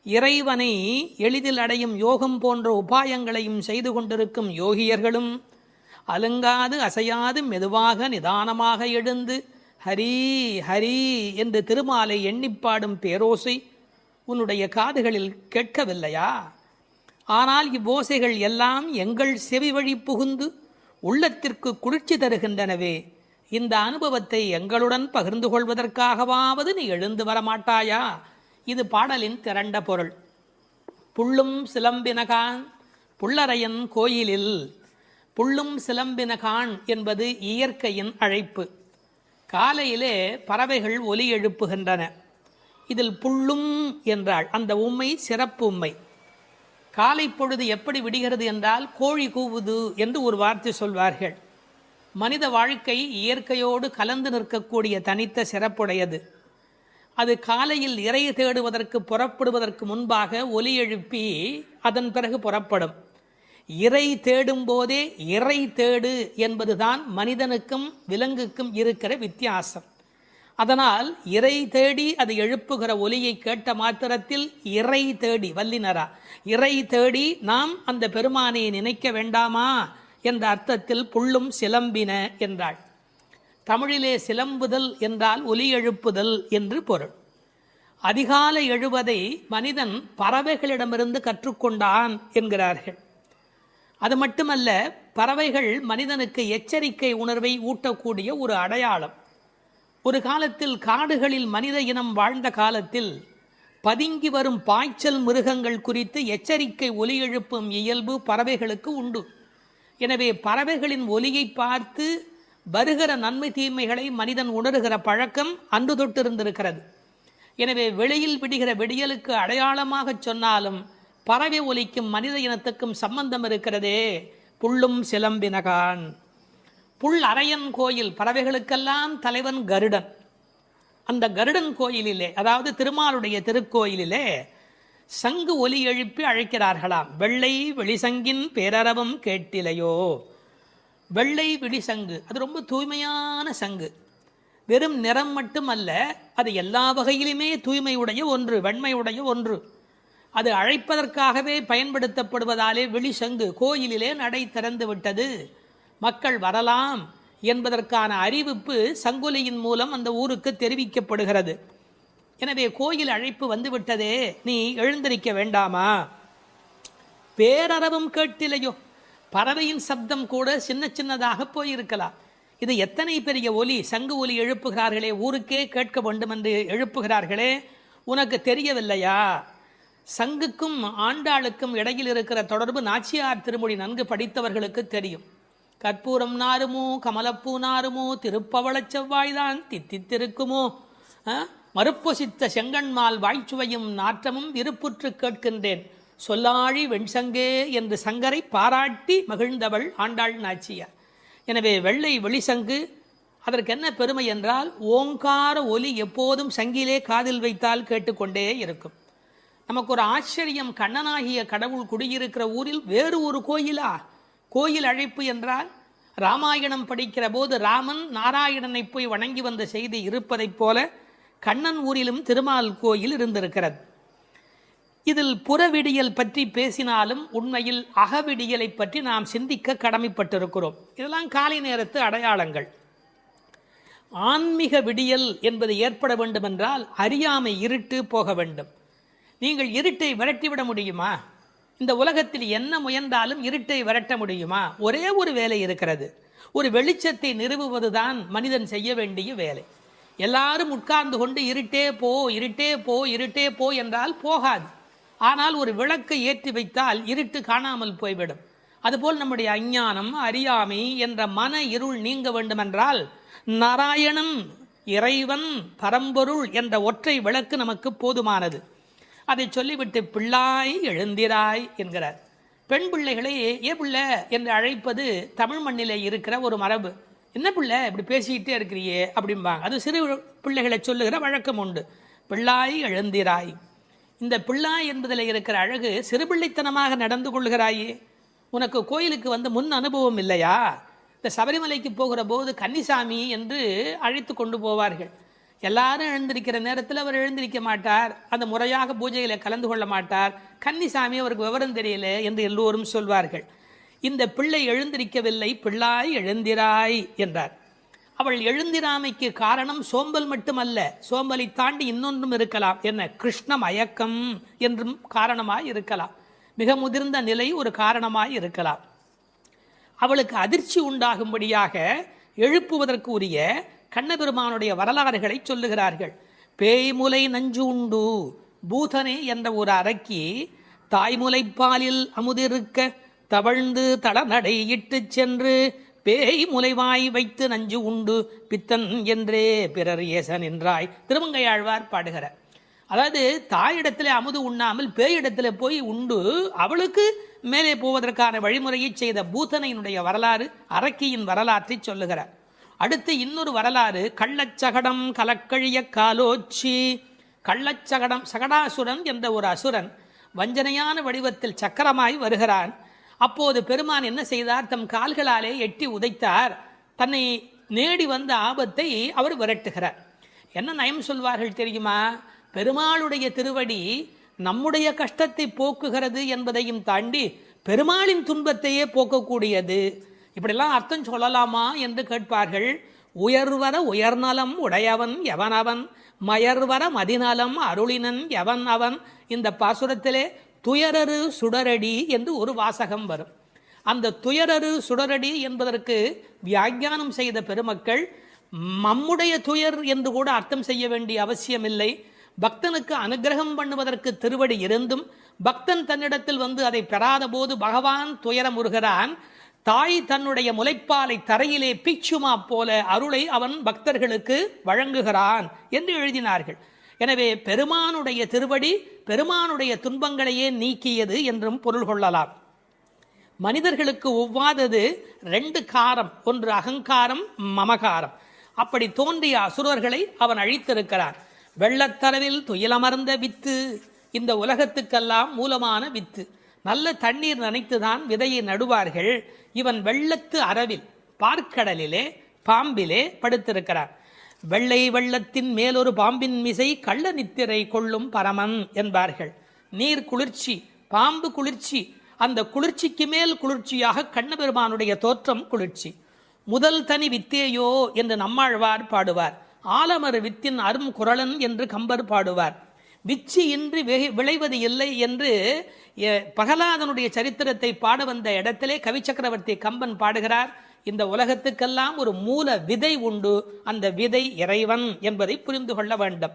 இறைவனை எளிதில் அடையும் யோகம் போன்ற உபாயங்களையும் செய்து கொண்டிருக்கும் யோகியர்களும் அலுங்காது அசையாது மெதுவாக நிதானமாக எழுந்து ஹரி ஹரி என்று திருமாலை எண்ணிப்பாடும் பேரோசை உன்னுடைய காதுகளில் கேட்கவில்லையா? ஆனால் இவ்வோசைகள் எல்லாம் எங்கள் செவி வழி புகுந்து உள்ளத்திற்கு குளிர்ச்சி தருகின்றனவே. இந்த அனுபவத்தை எங்களுடன் பகிர்ந்து கொள்வதற்காகவாவது நீ எழுந்து வரமாட்டாயா? இது பாடலின் திரண்ட பொருள். புள்ளும் சிலம்பினகான் புள்ளரையன் கோயிலில். புள்ளும் சிலம்பினகான் என்பது இயற்கையின் அழைப்பு. காலையிலே பறவைகள் ஒலி எழுப்புகின்றன. இதில் புள்ளும் என்றால் அந்த உம்மை சிறப்பு உம்மை. காலை பொழுது எப்படி விடுகிறது என்றால் கோழி கூவுது என்று ஒரு வார்த்தை சொல்வார்கள். மனித வாழ்க்கை இயற்கையோடு கலந்து நிற்கக்கூடிய தனித்த சிறப்புடையது. அது காலையில் இறை தேடுவதற்கு புறப்படுவதற்கு முன்பாக ஒலி எழுப்பி அதன் பிறகு புறப்படும். இறை தேடும் போதே இறை தேடு என்பதுதான் மனிதனுக்கும் விலங்குக்கும் இருக்கிற வித்தியாசம். அதனால் இறை தேடி அது எழுப்புகிற ஒலியை கேட்ட மாத்திரத்தில் இறை தேடி வல்லினரா இறை தேடி நாம் அந்த பெருமானை நினைக்க வேண்டாமா என்ற அர்த்தத்தில் புள்ளும் சிலம்பின என்றாள். தமிழிலே சிலம்புதல் என்றால் ஒலி எழுப்புதல் என்று பொருள். அதிகாலை எழுவதை மனிதன் பறவைகளிடமிருந்து கற்றுக்கொண்டான் என்கிறார்கள். அது மட்டுமல்ல, பறவைகள் மனிதனுக்கு எச்சரிக்கை உணர்வை ஊட்டக்கூடிய ஒரு அடையாளம். ஒரு காலத்தில் காடுகளில் மனித இனம் வாழ்ந்த காலத்தில் பதுங்கி வரும் பாய்ச்சல் மிருகங்கள் குறித்து எச்சரிக்கை ஒலி எழுப்பும் இயல்பு பறவைகளுக்கு உண்டு. எனவே பறவைகளின் ஒலியை பார்த்து வருகிற நன்மை தீமைகளை மனிதன் உணர்கிற பழக்கம் அன்று தொட்டிருந்திருக்கிறது. எனவே வெளியில் விடுகிற விடியலுக்கு அடையாளமாக சொன்னாலும் பறவை ஒலிக்கும் மனித இனத்துக்கும் சம்பந்தம் இருக்கிறதே. புள்ளும் சிலம்பினகான். புல் அரையன் கோயில், பறவைகளுக்கெல்லாம் தலைவன் கருடன். அந்த கருடன் கோயிலிலே, அதாவது திருமாலுடைய திருக்கோயிலிலே சங்கு ஒலி எழுப்பி அழைக்கிறார்களாம். வெள்ளை வெளிசங்கின் பேரரவம் கேட்டிலையோ. வெள்ளை விழிசங்கு அது ரொம்ப தூய்மையான சங்கு. வெறும் நிறம் மட்டுமல்ல, அது எல்லா வகையிலுமே தூய்மையுடைய ஒன்று, வெண்மையுடைய ஒன்று. அது அழைப்பதற்காகவே பயன்படுத்தப்படுவதாலே விழிசங்கு கோயிலிலே நடை திறந்து விட்டது, மக்கள் வரலாம் என்பதற்கான அறிவிப்பு சங்கொலியின் மூலம் அந்த ஊருக்கு தெரிவிக்கப்படுகிறது. எனவே கோயில் அழைப்பு வந்துவிட்டதே, நீ எழுந்திருக்க வேண்டாமா? பேரரவும் கேட்டிலையோ. பறவையின் சப்தம் கூட சின்ன சின்னதாக போயிருக்கலாம். இது எத்தனை பெரிய ஒலி, சங்கு ஒலி எழுப்புகிறார்களே, ஊருக்கே கேட்க வேண்டும் என்று எழுப்புகிறார்களே, உனக்கு தெரியவில்லையா? சங்குக்கும் ஆண்டாளுக்கும் இடையில் இருக்கிற தொடர்பு நாச்சியார் திருமொழி நன்கு படித்தவர்களுக்கு தெரியும். கற்பூரம் நாருமோ கமலப்பூ நாருமோ திருப்பவளச் செவ்வாய்தான் தித்தித்திருக்குமோ, மறுப்பொசித்த செங்கண்மால் வாய்ச்சுவையும் நாற்றமும் விருப்புற்று கேட்கின்றேன் சொல்லாழி வெண்சங்கே என்று சங்கரை பாராட்டி மகிழ்ந்தவள் ஆண்டாள் நாச்சியார். எனவே வெள்ளை வெளிசங்கு அதற்கு என்ன பெருமை என்றால் ஓங்கார ஒலி எப்போதும் சங்கிலே காதில் வைத்தால் கேட்டுக்கொண்டே இருக்கும். நமக்கு ஒரு ஆச்சரியம், கண்ணனாகிய கடவுள் குடியிருக்கிற ஊரில் வேறு ஒரு கோயிலா? கோயில் அழைப்பு என்றால் ராமாயணம் படிக்கிற போது ராமன் நாராயணனை போய் வணங்கி வந்த செய்தி இருப்பதைப் போல கண்ணன் ஊரிலும் திருமால் கோயில் இருந்திருக்கிறது. இதில் புறவிடியல் பற்றி பேசினாலும் உண்மையில் அகவிடியலை பற்றி நாம் சிந்திக்க கடமைப்பட்டிருக்கிறோம். இதெல்லாம் காலை நேரத்து அடையாளங்கள். ஆன்மீக விடியல் என்பது ஏற்பட வேண்டும் என்றால் அறியாமை, இருட்டு போக வேண்டும். நீங்கள் இருட்டை விரட்டிவிட முடியுமா? இந்த உலகத்தில் என்ன முயன்றாலும் இருட்டை விரட்ட முடியுமா? ஒரே ஒரு வேலை இருக்கிறது, ஒரு வெளிச்சத்தை நிறுவுவதுதான் மனிதன் செய்ய வேண்டிய வேலை. எல்லாரும் உட்கார்ந்து கொண்டு இருட்டே போ, இருட்டே போ, இருட்டே போ என்றால் போகாது. ஆனால் ஒரு விளக்கை ஏற்றி வைத்தால் இருட்டு காணாமல் போய்விடும். அதுபோல் நம்முடைய அஞ்ஞானம், அறியாமை என்ற மன இருள் நீங்க வேண்டுமென்றால் நாராயணன், இறைவன், பரம்பொருள் என்ற ஒற்றை விளக்கு நமக்கு போதுமானது. அதை சொல்லிவிட்டு பிள்ளாய் எழுந்திராய் என்கிறார். பெண் பிள்ளைகளை ஏ பிள்ளை என்று அழைப்பது தமிழ் மண்ணிலே இருக்கிற ஒரு மரபு. என்ன பிள்ளை இப்படி பேசிக்கிட்டே இருக்கிறியே அப்படிம்பாங்க. அது சிறு பிள்ளைகளை சொல்லுகிற வழக்கம் உண்டு. பிள்ளாய் எழுந்திராய். இந்த பிள்ளாய் என்பதில் இருக்கிற அழகு, சிறுபிள்ளைத்தனமாக நடந்து கொள்கிறாயே. உனக்கு கோயிலுக்கு வந்து முன் அனுபவம் இல்லையா? இந்த சபரிமலைக்கு போகிற போது கன்னிசாமி என்று அழைத்து கொண்டு போவார்கள். எல்லாரும் எழுந்திருக்கிற நேரத்தில் அவர் எழுந்திருக்க மாட்டார், அந்த முறையாக பூஜைகளை கலந்து கொள்ள மாட்டார். கன்னிசாமி அவருக்கு விவரம் தெரியல என்று எல்லோரும் சொல்வார்கள். இந்த பிள்ளை எழுந்திருக்கவில்லை, பிள்ளாய் எழுந்திராய் என்றார். அவள் எழுந்திராமைக்கு காரணம் சோம்பல் மட்டுமல்ல, சோம்பலை தாண்டி இன்னொன்றும் இருக்கலாம். என்ன? கிருஷ்ண மயக்கம் என்றும் காரணமாய் இருக்கலாம். மிக முதிர்ந்த நிலை ஒரு காரணமாய் இருக்கலாம். அவளுக்கு அதிர்ச்சி உண்டாகும்படியாக எழுப்புவதற்கு உரிய கண்ணபெருமானுடைய வரலாறுகளை சொல்லுகிறார்கள். பேய்முலை நஞ்சு உண்டு பூதனே என்ற ஒரு அரக்கி தாய்முலைப்பாலில் அமுதிருக்க தவழ்ந்து தளநடை இட்டு சென்று பேய் முலைவாய் வைத்து நஞ்சு உண்டு பித்தன் என்றே பிறர் ஏசன் என்றாய் திருமங்கையாழ்வார் பாடுகிறார். அதாவது தாயிடத்தில் அமுது உண்ணாமல் பேயிடத்தில் போய் உண்டு அவளுக்கு மேலே போவதற்கான வழிமுறையை செய்த பூதனையினுடைய வரலாறு, அரக்கியின் வரலாற்றை சொல்லுகிறார். அடுத்து இன்னொரு வரலாறு, கள்ளச்சகடம் கலக்கழிய காலோச்சி. கள்ளச்சகடம், சகடாசுரன் என்ற ஒரு அசுரன் வஞ்சனையான வடிவத்தில் சக்கரமாய் வருகிறான். அப்போது பெருமான் என்ன செய்தார்? தம் கால்களாலே எட்டி உதைத்தார். தன்னை நேடி வந்த ஆபத்தை அவர் விரட்டுகிறார். என்ன நயம் சொல்வார்கள் தெரியுமா? பெருமாளுடைய திருவடி நம்முடைய கஷ்டத்தை போக்குகிறது என்பதையும் தாண்டி பெருமாளின் துன்பத்தையே போக்கக்கூடியது. இப்படிலாம் அர்த்தம் சொல்லலாமா என்று கேட்பார்கள். உயர்வர உயர்நலம் உடையவன் எவனவன், மயர்வர மதிநலம் அருளினன் எவன் அவன். இந்த பாசுரத்திலே துயரரு சுடரடி என்று ஒரு வாசகம் வரும். அந்த துயரரு சுடரடி என்பதற்கு வியாக்கியானம் செய்த பெருமக்கள் நம்முடைய துயர் என்று கூட அர்த்தம் செய்ய வேண்டிய அவசியமில்லை. பக்தனுக்கு அனுகிரகம் பண்ணுவதற்கு திருவடி இருந்தும் பக்தன் தன்னிடத்தில் வந்து அதை பெறாத போது பகவான் துயரமுறுகிறான். தாய் தன்னுடைய முலைப்பாலை தரையிலே பீச்சுமா போல அருளை அவன் பக்தர்களுக்கு வழங்குகிறான் என்று எழுதினார்கள். எனவே பெருமானுடைய திருவடி பெருமானுடைய துன்பங்களையே நீக்கியது என்றும் பொருள் கொள்ளலாம். மனிதர்களுக்கு ஒவ்வாதது ரெண்டு காரம், ஒன்று அகங்காரம், மமகாரம். அப்படி தோன்றிய அசுரர்களை அவன் அழித்திருக்கிறான். வெள்ளத்தரவில் துயிலமர்ந்த வித்து, இந்த உலகத்துக்கெல்லாம் மூலமான வித்து. நல்ல தண்ணீர் நனைத்துதான் விதையை நடுவார்கள். இவன் வெள்ளத்து அரவில் பார்க்கடலிலே பாம்பிலே படுத்திருக்கிறான். வெள்ளை வெள்ளத்தின் மேலொரு பாம்பின் மிசை கள்ள நித்திரை கொள்ளும் பரமன் என்பார்கள். நீர் குளிர்ச்சி, பாம்பு குளிர்ச்சி, அந்த குளிர்ச்சிக்கு மேல் குளிர்ச்சியாக கண்ணபெருமானுடைய தோற்றம் குளிர்ச்சி. முதல் தனி வித்தேயோ என்று நம்மாழ்வார் பாடுவார். ஆலமரு வித்தின் அரும் குரலன் என்று கம்பர் பாடுவார். விச்சி இன்றி விளைவது இல்லை என்று பிரகலாதனுடைய சரித்திரத்தை பாட வந்த இடத்திலே கவி சக்கரவர்த்தி கம்பன் பாடுகிறார். இந்த உலகத்துக்கெல்லாம் ஒரு மூல விதை உண்டு, அந்த விதை இறைவன் என்பதை புரிந்து கொள்ள வேண்டும்.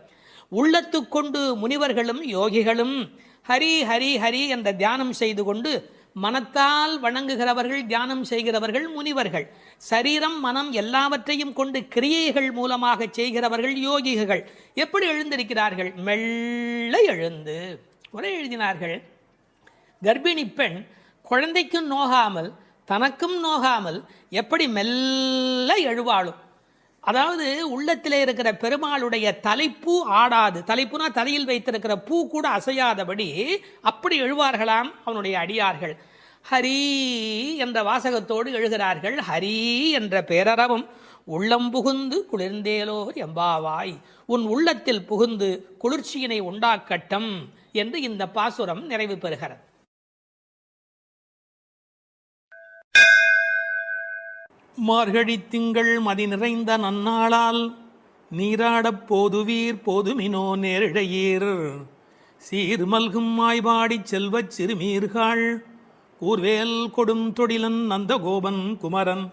உள்ளத்து கொண்டு முனிவர்களும் யோகிகளும் ஹரி ஹரி ஹரி என்ற தியானம் செய்து கொண்டு மனத்தால் வணங்குகிறவர்கள், தியானம் செய்கிறவர்கள் முனிவர்கள். சரீரம் மனம் எல்லாவற்றையும் கொண்டு கிரியைகள் மூலமாக செய்கிறவர்கள் யோகிகள். எப்படி எழுந்திருக்கிறார்கள்? மெல்ல எழுந்து ஒரே எழுதினார்கள். கர்ப்பிணி பெண் குழந்தைக்கும் நோகாமல் தனக்கும் நோகாமல் எப்படி மெல்ல எழுவாளும். அதாவது உள்ளத்திலே இருக்கிற பெருமாளுடைய தலைப்பூ ஆடாது, தலைப்புனா தலையில் வைத்திருக்கிற பூ கூட அசையாதபடி அப்படி எழுவார்களாம் அவனுடைய அடியார்கள். ஹரி என்ற வாசகத்தோடு எழுகிறார்கள். ஹரி என்ற பேரறவும் உள்ளம் புகுந்து குளிர்ந்தேலோர் எம்பாவாய், உன் உள்ளத்தில் புகுந்து குளிர்ச்சியினை உண்டாக்கட்டும் என்று இந்த பாசுரம் நிறைவு பெறுகிறது. மார்கழி திங்கள் மதி நிறைந்த நன்னாளால் நீராடப் போதுவீர் போதுமினோ நேரிழையீர், சீர்மல்கும் மாய்பாடிச் செல்வச் சிறுமீர்கள் கூர்வேல் கொடும் தொடிலன் நந்தகோபன் குமரன்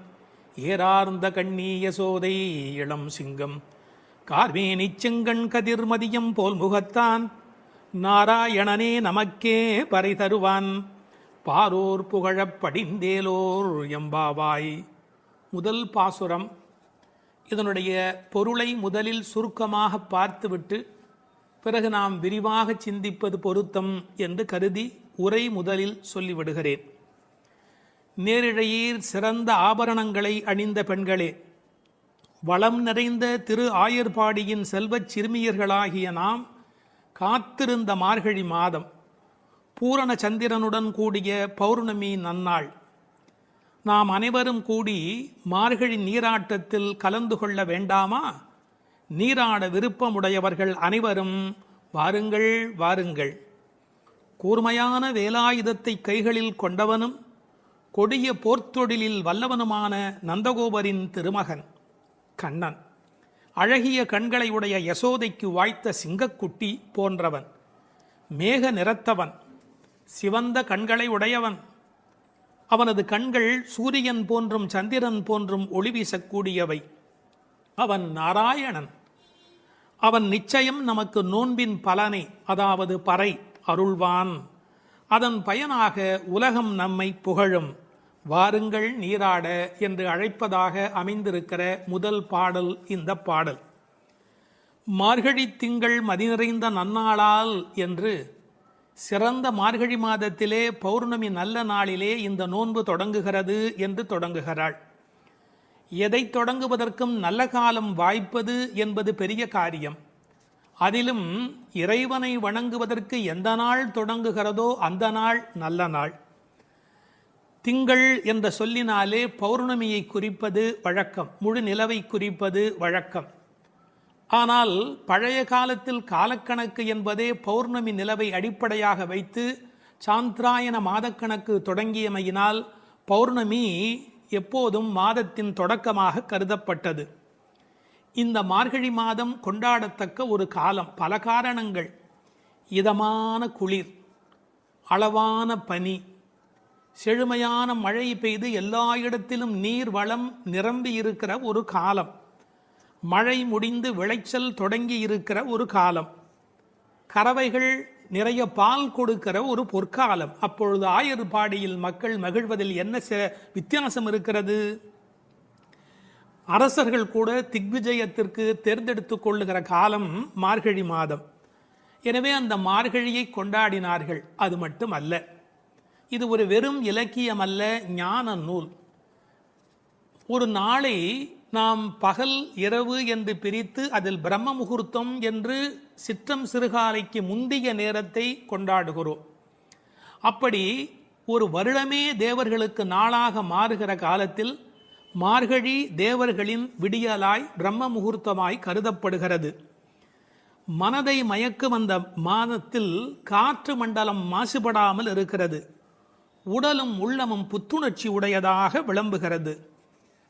ஏறார்ந்த கண்ணி யசோதை இளம் சிங்கம் கார்மேனிச் செங்கண் கதிர் மதியம் போல் முகத்தான் நாராயணனே நமக்கே பறை தருவான் பாரோர் புகழப் படிந்தேலோர் எம்பாவாய். முதல் பாசுரம். இதனுடைய பொருளை முதலில் சுருக்கமாக பார்த்துவிட்டு பிறகு நாம் விரிவாக சிந்திப்பது பொருத்தம் என்று கருதி உரை முதலில் சொல்லிவிடுகிறேன். நேரிழையீர், சிறந்த ஆபரணங்களை அணிந்த பெண்களே, வளம் நிறைந்த திரு ஆயர்பாடியின் செல்வச் சிறுமியர்களாகிய நாம் காத்திருந்த மார்கழி மாதம், பூரண சந்திரனுடன் கூடிய பௌர்ணமி நன்னாள், நாம் அனைவரும் கூடி மார்கழி நீராட்டத்தில் கலந்து கொள்ள வேண்டாமா? நீராட விருப்பமுடையவர்கள் அனைவரும் வாருங்கள் வாருங்கள். கூர்மையான வேலாயுதத்தை கைகளில் கொண்டவனும் கொடிய போர்த்தொழிலில் வல்லவனுமான நந்தகோபரின் திருமகன் கண்ணன், அழகிய கண்களை உடைய யசோதைக்கு வாய்த்த சிங்கக்குட்டி போன்றவன், மேக நிறத்தவன், சிவந்த கண்களை உடையவன், அவனது கண்கள் சூரியன் போன்றும் சந்திரன் போன்றும் ஒளி வீசக்கூடியவை. அவன் நாராயணன். அவன் நிச்சயம் நமக்கு நோன்பின் பலனை, அதாவது பறை அருள்வான். அதன் பயனாக உலகம் நம்மை புகழும். வாருங்கள் நீராட என்று அழைப்பதாக அமைந்திருக்கிற முதல் பாடல் இந்த பாடல். மார்கழி திங்கள் மதி நிறைந்த நன்னாளால் என்று சிறந்த மார்கழி மாதத்திலே பௌர்ணமி நல்ல நாளிலே இந்த நோன்பு தொடங்குகிறது என்று தொடங்குகிறாள். எதை தொடங்குவதற்கும் நல்ல காலம் வாய்ப்பது என்பது பெரிய காரியம். அதிலும் இறைவனை வணங்குவதற்கு எந்த நாள் தொடங்குகிறதோ அந்த நாள் நல்ல நாள். திங்கள் என்ற சொல்லினாலே பௌர்ணமியை குறிப்பது வழக்கம், முழு நிலவை குறிப்பது வழக்கம். ஆனால் பழைய காலத்தில் காலக்கணக்கு என்பதே பௌர்ணமி நிலவை அடிப்படையாக வைத்து சாந்திராயன மாதக்கணக்கு தொடங்கியமையினால் பௌர்ணமி எப்போதும் மாதத்தின் தொடக்கமாக கருதப்பட்டது. இந்த மார்கழி மாதம் கொண்டாடத்தக்க ஒரு காலம். பல காரணங்கள். இதமான குளிர், அளவான பனி, செழுமையான மழை பெய்து எல்லா இடத்திலும் நீர் வளம் நிரம்பி இருக்கிற ஒரு காலம், மழை முடிந்து விளைச்சல் தொடங்கி இருக்கிற ஒரு காலம், கறவைகள் நிறைய பால் கொடுக்கிற ஒரு பொற்காலம். அப்பொழுது ஆயர்பாடியில் மக்கள் மகிழ்வதில் என்ன வித்தியாசம் இருக்கிறது? அரசர்கள் கூட திக்விஜயத்திற்கு தேர்ந்தெடுத்து கொள்ளுகிற காலம் மார்கழி மாதம். எனவே அந்த மார்கழியை கொண்டாடினார்கள். அது மட்டும் அல்ல, இது ஒரு வெறும் இலக்கியம் அல்ல, ஞான நூல். ஒரு நாளை நாம் பகல் இரவு என்று பிரித்து அதில் பிரம்ம முகூர்த்தம் என்று சிற்றம் சிறுகாலைக்கு முந்திய நேரத்தை கொண்டாடுகிறோம். அப்படி ஒரு வருடமே தேவர்களுக்கு நாளாக மாறுகிற காலத்தில் மார்கழி தேவர்களின் விடியலாய் பிரம்ம முகூர்த்தமாய் கருதப்படுகிறது. மனதை மயக்கும் அந்த மாதத்தில் காற்று மண்டலம் மாசுபடாமல் இருக்கிறது. உடலும் உள்ளமும் புத்துணர்ச்சி உடையதாக விளம்புகிறது.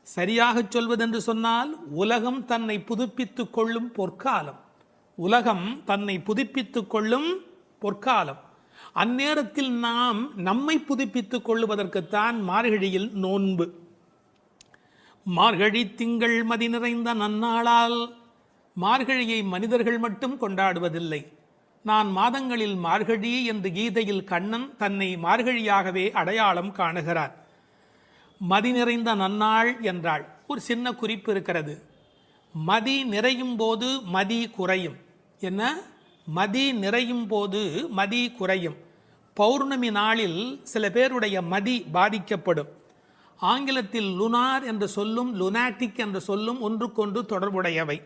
சரியாக சொல்வதென்று சொன்னால் உலகம் தன்னை புதுப்பித்துக் கொள்ளும் பொற்காலம். உலகம் தன்னை புதுப்பித்துக் கொள்ளும் பொற்காலம். அந்நேரத்தில் நாம் நம்மை புதுப்பித்துக் கொள்ளுவதற்குத்தான் மார்கழியில் நோன்பு. மார்கழி திங்கள் மதி நிறைந்த நன்னாளால் மார்கழியை மனிதர்கள் மட்டும் கொண்டாடுவதில்லை. நான் மாதங்களில் மார்கழி என்று கீதையில் கண்ணன் தன்னை மார்கழியாகவே அடையாளம் காணுகிறார். மதி நிறைந்த நன்னாள் என்றாள். ஒரு சின்ன குறிப்பு இருக்கிறது. மதி நிறையும் போது மதி குறையும். என்ன? மதி நிறையும் போது மதி குறையும். பௌர்ணமி நாளில் சில பேருடைய மதி பாதிக்கப்படும். ஆங்கிலத்தில் லுனார் என்ற சொல்லும் லுனாட்டிக் என்ற சொல்லும் ஒன்றுக்கொன்று தொடர்புடையவை.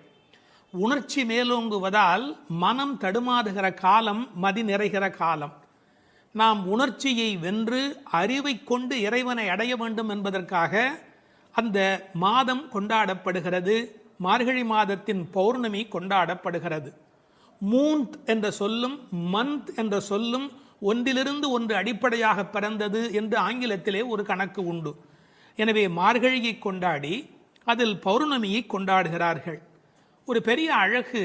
உணர்ச்சி மேலோங்குவதால் மனம் தடுமாறுகிற காலம் மதி நிறைகிற காலம். நாம் உணர்ச்சியை வென்று அறிவை கொண்டு இறைவனை அடைய வேண்டும் என்பதற்காக அந்த மாதம் கொண்டாடப்படுகிறது. மார்கழி மாதத்தின் பௌர்ணமி கொண்டாடப்படுகிறது. மூன்த் என்ற சொல்லும் மந்த் என்ற சொல்லும் ஒன்றிலிருந்து ஒன்று அடிப்படையாக பிறந்தது என்று ஆங்கிலத்திலே ஒரு கணக்கு உண்டு. எனவே மார்கழியை கொண்டாடி அதில் பௌர்ணமியை கொண்டாடுகிறார்கள். ஒரு பெரிய அழகு,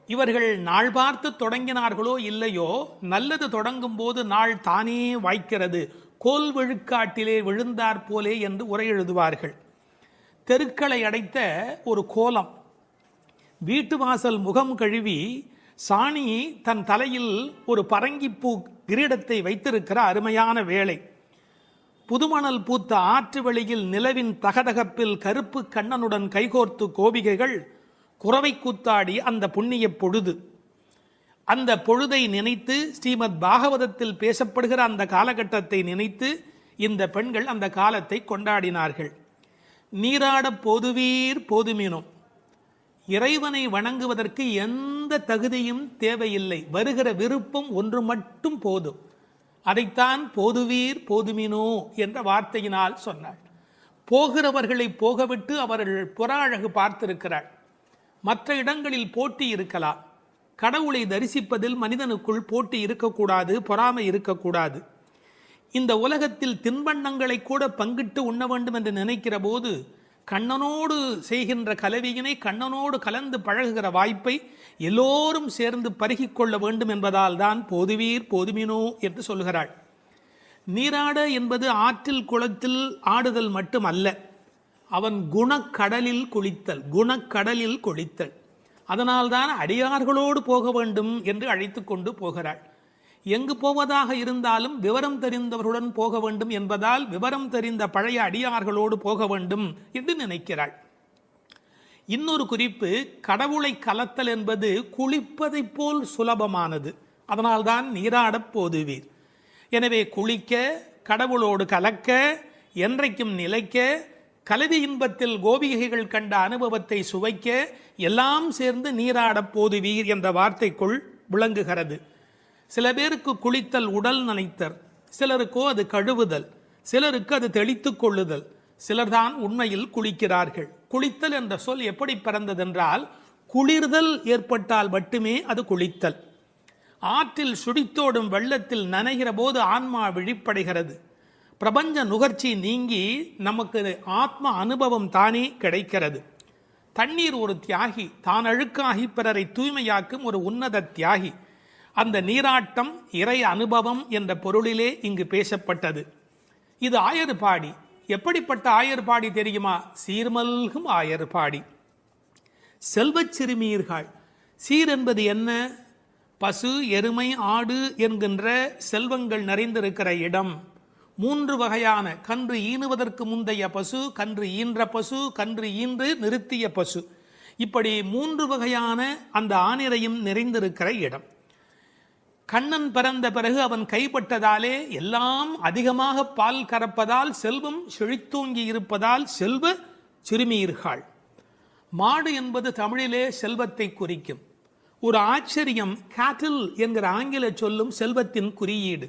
இவர்கள் நாள் பார்த்து தொடங்கினார்களோ இல்லையோ, நல்லது தொடங்கும் போது நாள் தானே வாய்க்கிறது, கோல் விழுக்காட்டிலே விழுந்தாற் போலே என்று உரை எழுதுவார்கள். தெருக்களை அடைத்த ஒரு கோலம், வீட்டு வாசல் முகம் கழுவி சாணி தன் தலையில் ஒரு பரங்கிப்பூ கிரீடத்தை வைத்திருக்கிற அருமையான வேளை. புதுமணல் பூத்த ஆற்று வெளியில் நிலவின் தகதகப்பில் கருப்பு கண்ணனுடன் கைகோர்த்து கோபிகைகள் குறவை கூத்தாடி அந்த புண்ணிய பொழுது. அந்த பொழுதை நினைத்து ஸ்ரீமத் பாகவதத்தில் பேசப்படுகிற அந்த காலகட்டத்தை நினைத்து இந்த பெண்கள் அந்த காலத்தை கொண்டாடினார்கள். நீராட போதுவீர் போதுமினும், இறைவனை வணங்குவதற்கு எந்த தகுதியும் தேவையில்லை, வருகிற விருப்பம் ஒன்று மட்டும் போதும். அதைத்தான் போதுவீர் போதுமினோ என்ற வார்த்தையினால் சொன்னாள். போகிறவர்களை போகவிட்டு அவர்கள் புற அழகு பார்த்திருக்கிறாள். மற்ற இடங்களில் போட்டி இருக்கலாம், கடவுளை தரிசிப்பதில் மனிதனுக்குள் போட்டி இருக்கக்கூடாது, பொறாமை இருக்கக்கூடாது. இந்த உலகத்தில் தின்பண்டங்களை கூட பங்கிட்டு உண்ண வேண்டும் என்று நினைக்கிற போது கண்ணனோடு செய்கின்ற கலவியினை, கண்ணனோடு கலந்து பழகுகிற வாய்ப்பை எல்லோரும் சேர்ந்து பருகிக்கொள்ள வேண்டும் என்பதால் தான் போதுவீர் போதுமினோ என்று சொல்கிறாள். நீராட என்பது ஆற்றில் குளத்தில் ஆடுதல் மட்டுமல்ல, அவன் குணக்கடலில் குளித்தல், குணக்கடலில் குளித்தல். அதனால்தான் அடியார்களோடு போக வேண்டும் என்று அழைத்து கொண்டு போகிறாள். எங்கு போவதாக இருந்தாலும் விவரம் தெரிந்தவர்களுடன் போக வேண்டும் என்பதால் விவரம் தெரிந்த பழைய அடியார்களோடு போக வேண்டும் என்று நினைக்கிறாள். இன்னொரு குறிப்பு, கடவுளை கலத்தல் என்பது குளிப்பதைப் போல் சுலபமானது. அதனால்தான் நீராடப் போதுவீர். எனவே குளிக்க, கடவுளோடு கலக்க, என்றைக்கும் நிலைக்க, கலவி இன்பத்தில் கோபிகைகள் கண்ட அனுபவத்தை சுவைக்க, எல்லாம் சேர்ந்து நீராடப் போதுவீர் என்ற வார்த்தைக்குள் விளங்குகிறது. சில பேருக்கு குளித்தல் உடல் நனைத்தல், சிலருக்கோ அது கழுவுதல், சிலருக்கு அது தெளித்துக் கொள்ளுதல். சிலர்தான் உண்மையில் குளிக்கிறார்கள். குளித்தல் என்ற சொல் எப்படி பிறந்ததென்றால், குளிர்தல் ஏற்பட்டால் மட்டுமே அது குளித்தல். ஆற்றில் சுழித்தோடும் வெள்ளத்தில் நனைகிற போது ஆன்மா விழிப்படைகிறது. பிரபஞ்ச நுகர்ச்சி நீங்கி நமக்கு ஆத்ம அனுபவம் தானே கிடைக்கிறது. தண்ணீர் ஒரு தியாகி, தான் அழுக்காகி பிறரை தூய்மையாக்கும் ஒரு உன்னத தியாகி. அந்த நீராட்டம் இறை அனுபவம் என்ற பொருளிலே இங்கு பேசப்பட்டது. இது ஆயர்பாடி. எப்படிப்பட்ட ஆயர்பாடி தெரியுமா? சீர்மல்கும் ஆயர்பாடி. செல்வச் சிறுமீர்கள். சீர் என்பது என்ன? பசு, எருமை, ஆடு என்கின்ற செல்வங்கள் நிறைந்திருக்கிற இடம். 3 வகையான கன்று ஈனுவதற்கு முந்தைய பசு, கன்று ஈன்ற பசு, கன்று ஈன்று நிறுத்திய பசு, இப்படி 3 வகையான அந்த ஆனிரையும் நிறைந்திருக்கிற இடம். கண்ணன் பிறந்த பிறகு அவன் கைப்பட்டதாலே எல்லாம் அதிகமாக பால் கறப்பதால் செல்வம் செழித்தோங்கி இருப்பதால் செல்வ சிறுமீர்கள். மாடு என்பது தமிழிலே செல்வத்தை குறிக்கும். ஒரு ஆச்சரியம், கேட்டில் என்கிற ஆங்கில சொல்லும் செல்வத்தின் குறியீடு.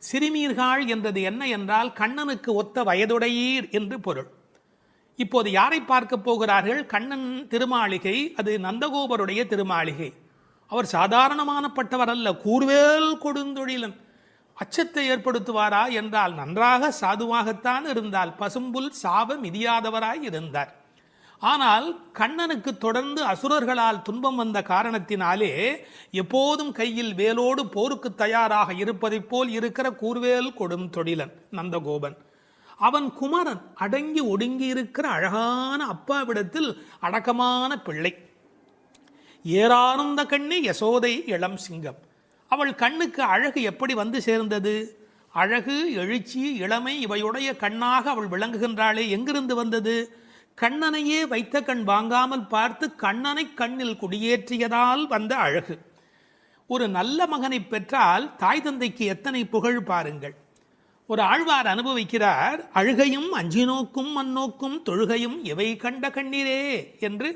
சிறுமீர்கள் என்றது என்ன என்றால் கண்ணனுக்கு ஒத்த வயதுடையீர் என்று பொருள். இப்போது யாரை பார்க்க போகிறார்கள்? கண்ணன் திருமாளிகை, அது நந்தகோபருடைய திருமாளிகை. அவர் சாதாரணமானப்பட்டவர் அல்ல, கூர்வேல் கொடுந்தொழிலன். அச்சத்தை ஏற்படுத்துவாரா என்றால் நன்றாக சாதுவாகத்தான் இருந்தால், பசும்புல் சாப மிதியாதவராய் இருந்தார். ஆனால் கண்ணனுக்கு தொடர்ந்து அசுரர்களால் துன்பம் வந்த காரணத்தினாலே எப்போதும் கையில் வேலோடு போருக்கு தயாராக இருப்பதைப் போல் இருக்கிற கூர்வேல் கொடும் தொழிலன் நந்தகோபன். அவன் குமரன், அடங்கி ஒடுங்கி இருக்கிற அழகான அப்பாவிடத்தில் அடக்கமான பிள்ளை. ஏறானந்த கண்ணி யசோதை இளம் சிங்கம். அவள் கண்ணுக்கு அழகு எப்படி வந்து சேர்ந்தது? அழகு, எழுச்சி, இளமை இவையுடைய கண்ணாக அவள் விளங்குகின்றாளே, எங்கிருந்து வந்தது? கண்ணனையே வைத்த கண் வாங்காமல் பார்த்து கண்ணனை கண்ணில் குடியேற்றியதால் வந்த அழகு. ஒரு நல்ல மகனை பெற்றால் தாய் தந்தைக்கு எத்தனை புகழ் பாருங்கள். ஒரு ஆழ்வார் அனுபவிக்கிறார், அழுகையும் அஞ்சி நோக்கும் மண்ணோக்கும் தொழுகையும் எவை கண்ட கண்ணீரே என்று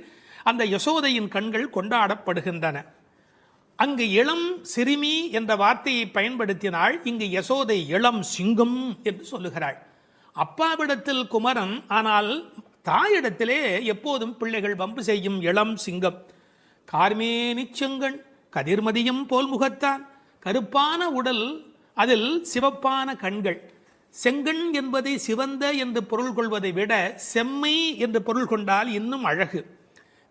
அந்த யசோதையின் கண்கள் கொண்டாடப்படுகின்றன. அங்கு இளம் சிறுமி என்ற வார்த்தையை பயன்படுத்தினாள், இங்கு யசோதை இளம் சிங்கம் என்று சொல்லுகிறாள். அப்பாவிடத்தில் குமரன், ஆனால் தாயிடத்திலே எப்போதும் பிள்ளைகள் வம்பு செய்யும் இளம் சிங்கம். கார்மேனி செங்கண் கதிர்மதியம் போல் முகத்தான், கருப்பான உடல், அதில் சிவப்பான கண்கள். செங்கண் என்பதை சிவந்த என்று பொருள் கொள்வதை விட செம்மை என்று பொருள் கொண்டால் இன்னும் அழகு.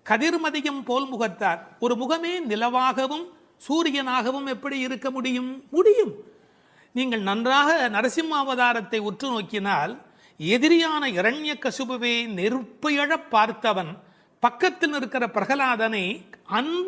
கதிர்மதியம் போல் முகத்தார், ஒரு முகமே நிலவாகவும் சூரியனாகவும் எப்படி இருக்க முடியும்? முடியும். நீங்கள் நன்றாக நரசிம்ம அவதாரத்தை உற்று நோக்கினால், எதிரியான இரண்யகசிபுவை நெருப்பு எழப் பார்த்தவன் பக்கத்தில் இருக்கிற பிரகலாதனை அன்பு